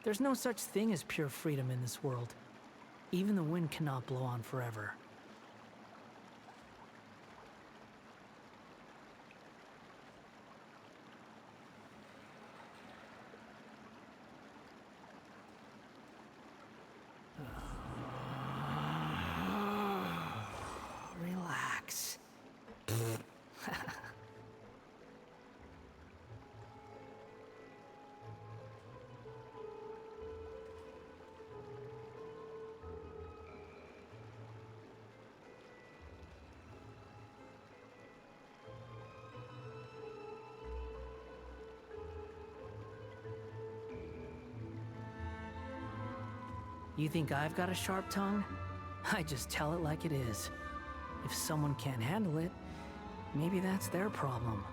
There's no such thing as pure freedom in this world. Even the wind cannot blow on forever. Relax. You think I've got a sharp tongue? I just tell it like it is. If someone can't handle it, maybe that's their problem.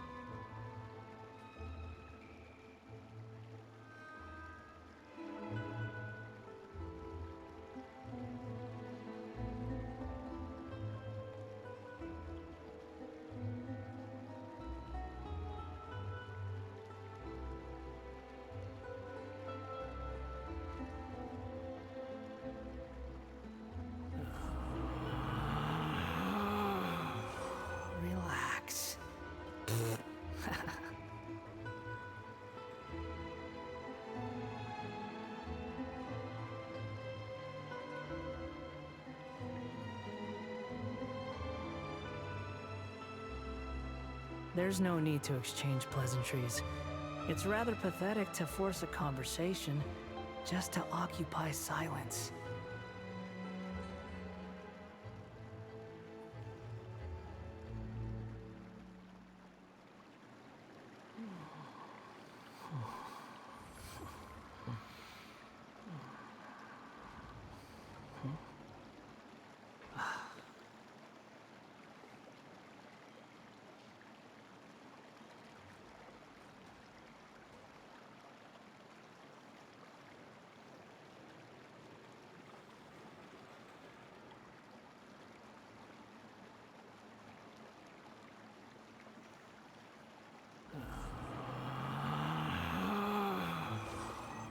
Relax. There's no need to exchange pleasantries. It's rather pathetic to force a conversation just to occupy silence.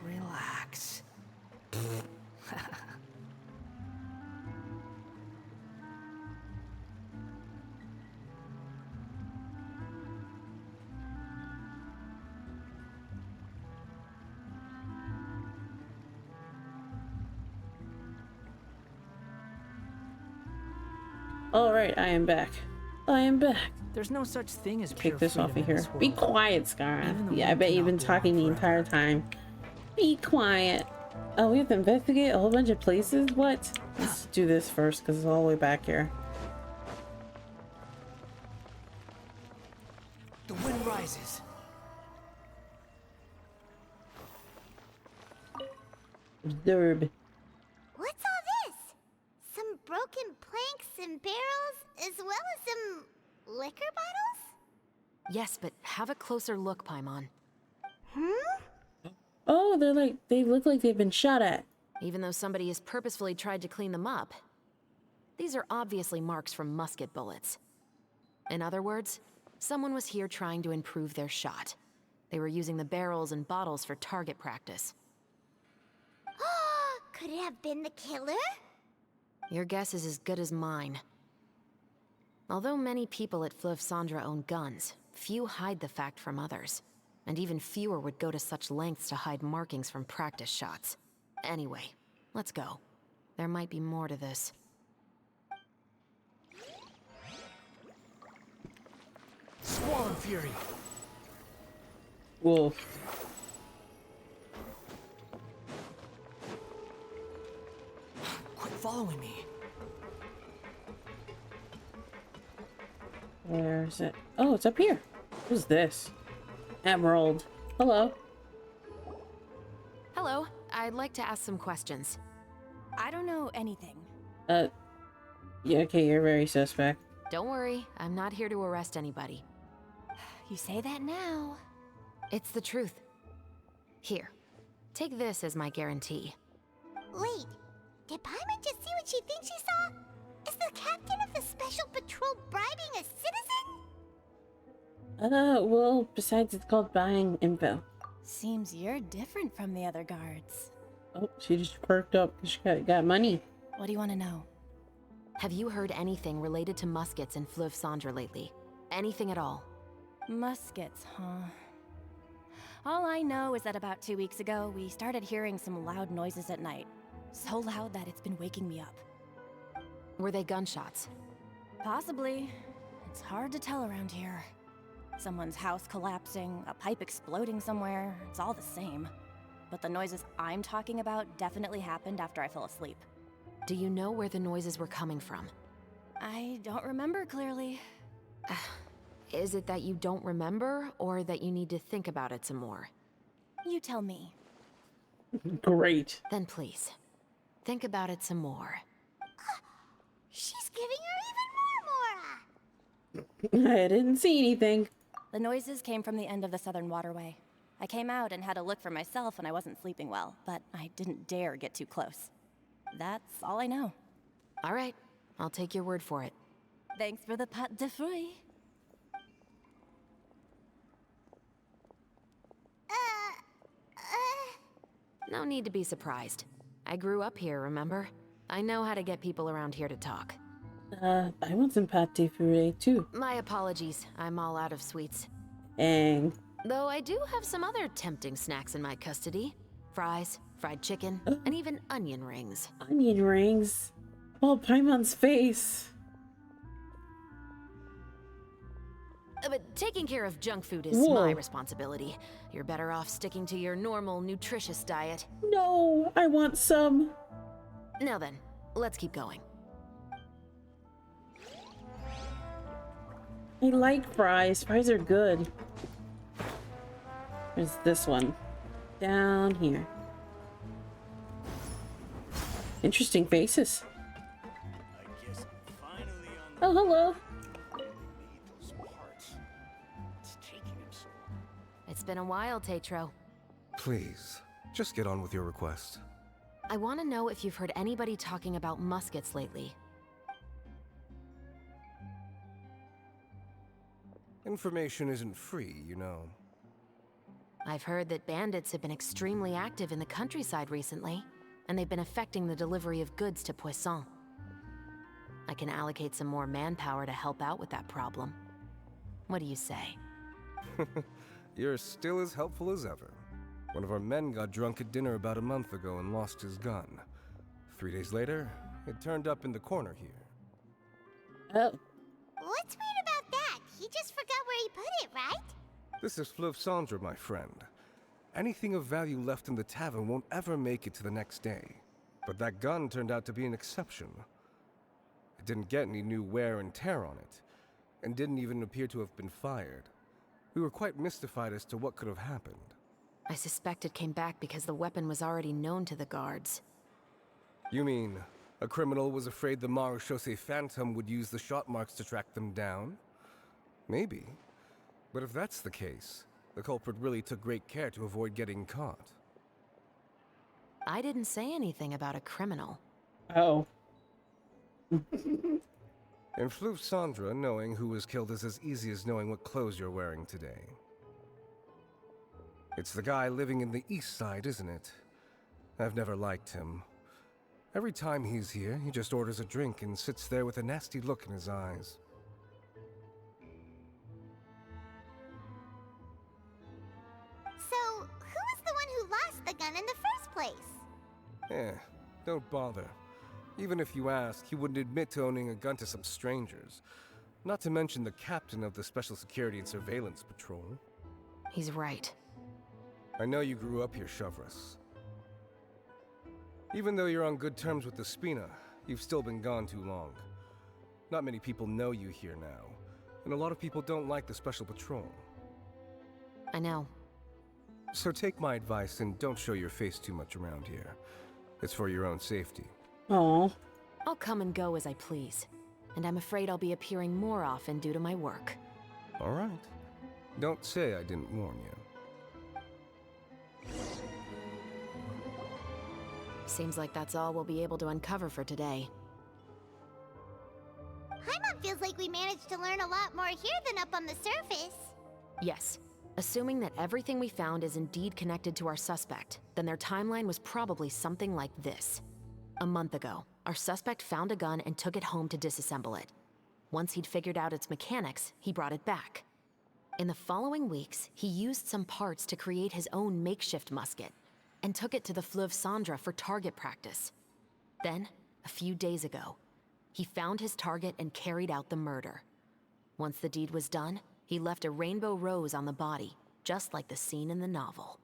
Relax. Alright, I am back. I am back. There's no such thing as pure Kick this off of freedom in here. this world. Be quiet, Scar. Even the Yeah, I wind bet you've been cannot blow talking on the entire time. Be quiet. Oh, we have to investigate a whole bunch of places? What? Let's do this first, because it's all the way back here. The wind rises. Observe. What's all this? Some broken planks and barrels, as well as some liquor bottles? Yes, but have a closer look, Paimon. Oh, they look like they've been shot at. Even though somebody has purposefully tried to clean them up. These are obviously marks from musket bullets. In other words, someone was here trying to improve their shot. They were using the barrels and bottles for target practice. Could it have been the killer? Your guess is as good as mine. Although many people at Fleuve Cendra own guns, few hide the fact from others. And even fewer would go to such lengths to hide markings from practice shots. Anyway, let's go. There might be more to this. Swallow Fury. Wolf. Quit following me. Where is it? Oh, it's up here. Who's this? Emerald. Hello. Hello, I'd like to ask some questions. I don't know anything. Yeah, okay, you're very suspect. Don't worry, I'm not here to arrest anybody. You say that now. It's the truth. Here, take this as my guarantee. Wait, did Paimon just see what she thinks she saw? Is the captain of the special patrol bribing a citizen? Well, besides it's called buying info. Seems you're different from the other guards. Oh, she just perked up. She got money. What do you want to know? Have you heard anything related to Muskets and Fleuve Cendre lately? Anything at all? Muskets, huh? All I know is that about 2 weeks ago, we started hearing some loud noises at night. So loud that it's been waking me up. Were they gunshots? Possibly. It's hard to tell around here. Someone's house collapsing, a pipe exploding somewhere, it's all the same. But the noises I'm talking about definitely happened after I fell asleep. Do you know where the noises were coming from? I don't remember clearly. Is it that you don't remember, or that you need to think about it some more? You tell me. Great. Then please, think about it some more. She's giving her even more aura! I didn't see anything. The noises came from the end of the southern waterway. I came out and had a look for myself when I wasn't sleeping well, but I didn't dare get too close. That's all I know. All right, I'll take your word for it. Thanks for the pâte de fruits. No need to be surprised. I grew up here, remember? I know how to get people around here to talk. I want some pâte de fruits too. My apologies, I'm all out of sweets. Dang. Though I do have some other tempting snacks in my custody. Fries, fried chicken, and even onion rings. Onion rings? Oh, Paimon's face. But taking care of junk food is Whoa. my responsibility. You're better off sticking to your normal, nutritious diet. No, I want some. Now then, let's keep going. I like fries. Fries are good. There's this one. Down here. Interesting faces. Oh, hello. It's been a while, Tetro. Please, just get on with your request. I want to know if you've heard anybody talking about muskets lately. Information isn't free, you know. I've heard that bandits have been extremely active in the countryside recently, and they've been affecting the delivery of goods to Poisson. I can allocate some more manpower to help out with that problem. What do you say? You're still as helpful as ever. One of our men got drunk at dinner about a month ago and lost his gun. 3 days later, it turned up in the corner here. Oh. What's weird about that? He just forgot where he put it, right? This is Fleuve Cendre, my friend. Anything of value left in the tavern won't ever make it to the next day. But that gun turned out to be an exception. It didn't get any new wear and tear on it, and didn't even appear to have been fired. We were quite mystified as to what could have happened. I suspect it came back because the weapon was already known to the guards. You mean, a criminal was afraid the Marechaussee Phantom would use the shot marks to track them down? Maybe. But if that's the case, the culprit really took great care to avoid getting caught. I didn't say anything about a criminal. Oh. In Fleuve Cendre, knowing who was killed is as easy as knowing what clothes you're wearing today. It's the guy living in the east side, isn't it? I've never liked him. Every time he's here, he just orders a drink and sits there with a nasty look in his eyes. So, who was the one who lost the gun in the first place? Don't bother. Even if you ask, he wouldn't admit to owning a gun to some strangers. Not to mention the captain of the Special Security and Surveillance Patrol. He's right. I know you grew up here, Chevreuse. Even though you're on good terms with the Spina, you've still been gone too long. Not many people know you here now, and a lot of people don't like the Special Patrol. I know. So take my advice and don't show your face too much around here. It's for your own safety. Oh. I'll come and go as I please, and I'm afraid I'll be appearing more often due to my work. All right. Don't say I didn't warn you. Seems like that's all we'll be able to uncover for today. Paimon feels like we managed to learn a lot more here than up on the surface. Yes, Assuming that everything we found is indeed connected to our suspect, then their timeline was probably something like this. A month ago, our suspect found a gun and took it home to disassemble it. Once he'd figured out its mechanics, he brought it back. In the following weeks, he used some parts to create his own makeshift musket and took it to the Fleuve Cendres for target practice. Then, a few days ago, he found his target and carried out the murder. Once the deed was done, he left a rainbow rose on the body, just like the scene in the novel.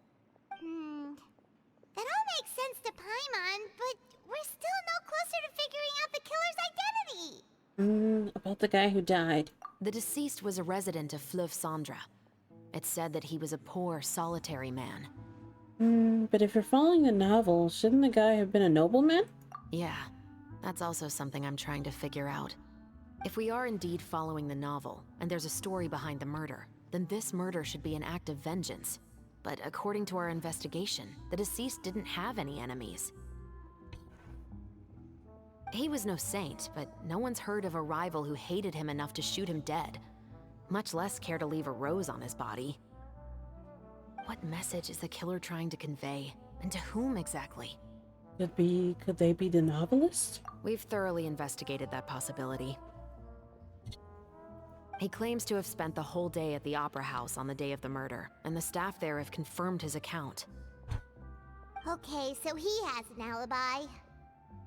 That all makes sense to Paimon, but we're still no closer to figuring out the killer's identity. About the guy who died. The deceased was a resident of Fleuve Cendres. It's said that he was a poor, solitary man. But if you're following the novel, shouldn't the guy have been a nobleman? Yeah, that's also something I'm trying to figure out. If we are indeed following the novel, and there's a story behind the murder, then this murder should be an act of vengeance. But according to our investigation, the deceased didn't have any enemies. He was no saint, but no one's heard of a rival who hated him enough to shoot him dead, much less care to leave a rose on his body. What message is the killer trying to convey, and to whom exactly? Could they be the novelist? We've thoroughly investigated that possibility. He claims to have spent the whole day at the Opera House on the day of the murder, and the staff there have confirmed his account. Okay, so he has an alibi.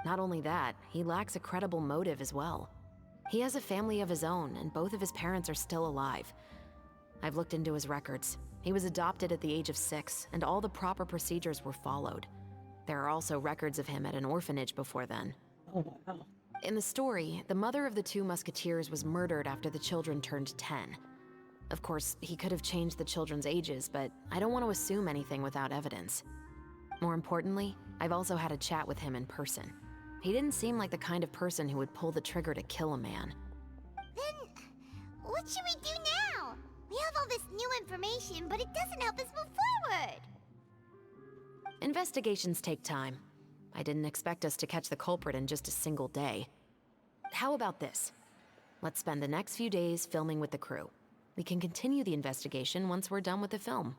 Not only that, he lacks a credible motive as well. He has a family of his own, and both of his parents are still alive. I've looked into his records. He was adopted at the age of 6, and all the proper procedures were followed. There are also records of him at an orphanage before then. Oh, wow. In the story, the mother of the 2 musketeers was murdered after the children turned 10. Of course, he could have changed the children's ages, but I don't want to assume anything without evidence. More importantly, I've also had a chat with him in person. He didn't seem like the kind of person who would pull the trigger to kill a man. Then, what should we do now? We have all this new information, but it doesn't help us move forward. Investigations take time. I didn't expect us to catch the culprit in just a single day. How about this? Let's spend the next few days filming with the crew. We can continue the investigation once we're done with the film.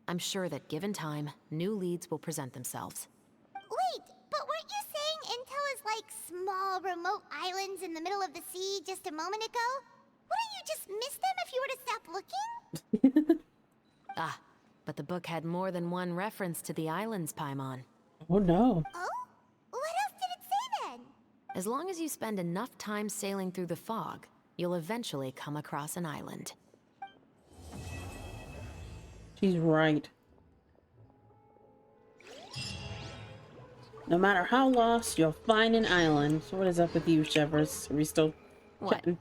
I'm sure that given time, new leads will present themselves. Wait, but weren't you saying Intel is like small, remote islands in the middle of the sea just a moment ago? Wouldn't you just miss them if you were to stop looking? But the book had more than one reference to the islands, Paimon. Oh no. Oh? What else did it say then? As long as you spend enough time sailing through the fog, you'll eventually come across an island. She's right. No matter how lost, you'll find an island. So what is up with you, Chevreuse? Are we still chatting?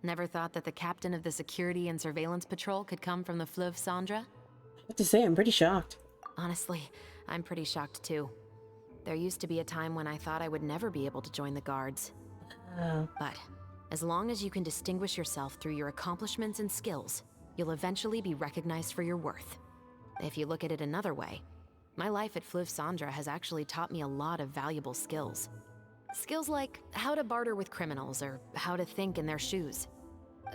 Never thought that the captain of the security and surveillance patrol could come from the Fleuve Cendres? I have to say, I'm pretty shocked. Honestly, I'm pretty shocked too. There used to be a time when I thought I would never be able to join the guards. But as long as you can distinguish yourself through your accomplishments and skills, you'll eventually be recognized for your worth. If you look at it another way, my life at Fleuve Cendres has actually taught me a lot of valuable skills. Skills like how to barter with criminals or how to think in their shoes.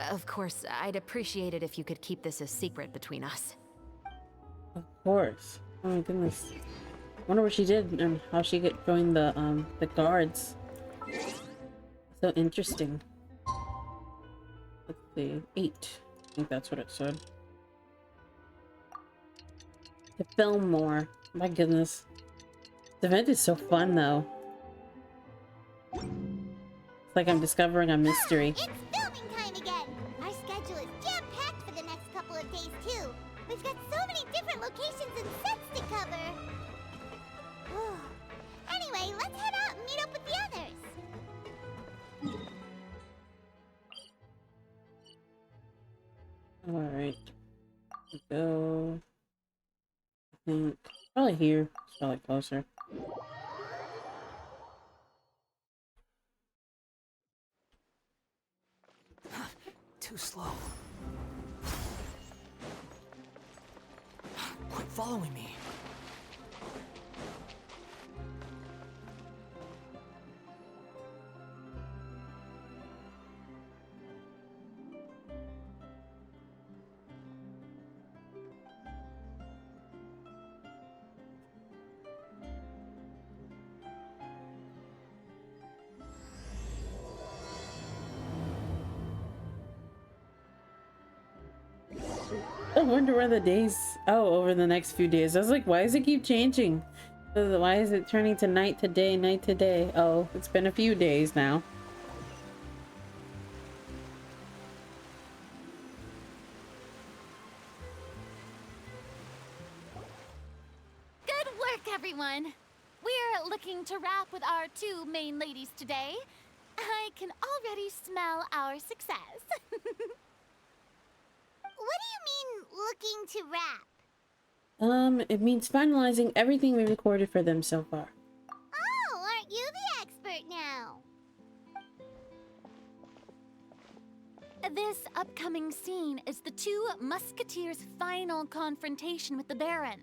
Of course, I'd appreciate it if you could keep this a secret between us. Of course. Oh my goodness. Wonder what she did and how she joined the guards. So interesting. Let's see. 8. I think that's what it said. To film more. My goodness. The event is so fun though. It's like I'm discovering a mystery. It's filming time again! Our schedule is jam-packed for the next couple of days too. We've got so many different locations and sets to cover. Anyway, let's head out and meet up with the others. Alright. Go. I think probably here. It's probably closer. Too slow. Quit following me. I wonder where the days... Oh, over the next few days. I was like, why does it keep changing? Why is it turning to night to day, night to day? Oh, it's been a few days now. Good work, everyone. We're looking to wrap with our two main ladies today. I can already smell our success. What do you mean, looking to wrap? It means finalizing everything we recorded for them so far. Oh, aren't you the expert now? This upcoming scene is the two Musketeers' final confrontation with the Baron.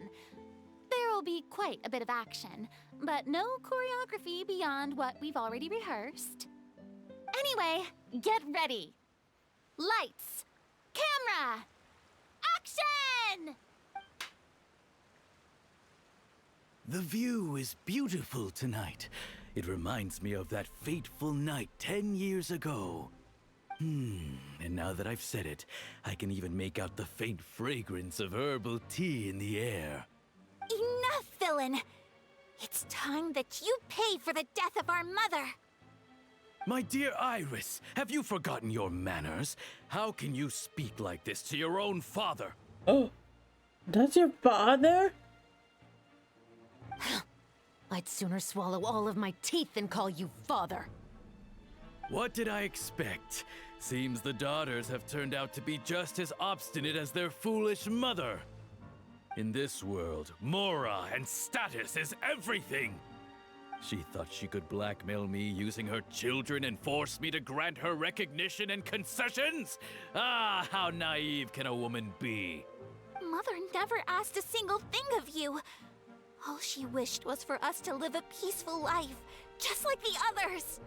There will be quite a bit of action, but no choreography beyond what we've already rehearsed. Anyway, get ready. Lights, camera, action! The view is beautiful tonight. It reminds me of that fateful night 10 years ago. And now that I've said it, I can even make out the faint fragrance of herbal tea in the air. Enough, villain! It's time that you pay for the death of our mother! My dear Iris, have you forgotten your manners? How can you speak like this to your own father? Oh, that's your father? I'd sooner swallow all of my teeth than call you father. What did I expect? Seems the daughters have turned out to be just as obstinate as their foolish mother. In this world, mora and status is everything. She thought she could blackmail me using her children and force me to grant her recognition and concessions? Ah, how naive can a woman be? Mother never asked a single thing of you. All she wished was for us to live a peaceful life, just like the others.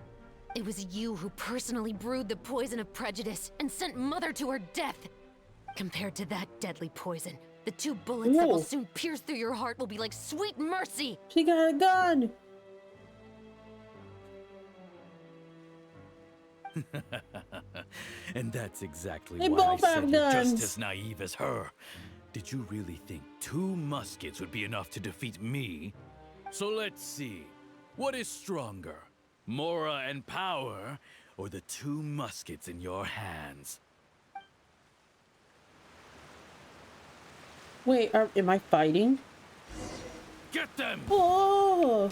It was you who personally brewed the poison of prejudice and sent Mother to her death. Compared to that deadly poison, the 2 bullets that will soon pierce through your heart will be like sweet mercy. She got a gun. And that's exactly They why I both said have you're just guns. as naive as her. Did you really think 2 muskets would be enough to defeat me? So let's see. What is stronger? Mora and power, or the 2 muskets in your hands? Wait, am I fighting? Get them! Oh!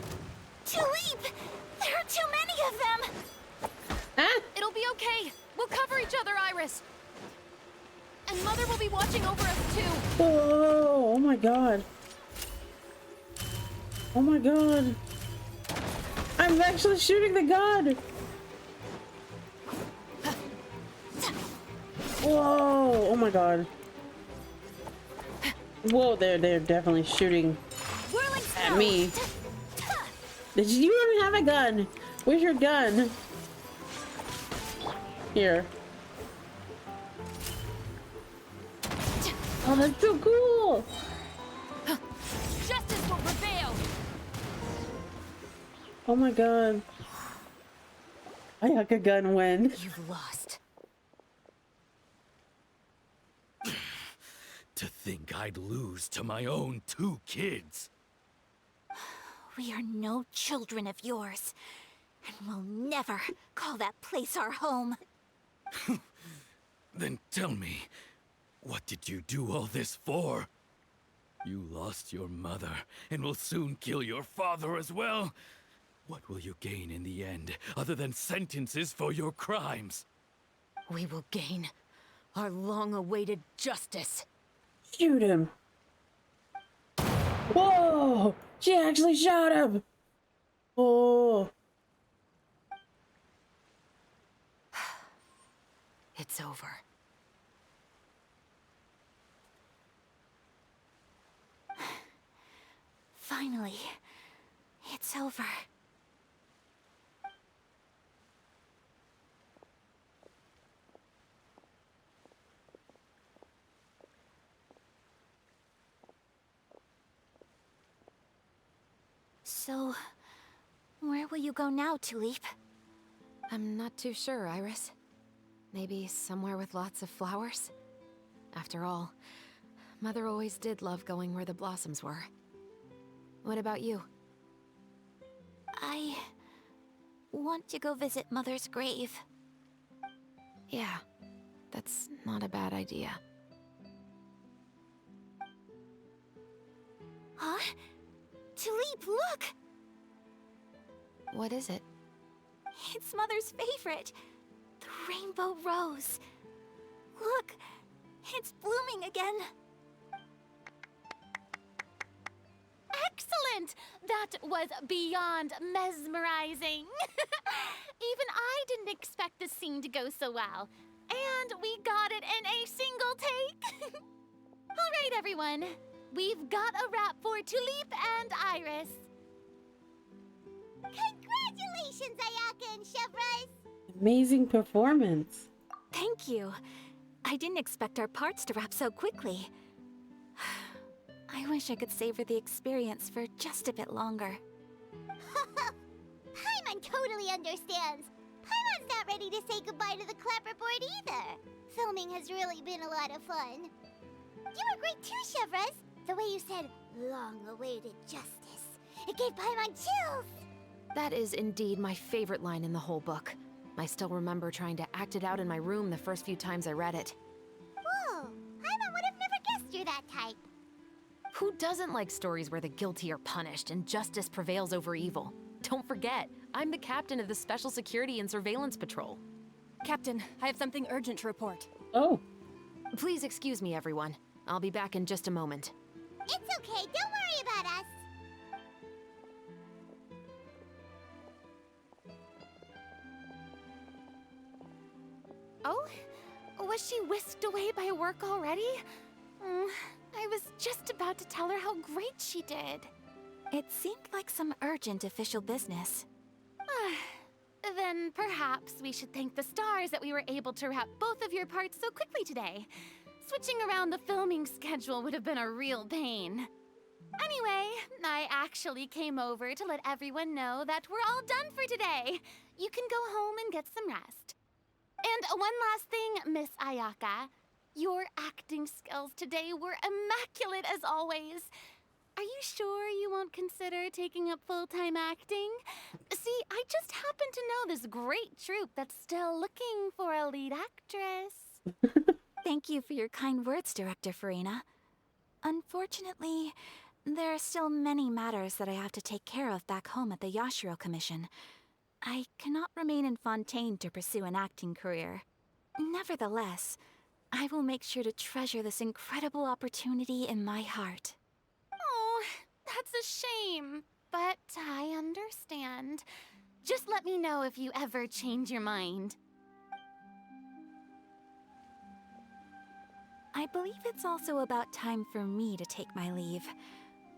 Tulip! There are too many of them! Ah! It'll be okay. We'll cover each other, Iris. And Mother will be watching over us, too. Oh my god. Oh my god. I'm actually shooting the gun. Whoa! Oh my god. Whoa, they're definitely shooting at me. Did you even have a gun? Where's your gun? Here. Oh, that's so cool! Justice will prevail. Oh my god. HIYOKO gun win. You've lost. To think I'd lose to my own 2 kids. We are no children of yours, and we'll never call that place our home. Then tell me, what did you do all this for? You lost your mother, and will soon kill your father as well. What will you gain in the end, other than sentences for your crimes? We will gain our long-awaited justice. Shoot him. Whoa! She actually shot him! Oh. It's over. Finally, it's over. So, where will you go now, Tulip? I'm not too sure, Iris. Maybe somewhere with lots of flowers? After all, Mother always did love going where the blossoms were. What about you? I want to go visit Mother's grave. Yeah, that's not a bad idea. Huh? Tulip, look! What is it? It's Mother's favorite. The rainbow rose. Look, it's blooming again. Excellent! That was beyond mesmerizing. Even I didn't expect the scene to go so well. And we got it in a single take. All right, everyone. We've got a wrap for Tulip and Iris. Congratulations, Ayaka and Chevreuse! Amazing performance. Thank you. I didn't expect our parts to wrap so quickly. I wish I could savor the experience for just a bit longer. Paimon totally understands. Paimon's not ready to say goodbye to the clapperboard either. Filming has really been a lot of fun. You were great too, Chevreuse. The way you said, long-awaited justice. It gave Paimon chills. That is indeed my favorite line in the whole book. I still remember trying to act it out in my room the first few times I read it. Whoa, Paimon would have never guessed you're that type. Who doesn't like stories where the guilty are punished and justice prevails over evil? Don't forget, I'm the captain of the Special Security and Surveillance Patrol. Captain, I have something urgent to report. Oh. Please excuse me, everyone. I'll be back in just a moment. It's okay, don't worry about us. Oh? Was she whisked away by work already? I was just about to tell her how great she did. It seemed like some urgent official business. Then perhaps we should thank the stars that we were able to wrap both of your parts so quickly today. Switching around the filming schedule would have been a real pain. Anyway, I actually came over to let everyone know that we're all done for today. You can go home and get some rest. And one last thing, Miss Ayaka. Your acting skills today were immaculate as always. Are you sure you won't consider taking up full-time acting? See, I just happen to know this great troupe that's still looking for a lead actress. Thank you for your kind words, Director Farina. Unfortunately, there are still many matters that I have to take care of back home at the Yashiro Commission. I cannot remain in Fontaine to pursue an acting career. Nevertheless, I will make sure to treasure this incredible opportunity in my heart. Oh, that's a shame, but I understand. Just let me know if you ever change your mind. I believe it's also about time for me to take my leave.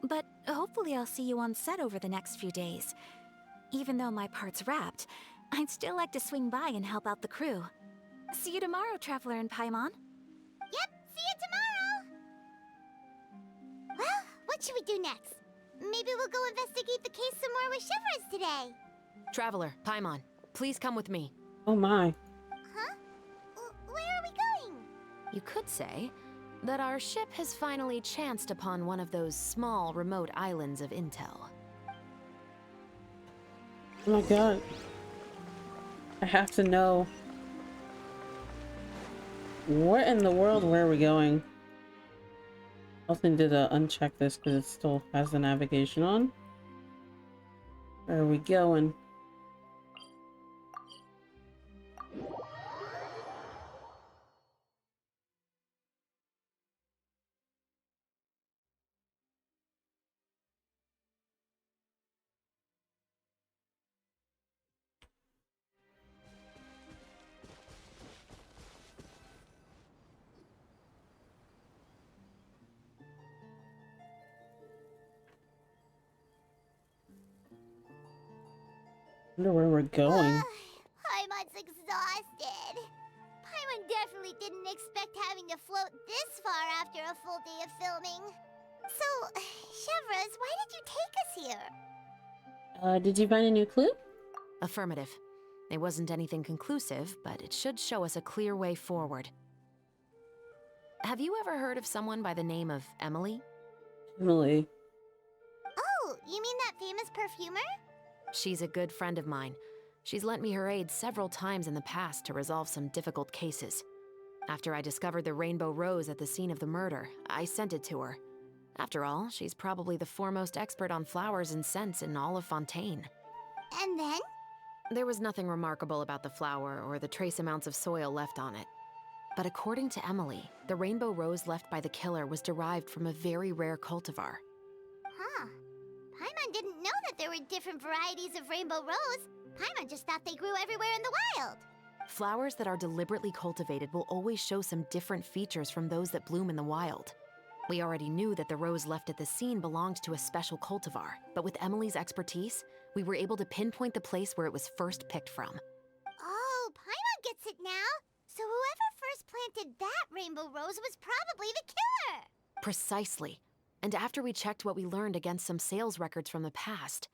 But hopefully I'll see you on set over the next few days. Even though my part's wrapped, I'd still like to swing by and help out the crew. See you tomorrow, Traveler and Paimon. Yep, see you tomorrow! Well, what should we do next? Maybe we'll go investigate the case some more with Chevreuse today. Traveler, Paimon, please come with me. Oh my. Huh? Where are we going? You could say that our ship has finally chanced upon one of those small, remote islands of intel. Oh my god. I have to know. What in the world? Where are we going? I also need to uncheck this because it still has the navigation on. Where are we going? I wonder where we're going. Paimon's exhausted. Paimon definitely didn't expect having to float this far after a full day of filming. So, Chevreuse, why did you take us here? Did you find a new clue? Affirmative. It wasn't anything conclusive, but it should show us a clear way forward. Have you ever heard of someone by the name of Emily? Emily. Oh, you mean that famous perfumer? She's a good friend of mine. She's lent me her aid several times in the past to resolve some difficult cases. After I discovered the rainbow rose at the scene of the murder, I sent it to her. After all, she's probably the foremost expert on flowers and scents in all of Fontaine. And then? There was nothing remarkable about the flower or the trace amounts of soil left on it. But according to Emily, the rainbow rose left by the killer was derived from a very rare cultivar. Huh. Paimon didn't know that there were different varieties of rainbow rose. Paimon just thought they grew everywhere in the wild. Flowers that are deliberately cultivated will always show some different features from those that bloom in the wild. We already knew that the rose left at the scene belonged to a special cultivar, but with Emily's expertise, we were able to pinpoint the place where it was first picked from. Oh, Paimon gets it now. So whoever first planted that rainbow rose was probably the killer. Precisely. And after we checked what we learned against some sales records from the past,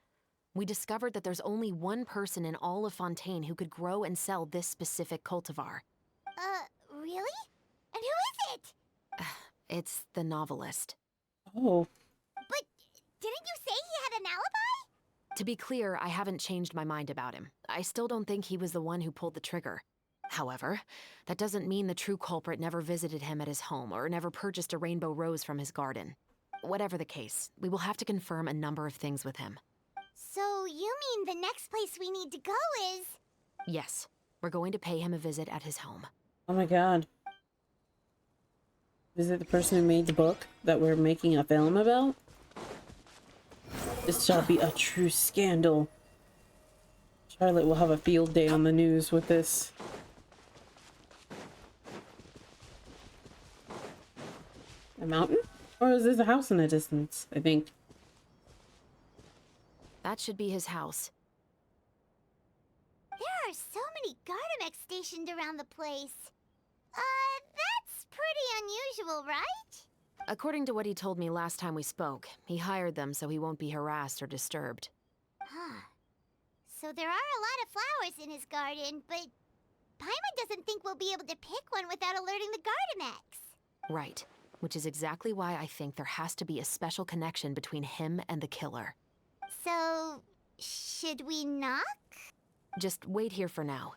we discovered that there's only one person in all of Fontaine who could grow and sell this specific cultivar. Really? And who is it? It's the novelist. Oh. But didn't you say he had an alibi? To be clear, I haven't changed my mind about him. I still don't think he was the one who pulled the trigger. However, that doesn't mean the true culprit never visited him at his home or never purchased a rainbow rose from his garden. Whatever the case, we will have to confirm a number of things with him. So you mean the next place we need to go is... Yes, we're going to pay him a visit at his home. Oh my god. Is it the person who made the book that we're making a film about? This shall be a true scandal. Charlotte will have a field day on the news with this. A mountain? Or is this a house in the distance, I think? That should be his house. There are so many Gardamex stationed around the place. That's pretty unusual, right? According to what he told me last time we spoke, he hired them so he won't be harassed or disturbed. Huh. So there are a lot of flowers in his garden, but Paimon doesn't think we'll be able to pick one without alerting the Gardamex. Right, which is exactly why I think there has to be a special connection between him and the killer. So, should we knock? Just wait here for now.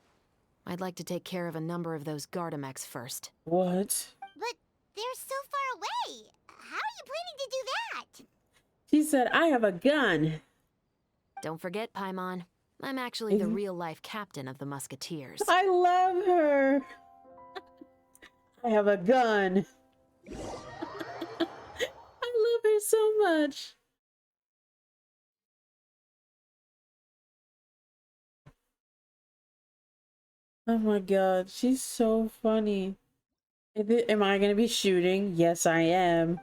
I'd like to take care of a number of those Gardamex first. What? But they're so far away. How are you planning to do that? She said, I have a gun. Don't forget, Paimon. I'm actually the real-life captain of the Musketeers. I love her. I have a gun. I love her so much. Oh my god, she's so funny. Am I gonna be shooting? Yes, I am.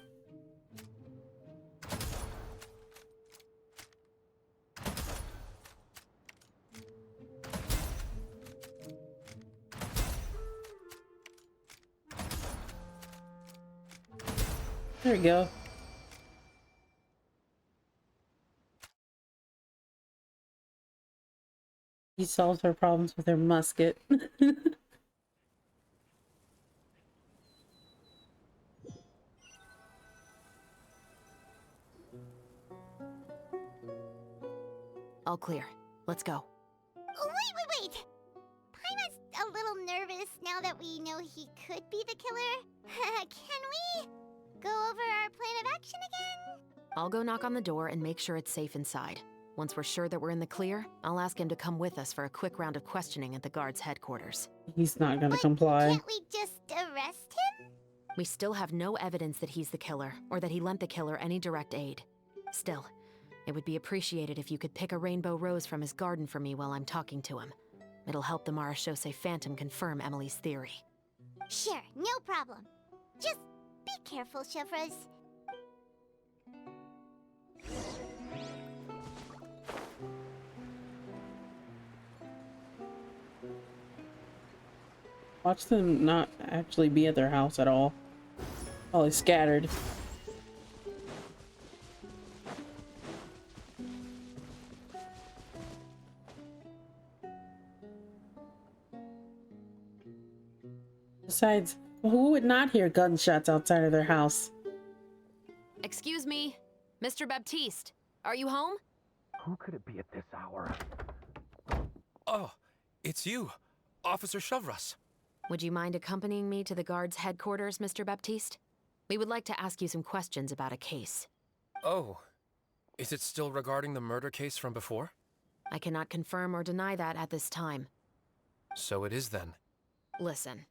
There we go. He solves her problems with her musket. All clear. Let's go. Oh, wait! Paimon's a little nervous now that we know he could be the killer. Can we go over our plan of action again? I'll go knock on the door and make sure it's safe inside. Once we're sure that we're in the clear, I'll ask him to come with us for a quick round of questioning at the guard's headquarters. He's not gonna comply. Can't we just arrest him? We still have no evidence that he's the killer, or that he lent the killer any direct aid. Still, it would be appreciated if you could pick a rainbow rose from his garden for me while I'm talking to him. It'll help the Marachose Phantom confirm Emily's theory. Sure, no problem. Just be careful, Chevreuse. Watch them not actually be at their house at all. All is scattered. Besides, Who would not hear gunshots outside of their house? Excuse me, Mr. Baptiste, are you home? Who could it be at this hour? Oh, it's you, Officer Chevreuse. Would you mind accompanying me to the guard's headquarters, Mr. Baptiste? We would like to ask you some questions about a case. Oh, is it still regarding the murder case from before? I cannot confirm or deny that at this time. So it is then. Listen,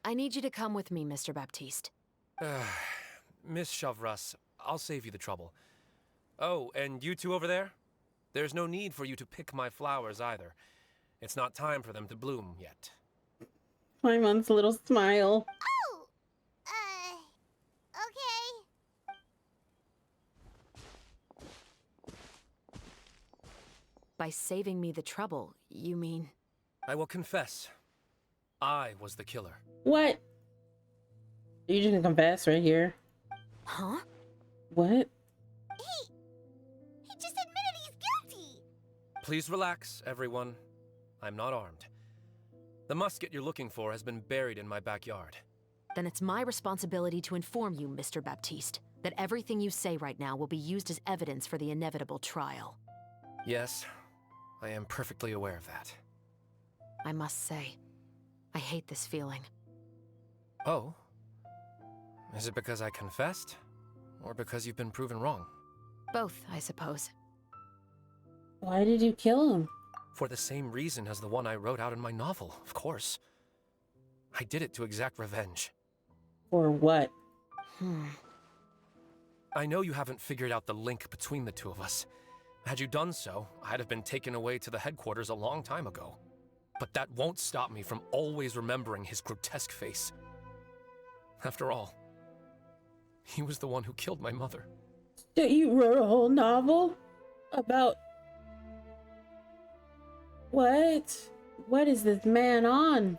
I need you to come with me, Mr. Baptiste. Miss Chevreuse, I'll save you the trouble. Oh, and you two over there? There's no need for you to pick my flowers either. It's not time for them to bloom yet. Paimon's little smile. Oh! Okay. By saving me the trouble, you mean... I will confess. I was the killer. What? You didn't confess right here. Huh? What? He just admitted he's guilty! Please relax, everyone. I'm not armed. The musket you're looking for has been buried in my backyard. Then it's my responsibility to inform you, Mr. Baptiste, that everything you say right now will be used as evidence for the inevitable trial. Yes, I am perfectly aware of that. I must say, I hate this feeling. Oh? Is it because I confessed? Or because you've been proven wrong? Both, I suppose. Why did you kill him? For the same reason as the one I wrote out in my novel, of course. I did it to exact revenge. For what? I know you haven't figured out the link between the two of us. Had you done so, I'd have been taken away to the headquarters a long time ago. But that won't stop me from always remembering his grotesque face. After all, he was the one who killed my mother. So you wrote a whole novel? About... What? What is this man on?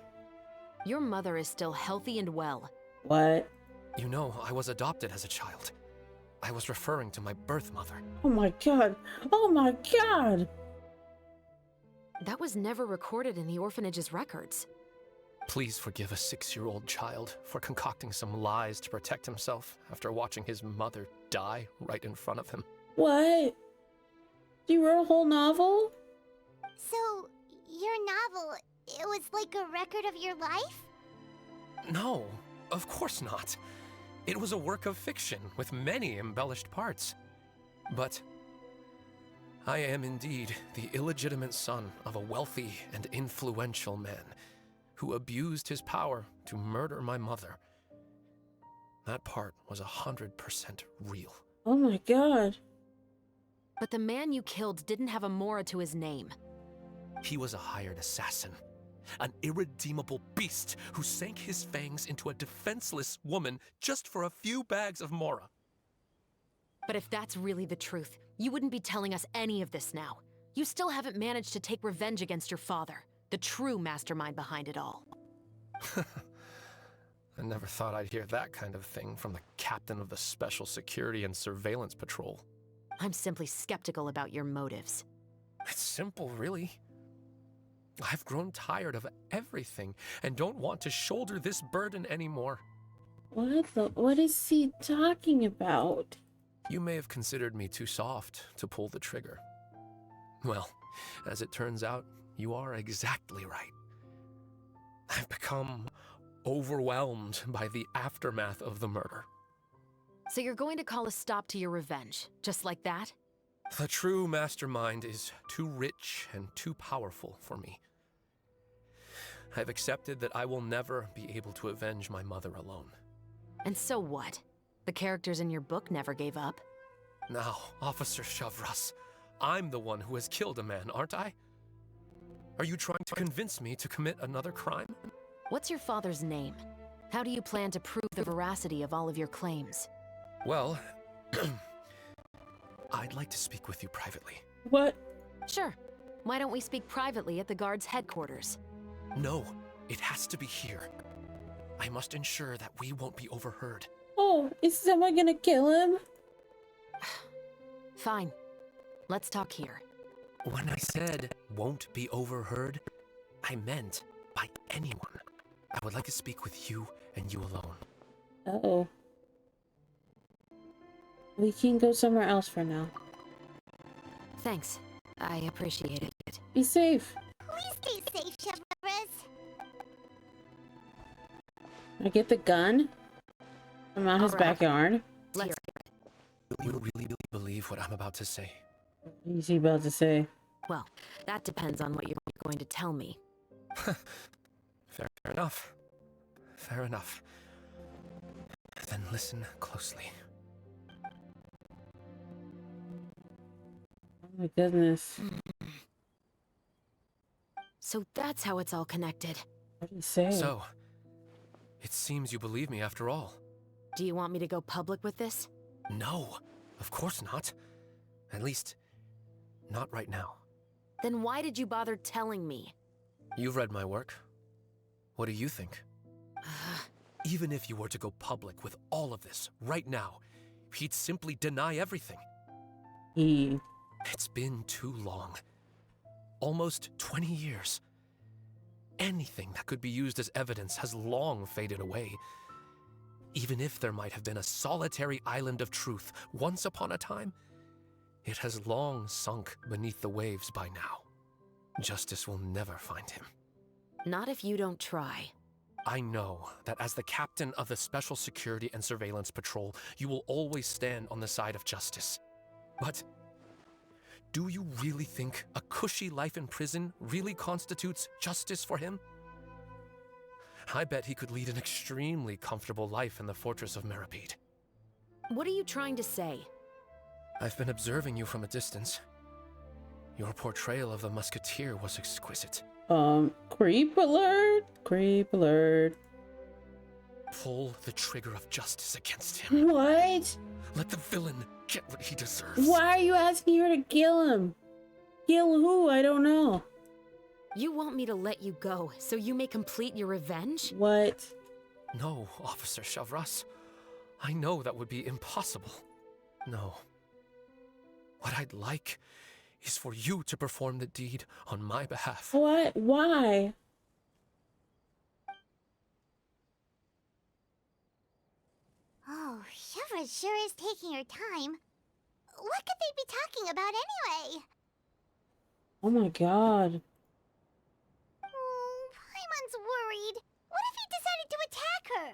Your mother is still healthy and well. What? You know, I was adopted as a child. I was referring to my birth mother. Oh my god. Oh my god! That was never recorded in the orphanage's records. Please forgive a 6-year-old child for concocting some lies to protect himself after watching his mother die right in front of him. What? You wrote a whole novel? So, your novel, it was like a record of your life? No, of course not. It was a work of fiction with many embellished parts. But I am indeed the illegitimate son of a wealthy and influential man who abused his power to murder my mother. That part was 100% real. Oh my god. But the man you killed didn't have a Mora to his name. He was a hired assassin, an irredeemable beast who sank his fangs into a defenseless woman just for a few bags of Mora. But if that's really the truth, you wouldn't be telling us any of this now. You still haven't managed to take revenge against your father, the true mastermind behind it all. I never thought I'd hear that kind of thing from the captain of the Special Security and Surveillance Patrol. I'm simply skeptical about your motives. It's simple, really. I've grown tired of everything and don't want to shoulder this burden anymore. What is he talking about? You may have considered me too soft to pull the trigger. Well, as it turns out, you are exactly right. I've become overwhelmed by the aftermath of the murder. So you're going to call a stop to your revenge, just like that? The true mastermind is too rich and too powerful for me. I've accepted that I will never be able to avenge my mother alone. And so what? The characters in your book never gave up. Now, Officer Chevreuse, I'm the one who has killed a man, aren't I? Are you trying to convince me to commit another crime? What's your father's name? How do you plan to prove the veracity of all of your claims? Well, I'd like to speak with you privately. What? Sure. Why don't we speak privately at the guard's headquarters? No, it has to be here. I must ensure that we won't be overheard. Oh, is someone gonna kill him? Fine. Let's talk here. When I said won't be overheard, I meant by anyone. I would like to speak with you and you alone. Uh-oh. We can go somewhere else for now. Thanks. I appreciate it. Be safe. Please stay safe, Chevreuse. I get the gun from out his backyard. Let's You really believe what I'm about to say? What is he about to say? Well, that depends on what you're going to tell me. Fair enough. Fair enough. Then listen closely. Oh my goodness. So that's how it's all connected. What did he say? So, it seems you believe me after all. Do you want me to go public with this? No, of course not. At least, not right now. Then why did you bother telling me? You've read my work. What do you think? Even if you were to go public with all of this right now, he'd simply deny everything. It's been too long. Almost 20 years. Anything that could be used as evidence has long faded away. Even if there might have been a solitary island of truth once upon a time, it has long sunk beneath the waves by now. Justice will never find him. Not if you don't try. I know that as the captain of the Special Security and Surveillance Patrol, you will always stand on the side of justice. But do you really think a cushy life in prison really constitutes justice for him? I bet he could lead an extremely comfortable life in the fortress of Meripede. What are you trying to say? I've been observing you from a distance. Your portrayal of the musketeer was exquisite. Creep alert! Creep alert. Pull the trigger of justice against him. What? Let the villain get what he deserves. Why are you asking her to kill him? Kill who? I don't know. You want me to let you go so you may complete your revenge? What? No, Officer Chevreuse. I know that would be impossible. No. What I'd like is for you to perform the deed on my behalf. What? Why? Oh, Chevreuse sure is taking her time. What could they be talking about anyway? Oh my god. Oh, Paimon's worried. What if he decided to attack her?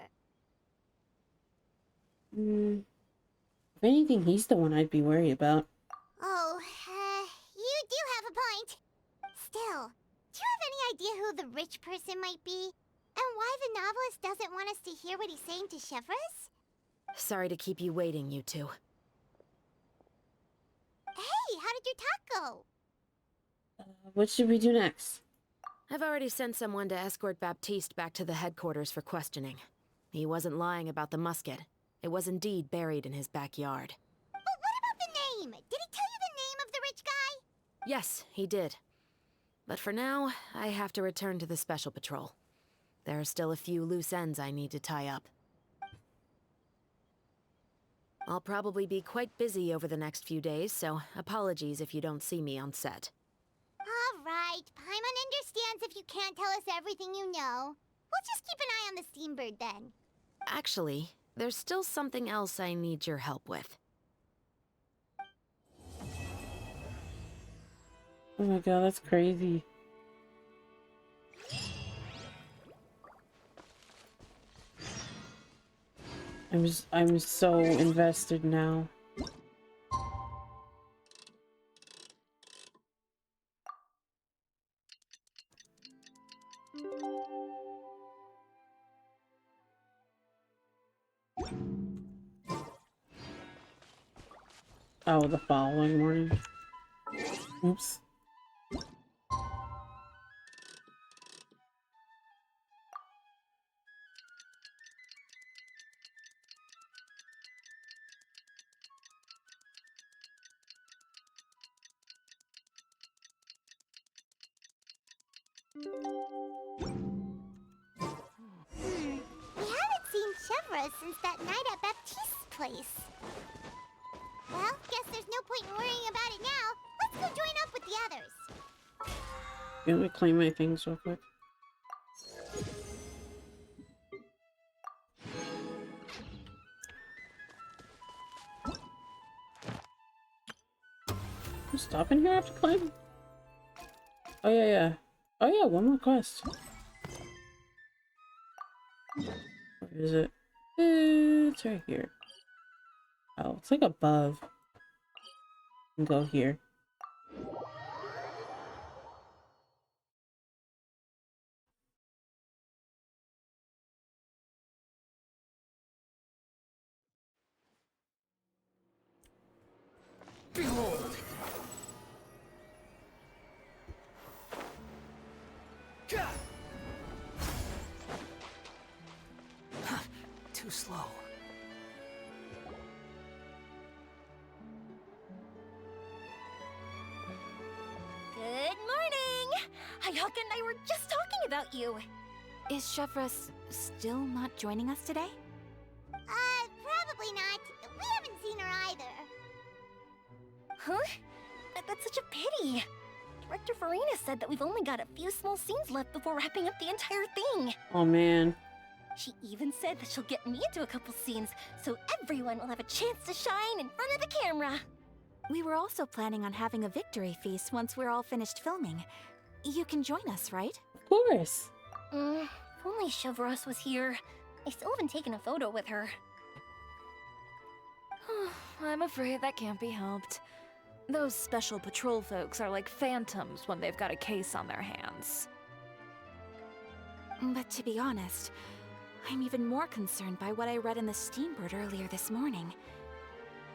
If anything, he's the one I'd be worried about. Oh, you do have a point. Still, do you have any idea who the rich person might be? And why the novelist doesn't want us to hear what he's saying to Chevreuse? Sorry to keep you waiting, you two. Hey, how did your talk go? What should we do next? I've already sent someone to escort Baptiste back to the headquarters for questioning. He wasn't lying about the musket. It was indeed buried in his backyard. But what about the name? Did he tell you the name of the rich guy? Yes, he did. But for now, I have to return to the Special Patrol. There are still a few loose ends I need to tie up. I'll probably be quite busy over the next few days, so apologies if you don't see me on set. All right, Paimon understands if you can't tell us everything you know. We'll just keep an eye on the Steambird then. Actually, there's still something else I need your help with. Oh my god, that's crazy. I'm so invested now. Oh, the following morning. Oops. We haven't seen Chevreuse since that night at Baptiste's place. Well, guess there's no point in worrying about it now. Let's go join up with the others. Let me claim my things real quick. stop in here after climbing? Oh yeah, yeah. Oh yeah, one more quest. Where is it? It's right here. Oh, it's like above. And go here. Behold! Too slow. Good morning! HIYOKO and I were just talking about you. Is Chevreuse still not joining us today? Probably not. We haven't seen her either. Huh? That's such a pity. Director Farina said that we've only got a few small scenes left before wrapping up the entire thing. Oh man. She even said that she'll get me into a couple scenes, so everyone will have a chance to shine in front of the camera. We were also planning on having a victory feast once we're all finished filming. You can join us, right? Of course. If only Chevreuse was here. I still haven't taken a photo with her. I'm afraid that can't be helped. Those special patrol folks are like phantoms when they've got a case on their hands. But to be honest, I'm even more concerned by what I read in the Steambird earlier this morning.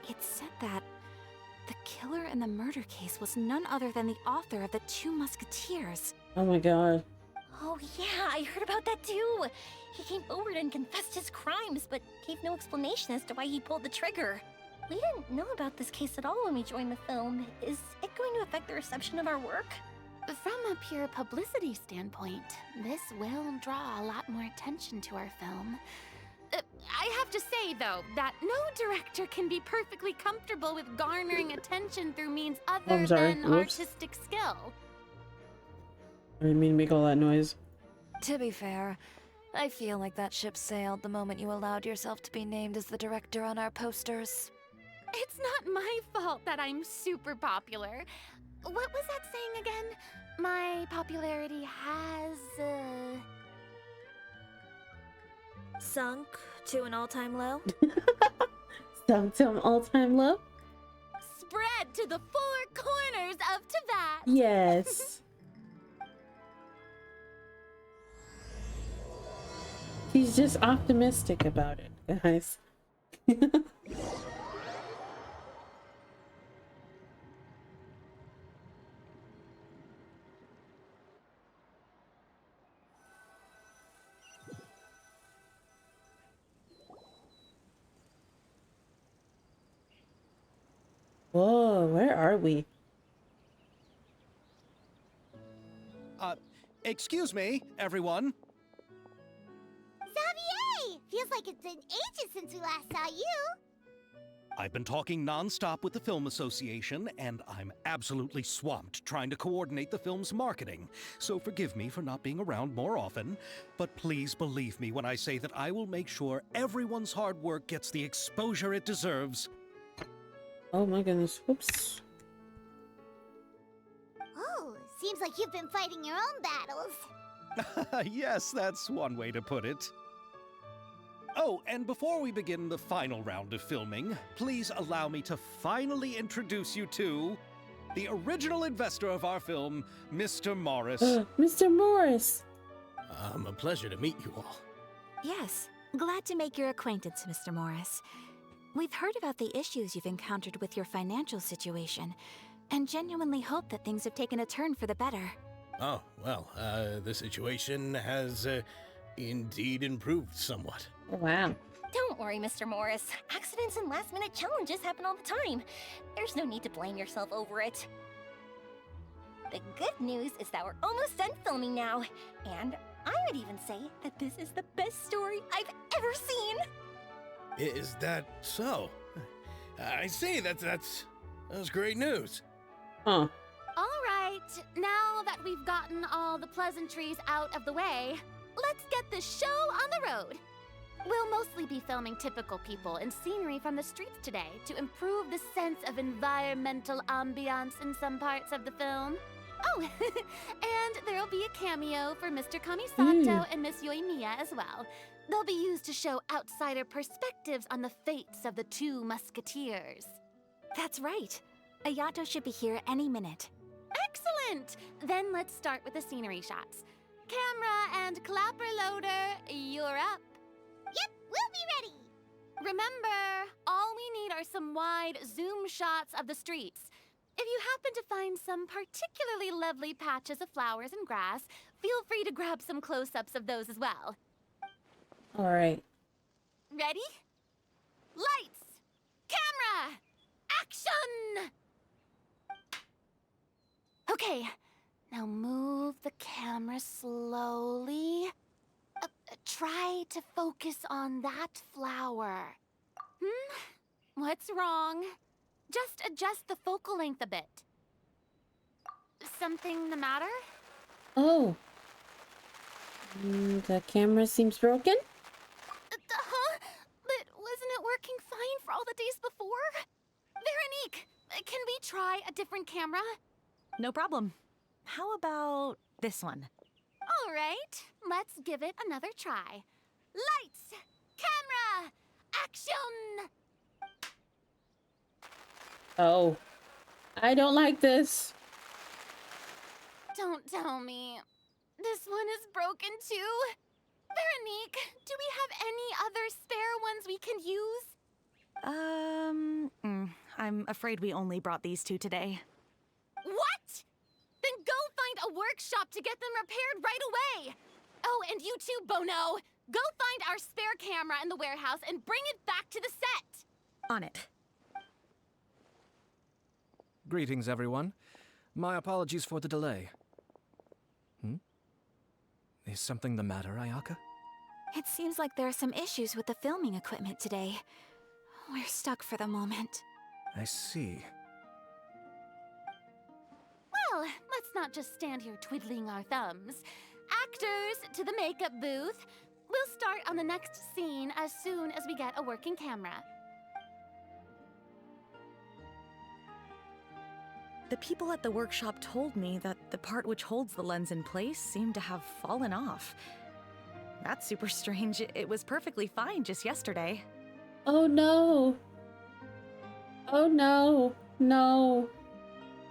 It said that the killer in the murder case was none other than the author of the 2 Musketeers. Oh my god. Oh yeah, I heard about that too. He came forward and confessed his crimes, but gave no explanation as to why he pulled the trigger. We didn't know about this case at all when we joined the film. Is it going to affect the reception of our work? From a pure publicity standpoint, this will draw a lot more attention to our film. I have to say, though, that no director can be perfectly comfortable with garnering attention through means other than artistic skill. I didn't mean to make all that noise. To be fair, I feel like that ship sailed the moment you allowed yourself to be named as the director on our posters. It's not my fault that I'm super popular. What was that saying again? My popularity has, Sunk to an all-time low? Sunk to an all-time low? spread to the 4 corners of Tibet. Yes. He's just optimistic about it, guys. Whoa, where are we? Excuse me, everyone. Xavier! Feels like it's been ages since we last saw you. I've been talking non-stop with the Film Association, and I'm absolutely swamped trying to coordinate the film's marketing. So forgive me for not being around more often, but please believe me when I say that I will make sure everyone's hard work gets the exposure it deserves. Oh my goodness, whoops. Oh, seems like you've been fighting your own battles. Yes, that's one way to put it. Oh, and before we begin the final round of filming, please allow me to finally introduce you to the original investor of our film, Mr. Morris. Mr. Morris! A pleasure to meet you all. Yes, glad to make your acquaintance, Mr. Morris. We've heard about the issues you've encountered with your financial situation, and genuinely hope that things have taken a turn for the better. Oh, well, the situation has indeed improved somewhat. Wow. Don't worry, Mr. Morris. Accidents and last-minute challenges happen all the time. There's no need to blame yourself over it. The good news is that we're almost done filming now, and I would even say that this is the best story I've ever seen. Is that so? I see, that's great news. Huh. All right, now that we've gotten all the pleasantries out of the way, let's get the show on the road. We'll mostly be filming typical people and scenery from the streets today to improve the sense of environmental ambiance in some parts of the film. Oh, and there'll be a cameo for Mr. Kamisato and Miss Yoimiya as well. They'll be used to show outsider perspectives on the fates of the two musketeers. That's right. Ayato should be here any minute. Excellent! Then let's start with the scenery shots. Camera and clapper loader, you're up. Yep, we'll be ready. Remember, all we need are some wide zoom shots of the streets. If you happen to find some particularly lovely patches of flowers and grass, feel free to grab some close-ups of those as well. All right. Ready? Lights! Camera! Action! Okay, now move the camera slowly. Try to focus on that flower. What's wrong? Just adjust the focal length a bit. Something the matter? Oh. The camera seems broken? Huh? But wasn't it working fine for all the days before? Veronique, can we try a different camera? No problem. How about this one? All right, let's give it another try. Lights! Camera! Action! Oh. I don't like this. Don't tell me. This one is broken too? Veronique, do we have any other spare ones we can use? I'm afraid we only brought these two today. What? Then go find a workshop to get them repaired right away. Oh, and you too, Bono. Go find our spare camera in the warehouse and bring it back to the set. On it. Greetings, everyone. My apologies for the delay. Is something the matter, Ayaka? It seems like there are some issues with the filming equipment today. We're stuck for the moment. I see. Well, let's not just stand here twiddling our thumbs. Actors, to the makeup booth. We'll start on the next scene as soon as we get a working camera. The people at the workshop told me that the part which holds the lens in place seemed to have fallen off. That's super strange. It was perfectly fine just yesterday. Oh no. Oh no. No.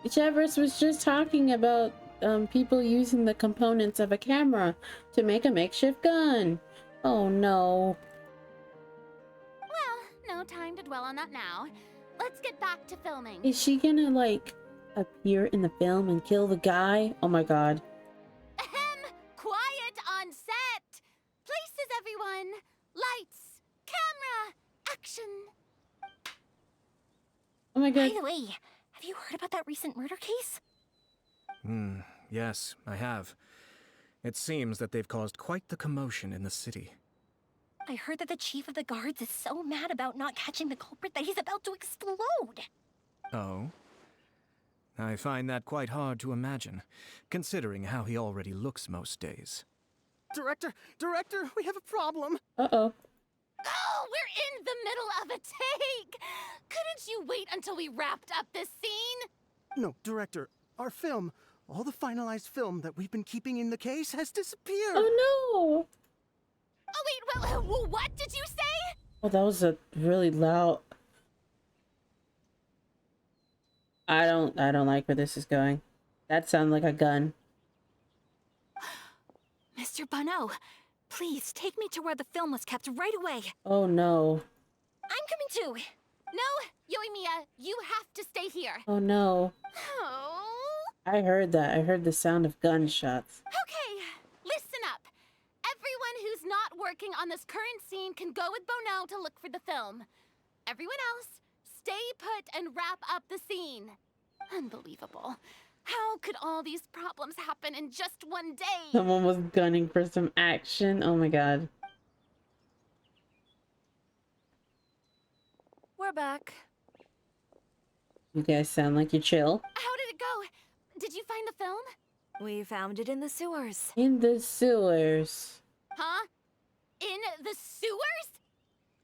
Chevreuse was just talking about people using the components of a camera to make a makeshift gun. Oh no. Well, no time to dwell on that now. Let's get back to filming. Is she gonna, like, appear in the film and kill the guy? Oh my god. Ahem! Quiet on set! Places, everyone! Lights! Camera! Action! Oh my god. By the way, have you heard about that recent murder case? Yes, I have. It seems that they've caused quite the commotion in the city. I heard that the chief of the guards is so mad about not catching the culprit that he's about to explode. Oh? I find that quite hard to imagine, considering how he already looks most days. Director, we have a problem. Uh-oh. Oh, we're in the middle of a take! Couldn't you wait until we wrapped up this scene? No, Director, our film, all the finalized film that we've been keeping in the case has disappeared. Oh no! Oh wait, well, what did you say? Oh, that was a really loud... I don't like where this is going. That sounded like a gun. Mr. Bono, please take me to where the film was kept right away. Oh no. I'm coming too. No, Yoimiya, you have to stay here. Oh no. Oh. I heard that. I heard the sound of gunshots. Okay, listen up. Everyone who's not working on this current scene can go with Bono to look for the film. Everyone else, stay put and wrap up the scene. Unbelievable. How could all these problems happen in just one day? Someone was gunning for some action. Oh my god. We're back. You guys sound like you're chill. How did it go? Did you find the film? We found it in the sewers. In the sewers. Huh? In in the sewers?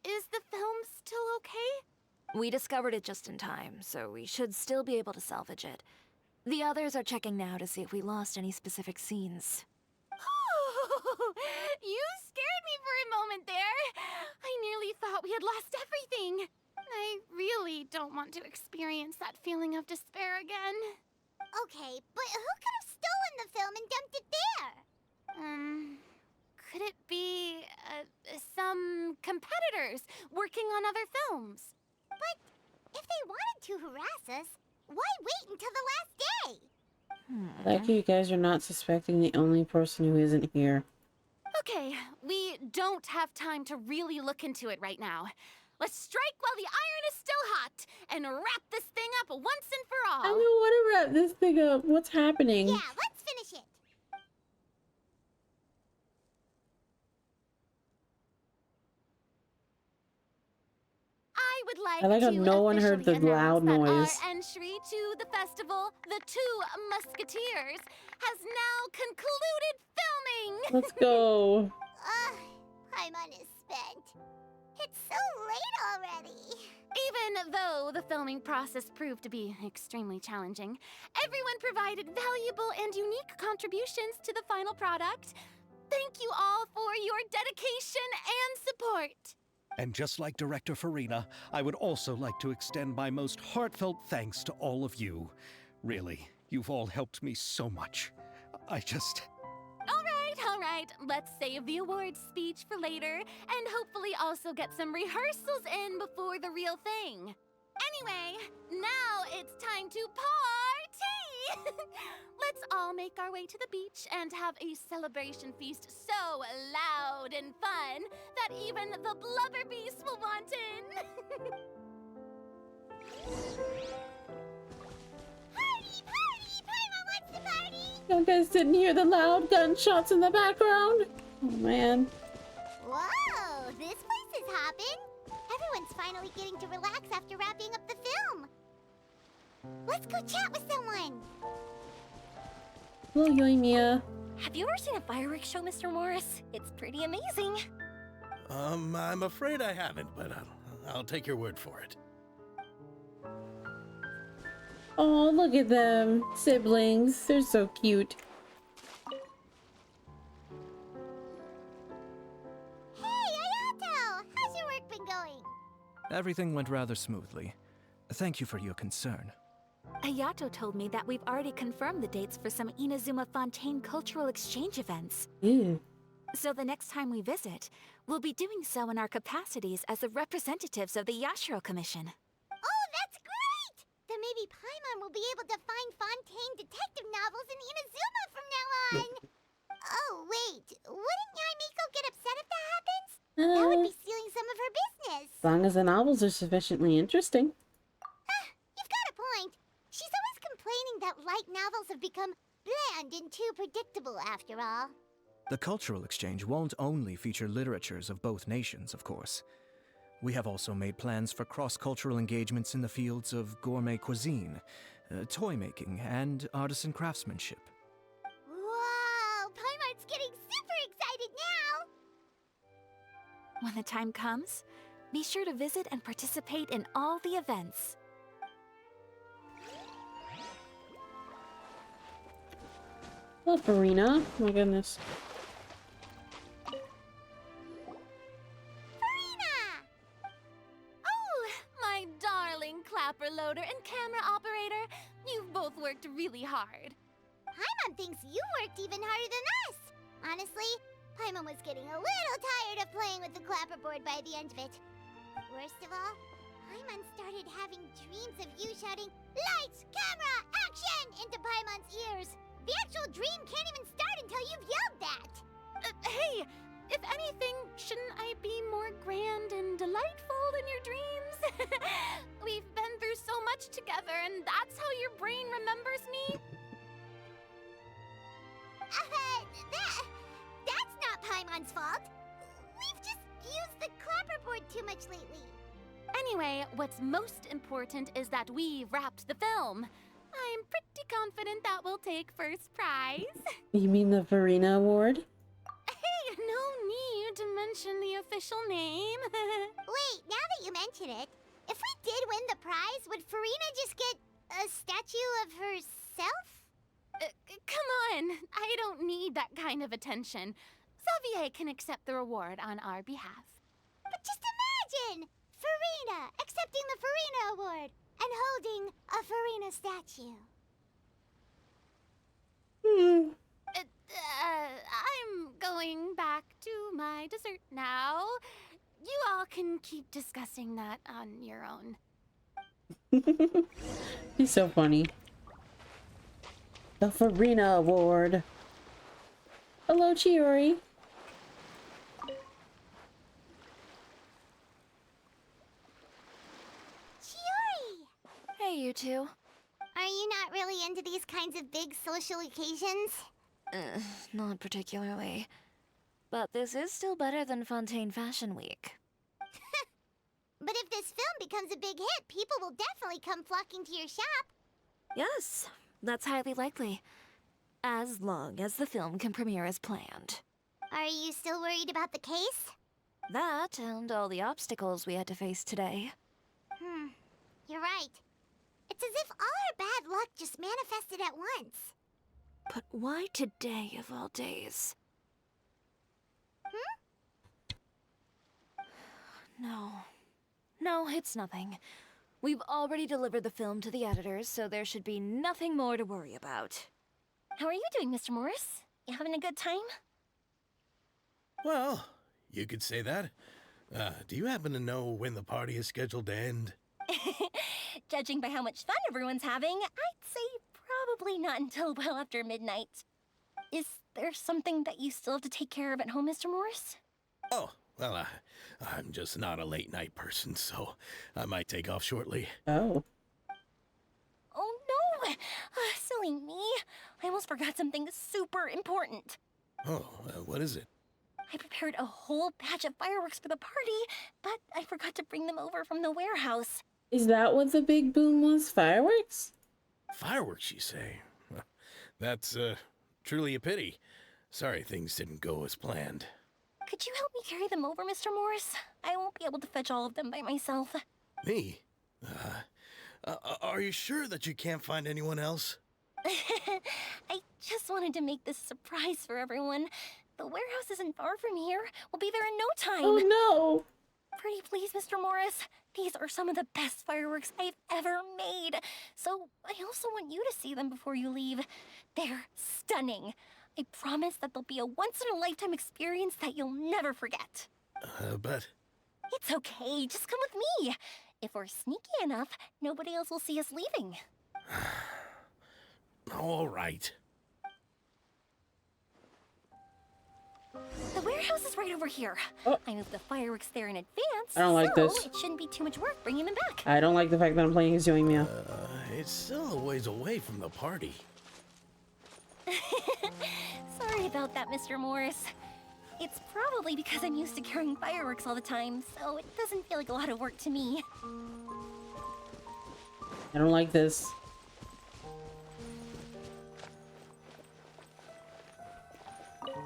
Is the film still okay? We discovered it just in time, so we should still be able to salvage it. The others are checking now to see if we lost any specific scenes. Oh, you scared me for a moment there. I nearly thought we had lost everything. I really don't want to experience that feeling of despair again. Okay, but who could have stolen the film and dumped it there? Could it be some competitors working on other films? But if they wanted to harass us, why wait until the last day? Like you guys are not suspecting the only person who isn't here. Okay, we don't have time to really look into it right now. Let's strike while the iron is still hot and wrap this thing up once and for all. I don't want to wrap this thing up. What's happening? Yeah, let's finish it. I would like I like how to no one heard the officially loud announce that noise. our entry to the festival, The Two Musketeers, has now concluded filming. Let's go. Paimon is spent. It's so late already. Even though the filming process proved to be extremely challenging, everyone provided valuable and unique contributions to the final product. Thank you all for your dedication and support. And just like Director Farina, I would also like to extend my most heartfelt thanks to all of you. Really, you've all helped me so much. All right, let's save the awards speech for later, and hopefully also get some rehearsals in before the real thing. Anyway, now it's time to party! Let's all make our way to the beach and have a celebration feast so loud and fun that even the blubber beast will want in. Party, party! Paimon wants to party! You guys didn't hear the loud gunshots in the background? Oh man. Whoa, this place is hopping. Everyone's finally getting to relax after wrapping up the film. Let's go chat with someone. Hello, Yoimiya. Have you ever seen a fireworks show, Mr. Morris? It's pretty amazing. I'm afraid I haven't, but I'll take your word for it. Oh, look at them. Siblings. They're so cute. Hey, Ayato! How's your work been going? Everything went rather smoothly. Thank you for your concern. Ayato told me that we've already confirmed the dates for some Inazuma Fontaine cultural exchange events. Ew. So the next time we visit, we'll be doing so in our capacities as the representatives of the Yashiro Commission. Oh, that's great! Then maybe Paimon will be able to find Fontaine detective novels in Inazuma from now on. Oh, wait. Wouldn't Yaimiko get upset if that happens? That would be stealing some of her business. As long as the novels are sufficiently interesting. You've got a point. She's always complaining that light novels have become bland and too predictable after all. The cultural exchange won't only feature literatures of both nations, of course. We have also made plans for cross-cultural engagements in the fields of gourmet cuisine, toy making, and artisan craftsmanship. Wow, Paimon's getting super excited now! When the time comes, be sure to visit and participate in all the events. Hello, Farina. Oh my goodness. My darling clapper loader and camera operator, you've both worked really hard. Paimon thinks you worked even harder than us. Honestly, Paimon was getting a little tired of playing with the clapperboard by the end of it. Worst of all, Paimon started having dreams of you shouting, "Lights, camera, action!" into Paimon's ears. The actual dream can't even start until you've yelled that. Hey, if anything, shouldn't I be more grand and delightful in your dreams? We've been through so much together, and that's how your brain remembers me? That's not Paimon's fault. We've just used the clapperboard too much lately. Anyway, what's most important is that we've wrapped the film. I'm pretty confident that we'll take first prize. You mean the Farina Award? Hey, no need you to mention the official name. Wait, now that you mention it, if we did win the prize, would Farina just get a statue of herself? Come on, I don't need that kind of attention. Xavier can accept the reward on our behalf. But just imagine! Farina accepting the Farina Award and holding a Farina statue. I'm going back to my dessert now. You all can keep discussing that on your own. He's so funny. The Farina Award. Hello, Chiori. Chiori! Hey, you two. Are you not really into these kinds of big social occasions? Not particularly. But this is still better than Fontaine Fashion Week. But if this film becomes a big hit, people will definitely come flocking to your shop. Yes, that's highly likely. As long as the film can premiere as planned. Are you still worried about the case? That and all the obstacles we had to face today. You're right. It's as if all our bad luck just manifested at once. But why today of all days? No, it's nothing. We've already delivered the film to the editors, so there should be nothing more to worry about. How are you doing, Mr. Morris? You having a good time? Well, you could say that. Do you happen to know when the party is scheduled to end? Judging by how much fun everyone's having, I'd say probably not until well after midnight. Is there something that you still have to take care of at home, Mr. Morris? Oh, well, I'm just not a late night person, so I might take off shortly. Oh. Oh no! Silly me. I almost forgot something super important. Oh, what is it? I prepared a whole batch of fireworks for the party, but I forgot to bring them over from the warehouse. Is that what the big boom was? Fireworks? Fireworks, you say? Well, that's, truly a pity. Sorry things didn't go as planned. Could you help me carry them over, Mr. Morris? I won't be able to fetch all of them by myself. Me? Are you sure that you can't find anyone else? I just wanted to make this a surprise for everyone. The warehouse isn't far from here. We'll be there in no time. Oh no! Pretty please, Mr. Morris. These are some of the best fireworks I've ever made. So I also want you to see them before you leave. They're stunning. I promise that they'll be a once-in-a-lifetime experience that you'll never forget. But... It's okay. Just come with me. If we're sneaky enough, nobody else will see us leaving. All right. The warehouse is right over here. I moved the fireworks there in advance, I don't like so this. it shouldn't be too much work bringing them back. I don't like the fact that I'm playing as Yoimiya. It's still a ways away from the party. Sorry about that, Mr. Morris. It's probably because I'm used to carrying fireworks all the time, so it doesn't feel like a lot of work to me. I don't like this.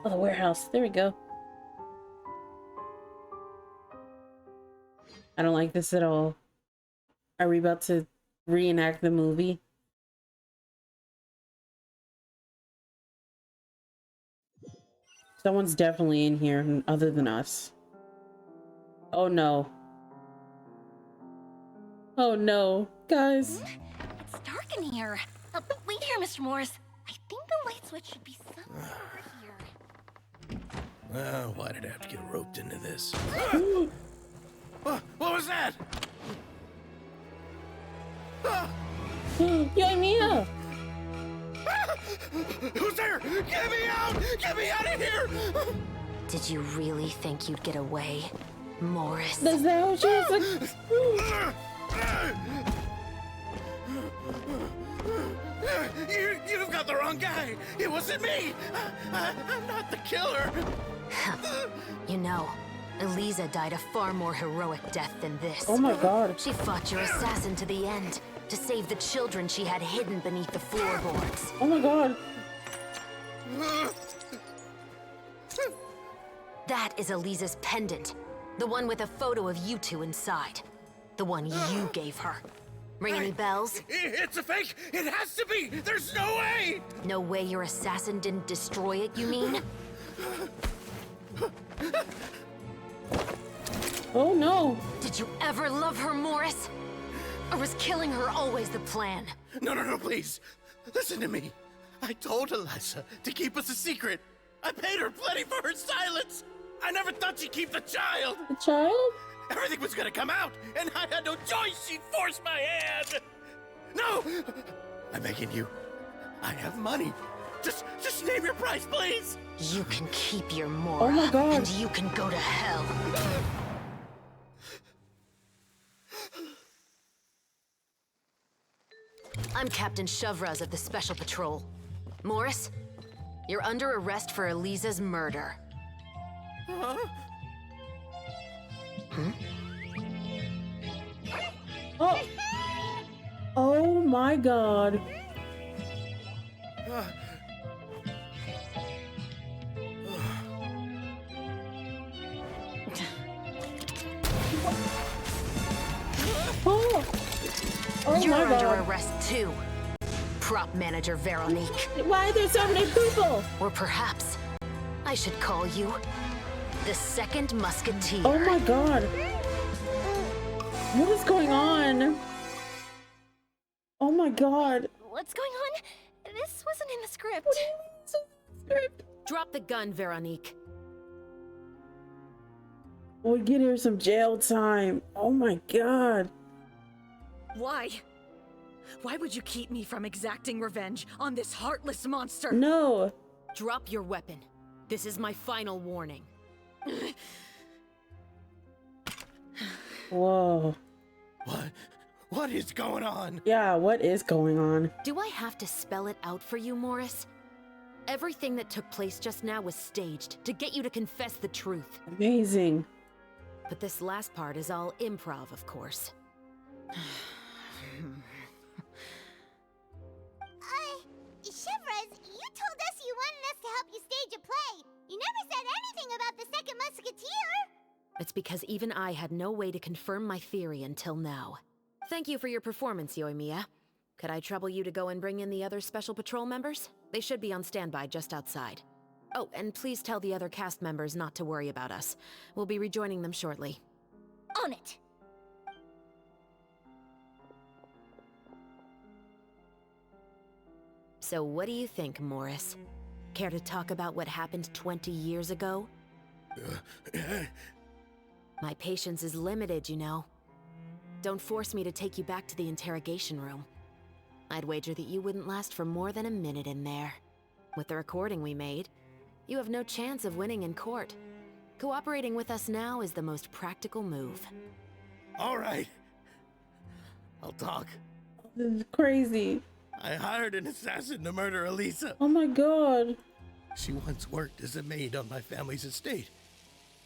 Oh, the warehouse. There we go. I don't like this at all. Are we about to reenact the movie? Someone's definitely in here other than us. Oh no. Oh no, guys. It's dark in here. Wait here, Mr. Morris. I think the light switch should be somewhere over here. Why did I have to get roped into this? What was that? Yoimiya! Who's there? Get me out! Get me out of here! Did you really think you'd get away, Morris? That's that what she was like. You've got the wrong guy! It wasn't me! I'm not the killer! You know, Eliza died a far more heroic death than this. Oh my god. She fought your assassin to the end, to save the children she had hidden beneath the floorboards. Oh my god. That is Elisa's pendant. The one with a photo of you two inside. The one you gave her. Ring any bells? It's a fake! It has to be! There's no way! No way your assassin didn't destroy it, you mean? Oh no! Did you ever love her, Morris? Or was killing her always the plan? No, please. Listen to me. I told Eliza to keep us a secret. I paid her plenty for her silence. I never thought she'd keep the child. The child? Everything was gonna come out, and I had no choice. She'd force my hand. No! I'm begging you. I have money. Just name your price, please. You can keep your Mora. Oh my God. And you can go to hell. I'm Captain Chevreuse of the Special Patrol. Morris, you're under arrest for Elisa's murder. Huh? Oh. Oh my God. Oh. Oh You're my under God. arrest too, prop manager Veronique. Why are there so many people? Or perhaps I should call you the second musketeer. Oh my God. What is going on? Oh my God. What's going on? This wasn't in the script. What do you mean it's in the script? Drop the gun, Veronique. We'll get her some jail time. Oh my God. Why? Why would you keep me from exacting revenge on this heartless monster? No. Drop your weapon. This is my final warning. Whoa. What is going on? Yeah, what is going on? Do I have to spell it out for you, Morris? Everything that took place just now was staged to get you to confess the truth. Amazing. But this last part is all improv, of course. Chevreuse, you told us you wanted us to help you stage a play. You never said anything about the second musketeer. It's because even I had no way to confirm my theory until now. Thank you for your performance, Yoimiya. Could I trouble you to go and bring in the other Special Patrol members? They should be on standby just outside. Oh, and please tell the other cast members not to worry about us. We'll be rejoining them shortly. On it. So what do you think, Morris? Care to talk about what happened 20 years ago? My patience is limited, you know. Don't force me to take you back to the interrogation room. I'd wager that you wouldn't last for more than a minute in there. With the recording we made, you have no chance of winning in court. Cooperating with us now is the most practical move. All right. I'll talk. This is crazy. I hired an assassin to murder Elisa. Oh my God. She once worked as a maid on my family's estate.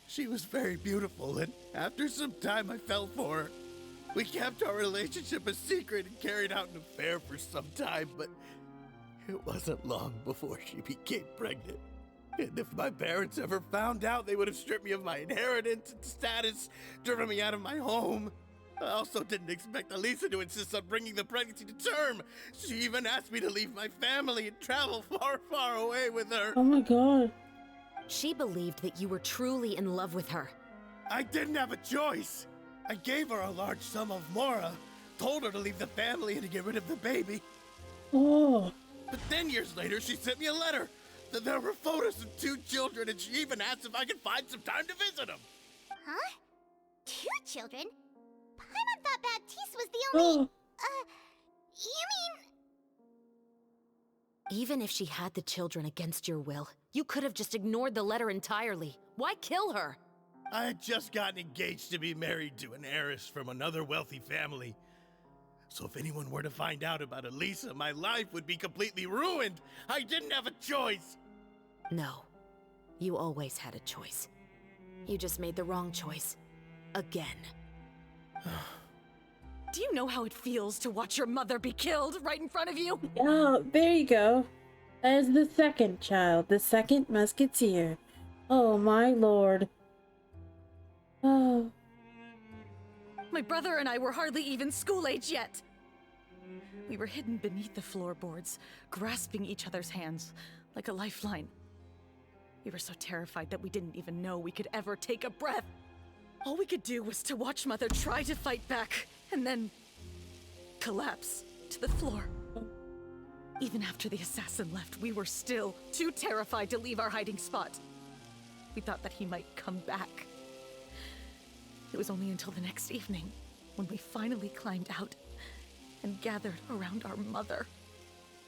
She was very beautiful, and after some time I fell for her. We kept our relationship a secret and carried out an affair for some time, but it wasn't long before she became pregnant. And if my parents ever found out, they would have stripped me of my inheritance and status, driven me out of my home. I also didn't expect Elisa to insist on bringing the pregnancy to term. She even asked me to leave my family and travel far, far away with her. Oh my God. She believed that you were truly in love with her. I didn't have a choice. I gave her a large sum of Mora, told her to leave the family and to get rid of the baby. Oh. But then years later, she sent me a letter. There were photos of 2 children, and she even asked if I could find some time to visit them. Huh? 2 children? Paimon thought Baptiste was the only... you mean... Even if she had the children against your will, you could have just ignored the letter entirely. Why kill her? I had just gotten engaged to be married to an heiress from another wealthy family. So if anyone were to find out about Elisa, my life would be completely ruined. I didn't have a choice. No. You always had a choice. You just made the wrong choice. Again. Do you know how it feels to watch your mother be killed right in front of you? Yeah, there you go. That is the second child, the second musketeer. Oh, my lord. Oh. My brother and I were hardly even school age yet. We were hidden beneath the floorboards, grasping each other's hands like a lifeline. We were so terrified that we didn't even know we could ever take a breath. All we could do was to watch Mother try to fight back, and then collapse to the floor. Even after the assassin left, we were still too terrified to leave our hiding spot. We thought that he might come back. It was only until the next evening when we finally climbed out and gathered around our mother.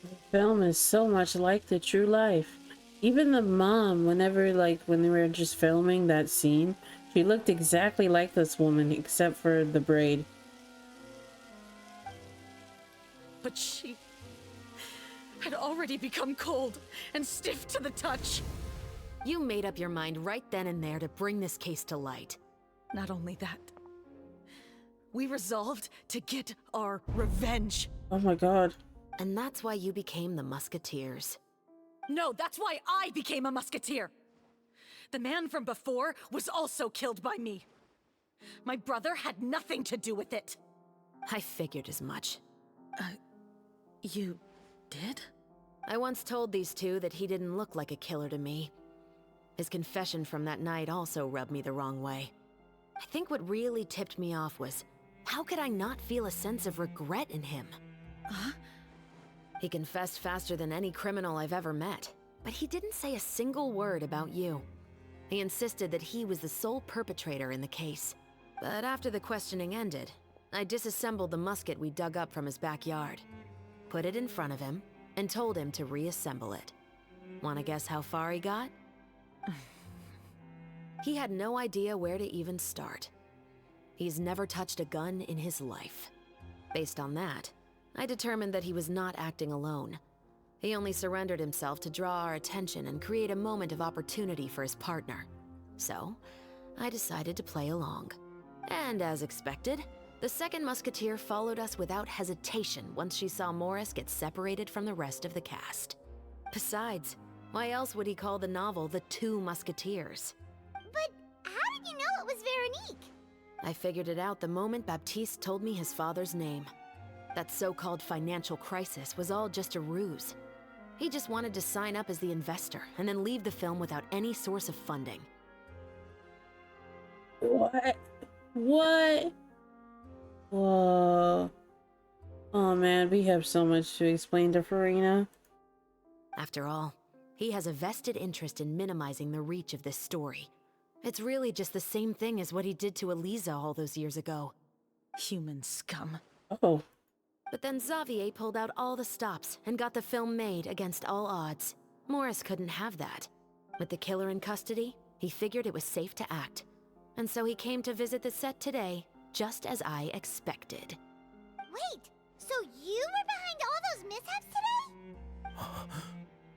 The film is so much like the true life. Even the mom, whenever, like, when they were just filming that scene, she looked exactly like this woman, except for the braid. But she had already become cold and stiff to the touch. You made up your mind right then and there to bring this case to light. Not only that, we resolved to get our revenge. Oh my god. And that's why you became the Musketeers. No, that's why I became a musketeer. The man from before was also killed by me. My brother had nothing to do with it. I figured as much. You did? I once told these two that he didn't look like a killer to me. His confession from that night also rubbed me the wrong way. I think what really tipped me off was, how could I not feel a sense of regret in him? Huh? He confessed faster than any criminal I've ever met, but he didn't say a single word about you. He insisted that he was the sole perpetrator in the case. But after the questioning ended, I disassembled the musket we dug up from his backyard, put it in front of him, and told him to reassemble it. Wanna guess how far he got? He had no idea where to even start. He's never touched a gun in his life. Based on that, I determined that he was not acting alone. He only surrendered himself to draw our attention and create a moment of opportunity for his partner. So, I decided to play along. And as expected, the second musketeer followed us without hesitation once she saw Morris get separated from the rest of the cast. Besides, why else would he call the novel The Two Musketeers? But how did you know it was Veronique? I figured it out the moment Baptiste told me his father's name. That so-called financial crisis was all just a ruse. He just wanted to sign up as the investor and then leave the film without any source of funding. What? What? Whoa. Oh man, we have so much to explain to Farina. After all, he has a vested interest in minimizing the reach of this story. It's really just the same thing as what he did to Eliza all those years ago. Human scum. Oh. But then Xavier pulled out all the stops and got the film made against all odds. Morris couldn't have that. With the killer in custody, he figured it was safe to act. And so he came to visit the set today, just as I expected. Wait, so you were behind all those mishaps today?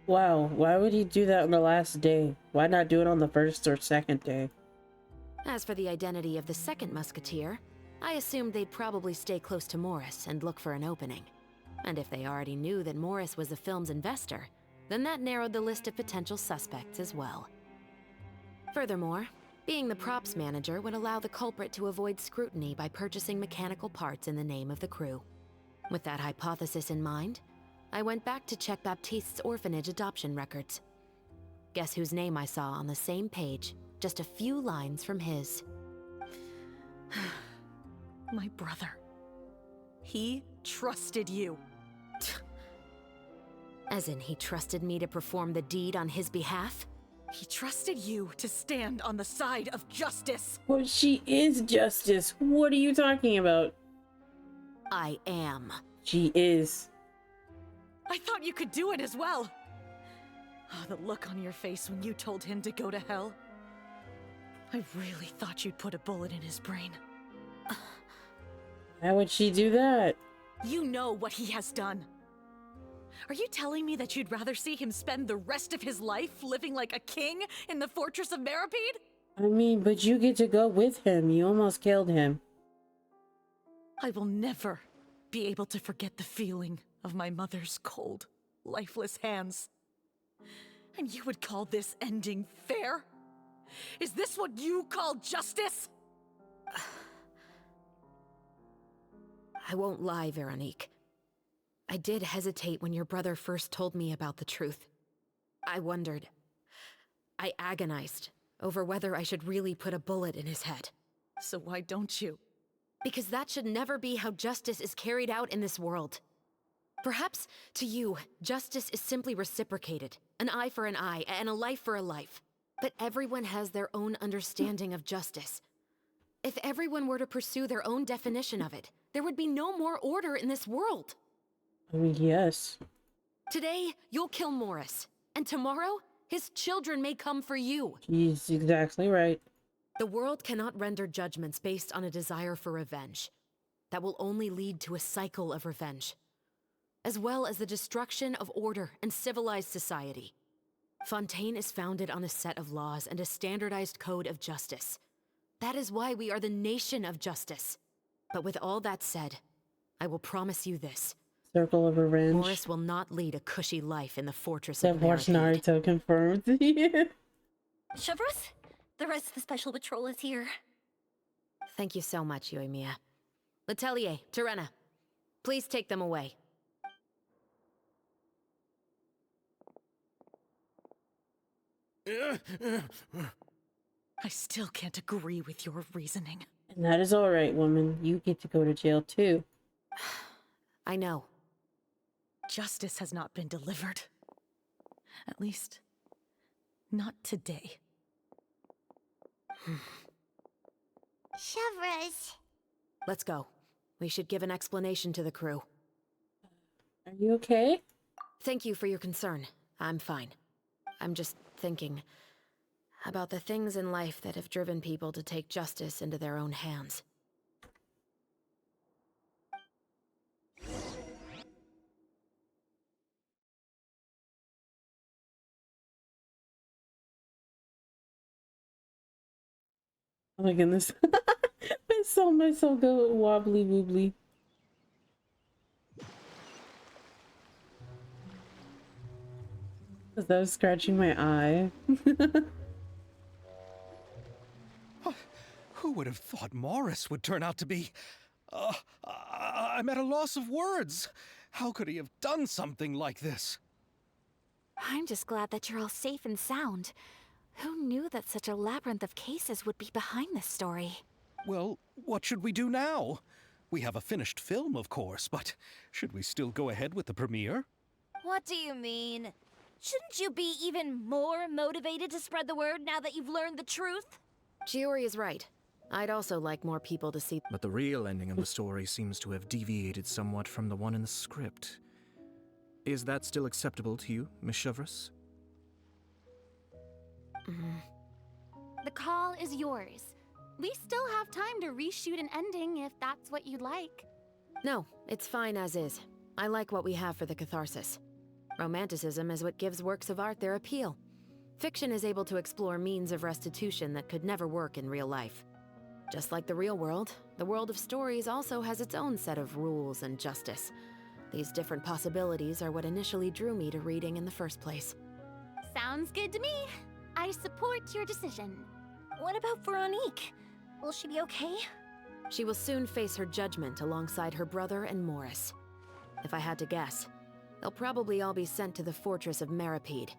Wow, why would he do that on the last day? Why not do it on the first or second day? As for the identity of the second musketeer, I assumed they'd probably stay close to Morris and look for an opening. And if they already knew that Morris was the film's investor, then that narrowed the list of potential suspects as well. Furthermore, being the props manager would allow the culprit to avoid scrutiny by purchasing mechanical parts in the name of the crew. With that hypothesis in mind, I went back to check Baptiste's orphanage adoption records. Guess whose name I saw on the same page, just a few lines from his. My brother. He trusted you. As in, he trusted me to perform the deed on his behalf? He trusted you to stand on the side of justice. Well, she is justice. What are you talking about? I am. She is. I thought you could do it as well. Oh, the look on your face when you told him to go to hell. I really thought you'd put a bullet in his brain. How would she do that? You know what he has done. Are you telling me that you'd rather see him spend the rest of his life living like a king in the fortress of Meripede? I mean, but you get to go with him. You almost killed him. I will never be able to forget the feeling of my mother's cold, lifeless hands. And you would call this ending fair? Is this what you call justice? I won't lie, Veronique. I did hesitate when your brother first told me about the truth. I wondered. I agonized over whether I should really put a bullet in his head. So why don't you? Because that should never be how justice is carried out in this world. Perhaps, to you, justice is simply reciprocated. An eye for an eye, and a life for a life. But everyone has their own understanding of justice. If everyone were to pursue their own definition of it, there would be no more order in this world. I mean, yes. Today, you'll kill Morris. And tomorrow, his children may come for you. He's exactly right. The world cannot render judgments based on a desire for revenge. That will only lead to a cycle of revenge, as well as the destruction of order and civilized society. Fontaine is founded on a set of laws and a standardized code of justice. That is why we are the nation of justice. But with all that said, I will promise you this. Circle of revenge. Morris will not lead a cushy life in the fortress I've of watched Meripede. Naruto confirmed. Chevreuse, the rest of the Special Patrol is here. Thank you so much, Yoimiya. Letelier, Terena, please take them away. I still can't agree with your reasoning. And that is alright, woman. You get to go to jail too. I know. Justice has not been delivered. At least, not today. Chevreuse. Let's go. We should give an explanation to the crew. Are you okay? Thank you for your concern. I'm fine. I'm just thinking about the things in life that have driven people to take justice into their own hands. Oh my goodness. my soul go wobbly woobly. Because I was scratching my eye. Who would have thought Morris would turn out to be... I'm at a loss of words. How could he have done something like this? I'm just glad that you're all safe and sound. Who knew that such a labyrinth of cases would be behind this story? Well, what should we do now? We have a finished film, of course, but should we still go ahead with the premiere? What do you mean? Shouldn't you be even more motivated to spread the word now that you've learned the truth? Chiori is right. I'd also like more people to see. But the real ending of the story seems to have deviated somewhat from the one in the script. Is that still acceptable to you, Miss Chevreuse? The call is yours. We still have time to reshoot an ending if that's what you'd like. No, it's fine as is. I like what we have for the catharsis. Romanticism is what gives works of art their appeal. Fiction is able to explore means of restitution that could never work in real life. Just like the real world, the world of stories also has its own set of rules and justice. These different possibilities are what initially drew me to reading in the first place. Sounds good to me. I support your decision. What about Veronique? Will she be okay? She will soon face her judgment alongside her brother and Morris. If I had to guess, they'll probably all be sent to the fortress of Meripede.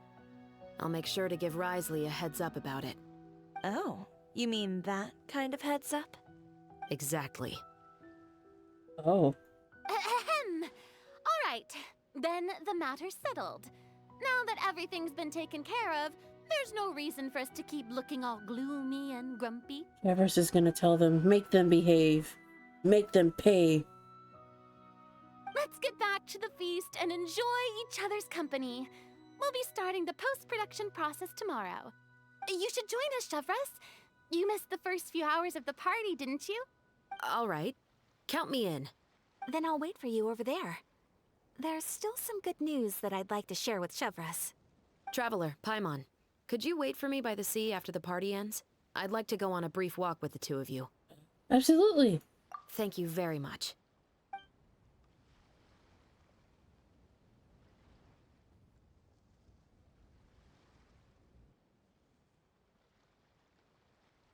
I'll make sure to give Risley a heads up about it. Oh, you mean that kind of heads up? Exactly. Oh. Ahem. All right, then the matter's settled. Now that everything's been taken care of, there's no reason for us to keep looking all gloomy and grumpy. Chevreuse is gonna tell them, make them behave. Make them pay. Let's get back to the feast and enjoy each other's company. We'll be starting the post-production process tomorrow. You should join us, Chevreuse. You missed the first few hours of the party, didn't you? All right. Count me in. Then I'll wait for you over there. There's still some good news that I'd like to share with Chevreuse. Traveler, Paimon, could you wait for me by the sea after the party ends? I'd like to go on a brief walk with the two of you. Absolutely. Thank you very much.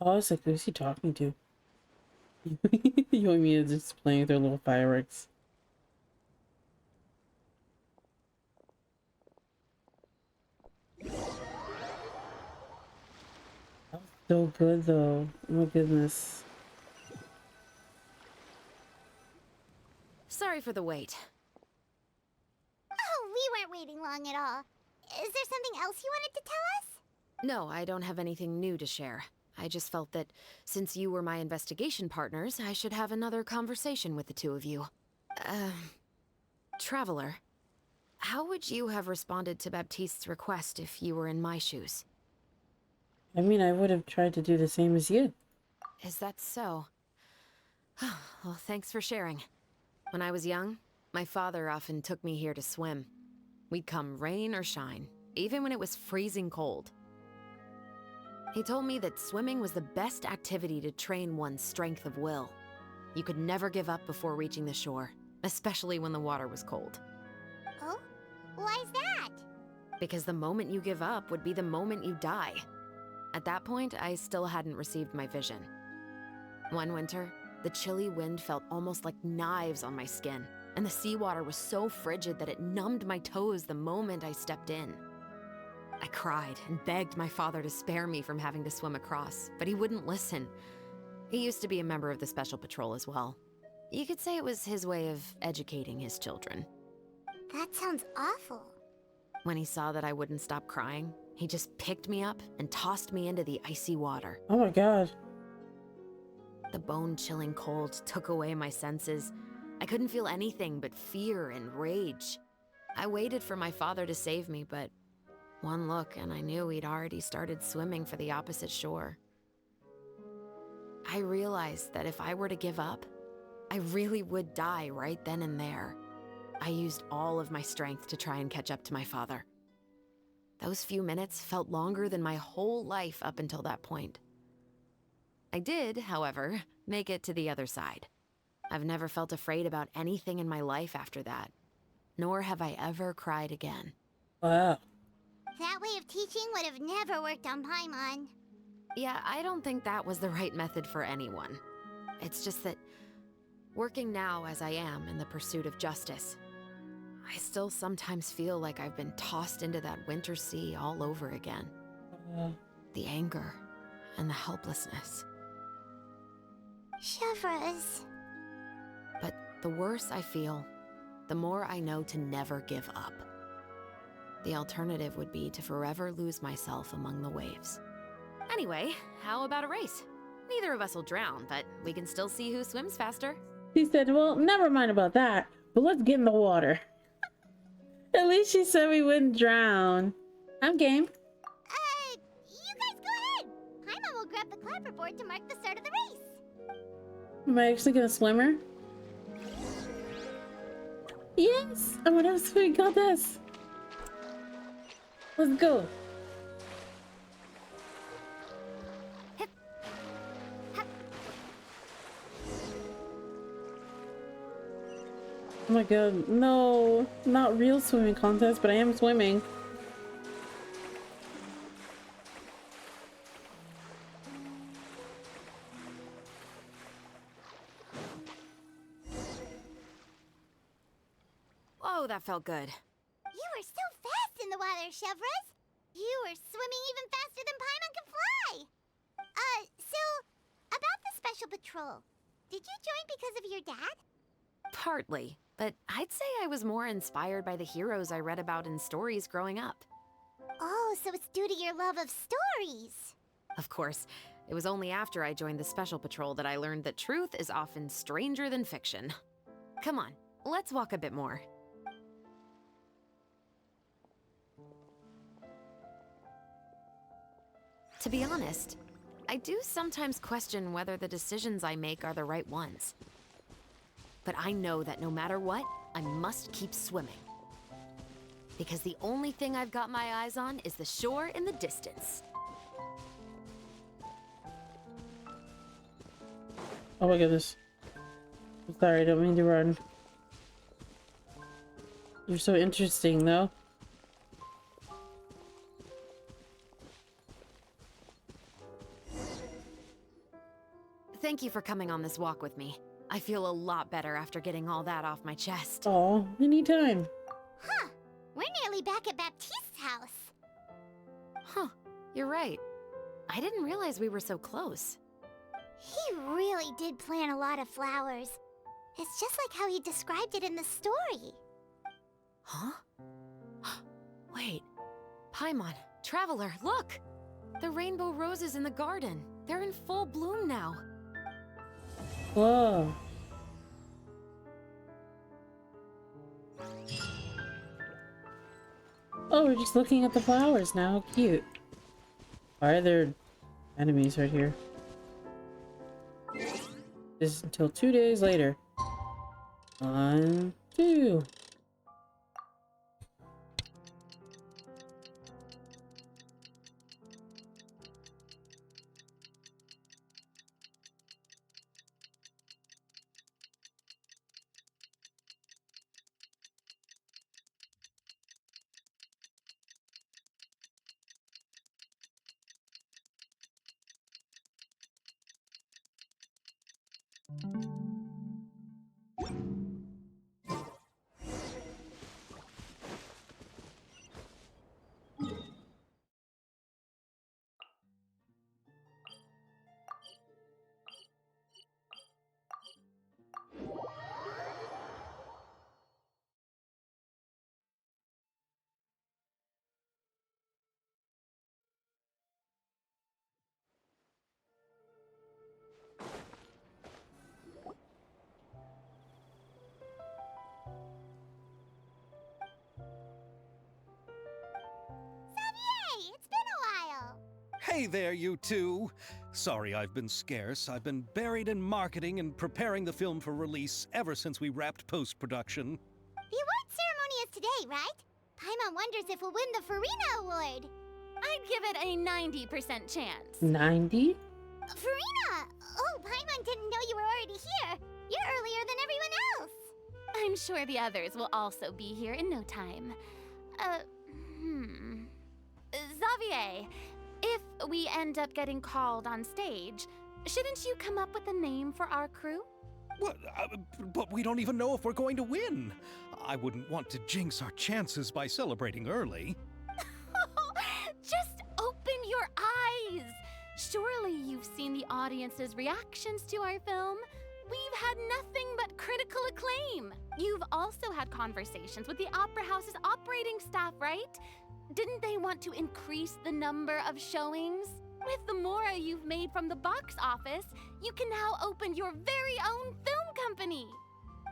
Oh, I was like, who's he talking to? You and me are just playing with their little fireworks. So good though. Oh my goodness. Sorry for the wait. Oh, we weren't waiting long at all. Is there something else you wanted to tell us? No, I don't have anything new to share. I just felt that since you were my investigation partners, I should have another conversation with the two of you. Traveler, how would you have responded to Baptiste's request if you were in my shoes? I mean, I would have tried to do the same as you. Is that so? Well, thanks for sharing. When I was young, my father often took me here to swim. We'd come rain or shine, even when it was freezing cold. He told me that swimming was the best activity to train one's strength of will. You could never give up before reaching the shore, especially when the water was cold. Oh? Why's that? Because the moment you give up would be the moment you die. At that point, I still hadn't received my vision. One winter, the chilly wind felt almost like knives on my skin, and the seawater was so frigid that it numbed my toes the moment I stepped in. I cried and begged my father to spare me from having to swim across, but he wouldn't listen. He used to be a member of the Special Patrol as well. You could say it was his way of educating his children. That sounds awful. When he saw that I wouldn't stop crying, he just picked me up and tossed me into the icy water. Oh my god. The bone-chilling cold took away my senses. I couldn't feel anything but fear and rage. I waited for my father to save me, but one look and I knew he'd already started swimming for the opposite shore. I realized that if I were to give up, I really would die right then and there. I used all of my strength to try and catch up to my father. Those few minutes felt longer than my whole life up until that point. I did, however, make it to the other side. I've never felt afraid about anything in my life after that, nor have I ever cried again. Wow. That way of teaching would have never worked on Paimon. Yeah, I don't think that was the right method for anyone. It's just that, working now as I am in the pursuit of justice, I still sometimes feel like I've been tossed into that winter sea all over again. The anger and the helplessness. Chevreuse. But the worse I feel, the more I know to never give up. The alternative would be to forever lose myself among the waves. Anyway, how about a race? Neither of us will drown, but we can still see who swims faster. She said, well, never mind about that, but let's get in the water. At least she said we wouldn't drown. I'm game. You guys go ahead. Paimon will grab the clapperboard to mark the start of the race. Am I actually gonna swim her? Yes! I wonder if we got this. Let's go. Oh my god, no, not real swimming contest, but I am swimming. Whoa, that felt good. You were so fast in the water, Chevreuse. You were swimming even faster than Paimon can fly. So, about the Special Patrol, did you join because of your dad? Partly, but I'd say I was more inspired by the heroes I read about in stories growing up. Oh, so it's due to your love of stories. Of course, it was only after I joined the Special Patrol that I learned that truth is often stranger than fiction. Come on, let's walk a bit more. To be honest, I do sometimes question whether the decisions I make are the right ones. But I know that no matter what, I must keep swimming. Because the only thing I've got my eyes on is the shore in the distance. Oh my goodness. I'm sorry, I don't mean to run. You're so interesting, though. Thank you for coming on this walk with me. I feel a lot better after getting all that off my chest. Oh, anytime. Huh. We're nearly back at Baptiste's house. Huh. You're right. I didn't realize we were so close. He really did plant a lot of flowers. It's just like how he described it in the story. Huh? Wait. Paimon, Traveler, look! The rainbow roses in the garden. They're in full bloom now. Whoa. Oh, we're just looking at the flowers now. How cute. Why are there enemies right here? This is until 2 days later. 1, 2. Xavier, it's been a while. Hey there, you two! Sorry I've been scarce. I've been buried in marketing and preparing the film for release ever since we wrapped post-production. The award ceremony is today, right? Paimon wonders if we'll win the Farina Award. I'd give it a 90% chance. 90? Farina! Oh, Paimon didn't know you were already here. You're earlier than everyone else. I'm sure the others will also be here in no time. Xavier, if we end up getting called on stage, shouldn't you come up with a name for our crew? What? But we don't even know if we're going to win. I wouldn't want to jinx our chances by celebrating early. Just open your eyes! Surely you've seen the audience's reactions to our film. We've had nothing but critical acclaim. You've also had conversations with the Opera House's operating staff, right? Didn't they want to increase the number of showings? With the mora you've made from the box office, you can now open your very own film company.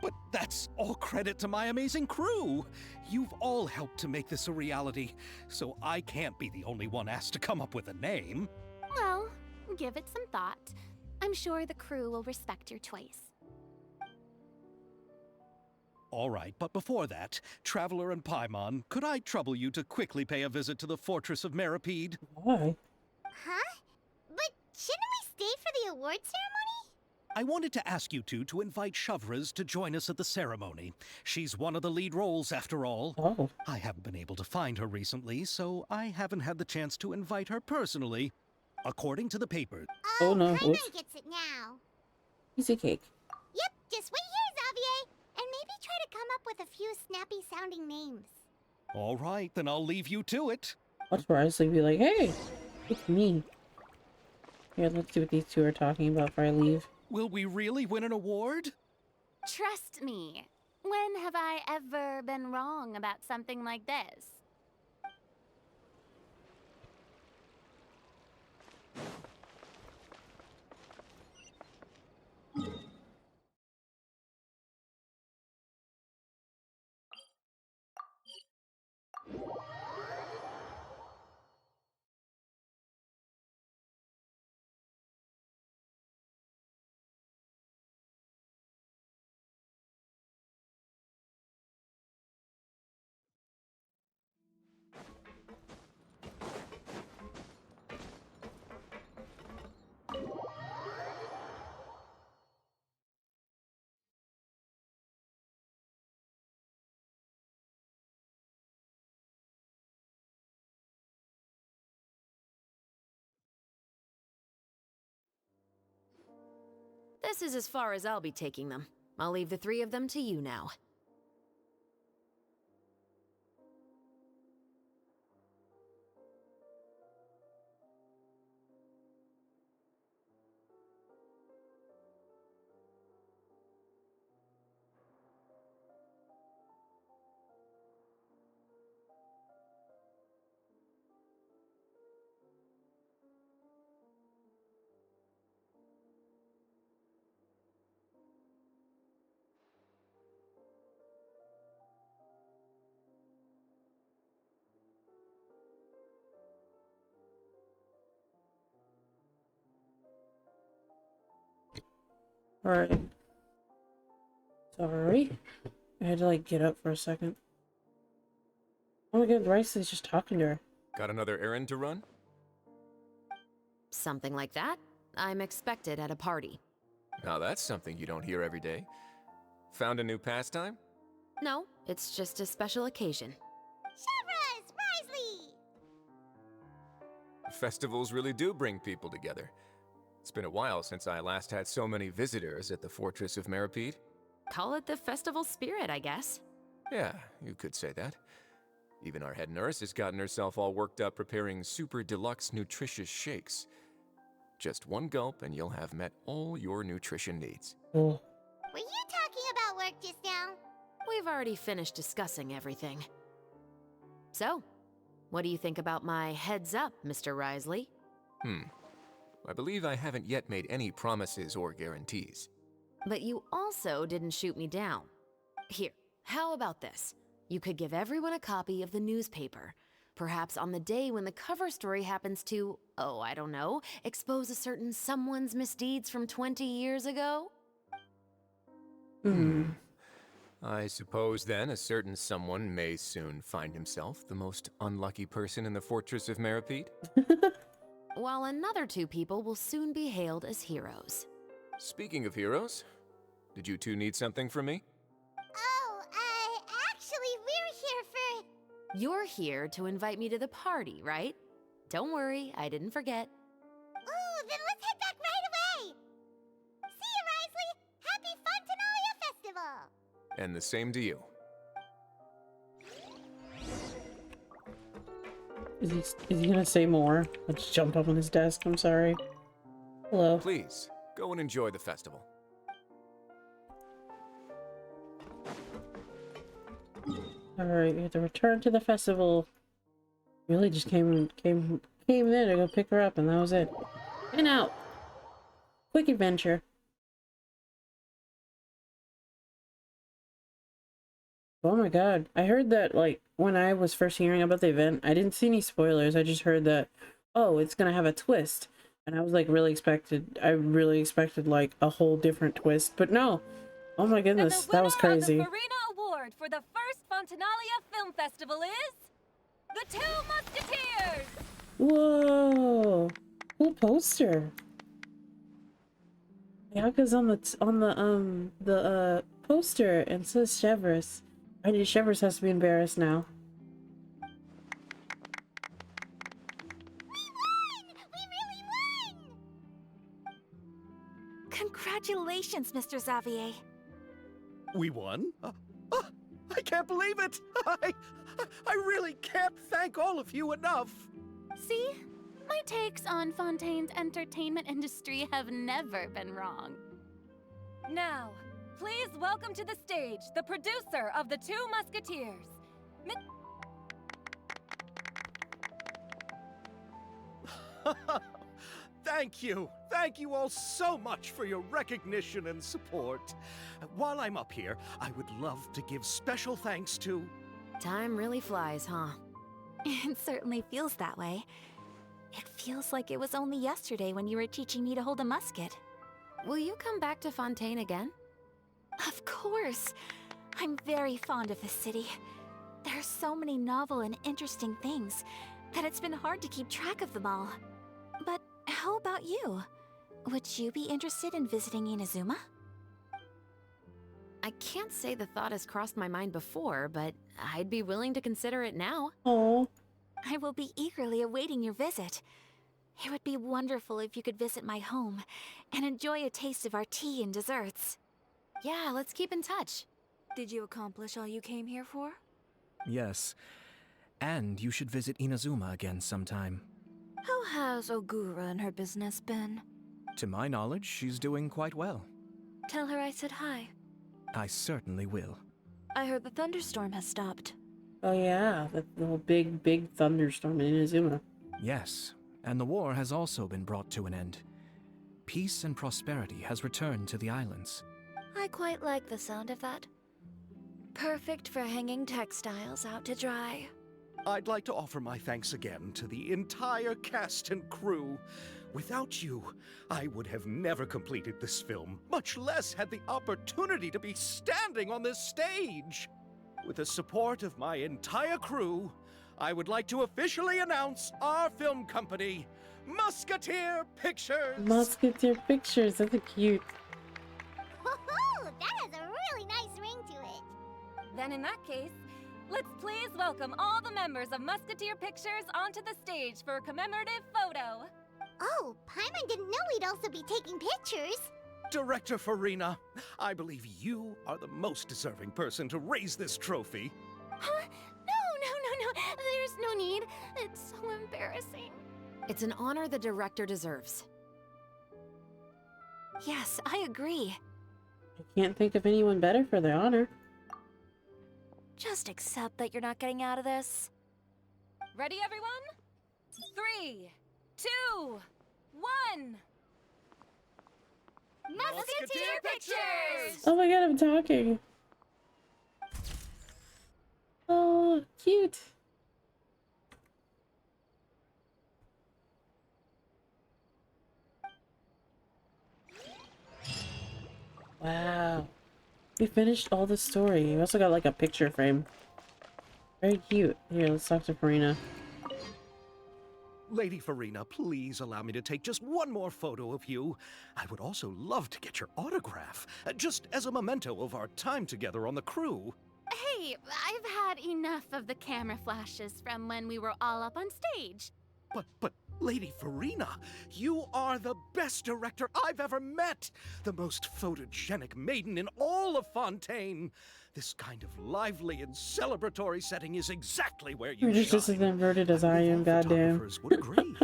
But that's all credit to my amazing crew. You've all helped to make this a reality, so I can't be the only one asked to come up with a name. Well, give it some thought. I'm sure the crew will respect your choice. All right, but before that, Traveler and Paimon, could I trouble you to quickly pay a visit to the Fortress of Meripede? Why? Huh? But shouldn't we stay for the award ceremony? I wanted to ask you two to invite Chevreuse to join us at the ceremony. She's one of the lead roles, after all. Oh. I haven't been able to find her recently, so I haven't had the chance to invite her personally. According to the paper. Oh no. Paimon Oops. gets it now. Piece of cake. Yep, just wait here, Xavier. And maybe try to come up with a few snappy-sounding names. All right, then I'll leave you to it. I'll surprisingly be like, hey, it's me. Here, let's see what these two are talking about before I leave. Will we really win an award? Trust me. When have I ever been wrong about something like this? This is as far as I'll be taking them. I'll leave the 3 of them to you now. Alright. Sorry. I had to like get up for a second. Oh my god, Rice is just talking to her. Got another errand to run? Something like that. I'm expected at a party. Now that's something you don't hear every day. Found a new pastime? No, it's just a special occasion. Chevreuse! Risley! Festivals really do bring people together. It's been a while since I last had so many visitors at the Fortress of Meripede. Call it the festival spirit, I guess. Yeah, you could say that. Even our head nurse has gotten herself all worked up preparing super deluxe nutritious shakes. Just one gulp and you'll have met all your nutrition needs. Oh. Were you talking about work just now? We've already finished discussing everything. So, what do you think about my heads up, Mr. Risley? I believe I haven't yet made any promises or guarantees. But you also didn't shoot me down. Here, how about this? You could give everyone a copy of the newspaper. Perhaps on the day when the cover story happens to, oh, I don't know, expose a certain someone's misdeeds from 20 years ago? I suppose then a certain someone may soon find himself the most unlucky person in the Fortress of Meripede. While another 2 people will soon be hailed as heroes. Speaking of heroes, did you 2 need something from me? Oh, actually, we're here for... You're here to invite me to the party, right? Don't worry, I didn't forget. Ooh, then let's head back right away! See you, Risley! Happy Fontanalia Festival! And the same to you. Is he gonna say more? Let's jump up on his desk, I'm sorry. Hello. Please, go and enjoy the festival. Alright, we have to return to the festival. Really just came there to go pick her up and that was it. And out! Quick adventure. Oh my god. I heard that, like, when I was first hearing about the event, I didn't see any spoilers. I just heard that, oh, it's gonna have a twist. And I was, like, really expected, like, a whole different twist. But no. Oh my goodness, that was crazy. The Farina Award for the first Fontanalia Film Festival is... the 2 Musketeers! Whoa! Cool poster. Yaka's on the poster and says Chevreuse. I need Chevreuse has to be embarrassed now. We really won! Congratulations, Mr. Xavier. We won? I can't believe it! I really can't thank all of you enough! See? My takes on Fontaine's entertainment industry have never been wrong. Now, please welcome to the stage the producer of the 2 Musketeers. Thank you. Thank you all so much for your recognition and support. While I'm up here, I would love to give special thanks to... Time really flies, huh? It certainly feels that way. It feels like it was only yesterday when you were teaching me to hold a musket. Will you come back to Fontaine again? Of course! I'm very fond of this city. There are so many novel and interesting things that it's been hard to keep track of them all. But how about you? Would you be interested in visiting Inazuma? I can't say the thought has crossed my mind before, but I'd be willing to consider it now. Oh. I will be eagerly awaiting your visit. It would be wonderful if you could visit my home and enjoy a taste of our tea and desserts. Yeah, let's keep in touch. Did you accomplish all you came here for? Yes. And you should visit Inazuma again sometime. How has Ogura and her business been? To my knowledge, she's doing quite well. Tell her I said hi. I certainly will. I heard the thunderstorm has stopped. Oh yeah, the whole big thunderstorm in Inazuma. Yes, and the war has also been brought to an end. Peace and prosperity has returned to the islands. I quite like the sound of that. Perfect for hanging textiles out to dry. I'd like to offer my thanks again to the entire cast and crew. Without you, I would have never completed this film, much less had the opportunity to be standing on this stage. With the support of my entire crew, I would like to officially announce our film company, Musketeer Pictures! Musketeer Pictures, that's a cute. Woohoo! That has a really nice ring to it. Then in that case, let's please welcome all the members of Musketeer Pictures onto the stage for a commemorative photo. Oh, Paimon didn't know we'd also be taking pictures. Director Farina, I believe you are the most deserving person to raise this trophy. Huh? No. There's no need. It's so embarrassing. It's an honor the director deserves. Yes, I agree. I can't think of anyone better for the honor. Just accept that you're not getting out of this. Ready, everyone? 3, 2, 1. Musketeer Pictures! Oh my god, I'm talking. Oh, cute. Wow. We finished all the story. We also got like a picture frame. Very cute. Here, let's talk to Farina. Lady Farina, please allow me to take just one more photo of you. I would also love to get your autograph, just as a memento of our time together on the crew. Hey, I've had enough of the camera flashes from when we were all up on stage. But, Lady Farina, you are the best director I've ever met! The most photogenic maiden in all of Fontaine! This kind of lively and celebratory setting is exactly where you You're just as inverted as I am, goddamn. would agree.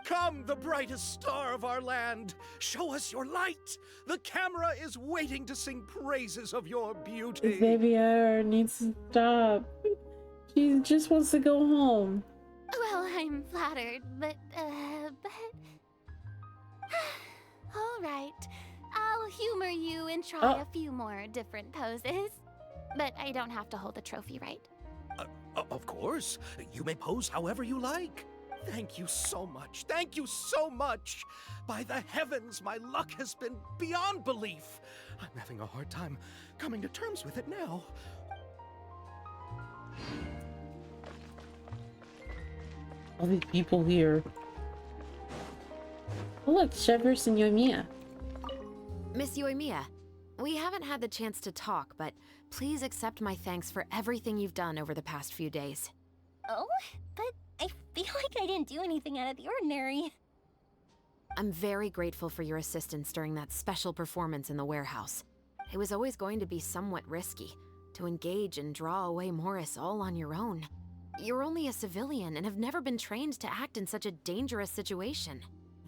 Come, the brightest star of our land! Show us your light! The camera is waiting to sing praises of your beauty! Xavier needs to stop. She just wants to go home. Well, I'm flattered, but... All right. I'll humor you and try a few more different poses. But I don't have to hold the trophy, right? Of course. You may pose however you like. Thank you so much. Thank you so much. By the heavens, my luck has been beyond belief. I'm having a hard time coming to terms with it now. All these people here. Oh look, Chevreuse and Yoimiya. Miss Yoimiya, we haven't had the chance to talk, but please accept my thanks for everything you've done over the past few days. Oh, but I feel like I didn't do anything out of the ordinary. I'm very grateful for your assistance during that special performance in the warehouse. It was always going to be somewhat risky, to engage and draw away Morris all on your own. You're only a civilian and have never been trained to act in such a dangerous situation.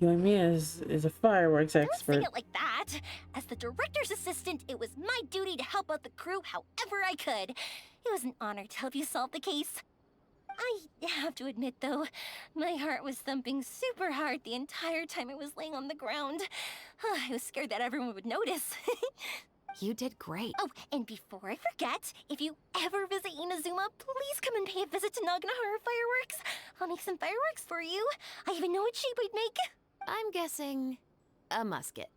Yoimiya is a fireworks expert. Don't say it like that. As the director's assistant, it was my duty to help out the crew however I could. It was an honor to help you solve the case. I have to admit, though, my heart was thumping super hard the entire time I was laying on the ground. I was scared that everyone would notice. You did great. Oh, and before I forget, if you ever visit Inazuma, please come and pay a visit to Naganohara Fireworks. I'll make some fireworks for you. I even know what shape I'd make. I'm guessing a musket.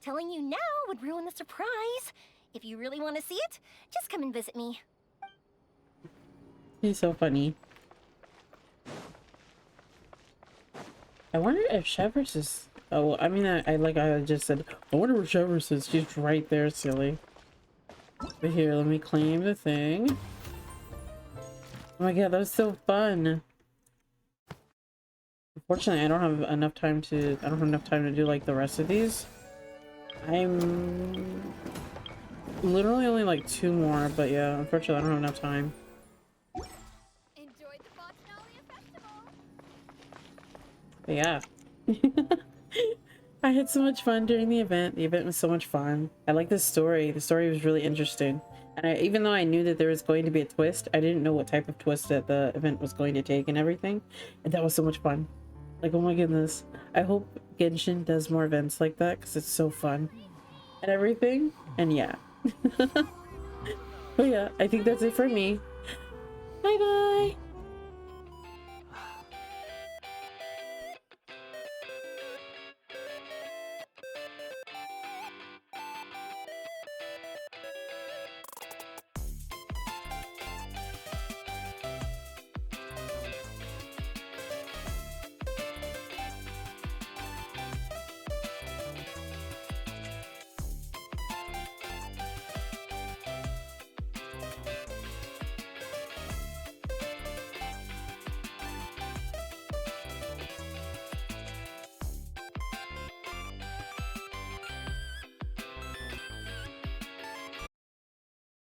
Telling you now would ruin the surprise. If you really want to see it, just come and visit me. He's so funny. I wonder if Chevreuse is... Oh, I mean, I like I just said, I wonder where Chevreuse is. She's right there, silly. But here, let me claim the thing. Oh my god, that was so fun. Unfortunately, I don't have enough time to do like the rest of these. I'm literally only like 2 more, but yeah, unfortunately I don't have enough time. But yeah. I had so much fun during the event. The event was so much fun. I like the story. The story was really interesting. And even though I knew that there was going to be a twist, I didn't know what type of twist that the event was going to take and everything. And that was so much fun. Like, oh my goodness. I hope Genshin does more events like that because it's so fun. And everything. And yeah. But yeah, I think that's it for me. Bye bye!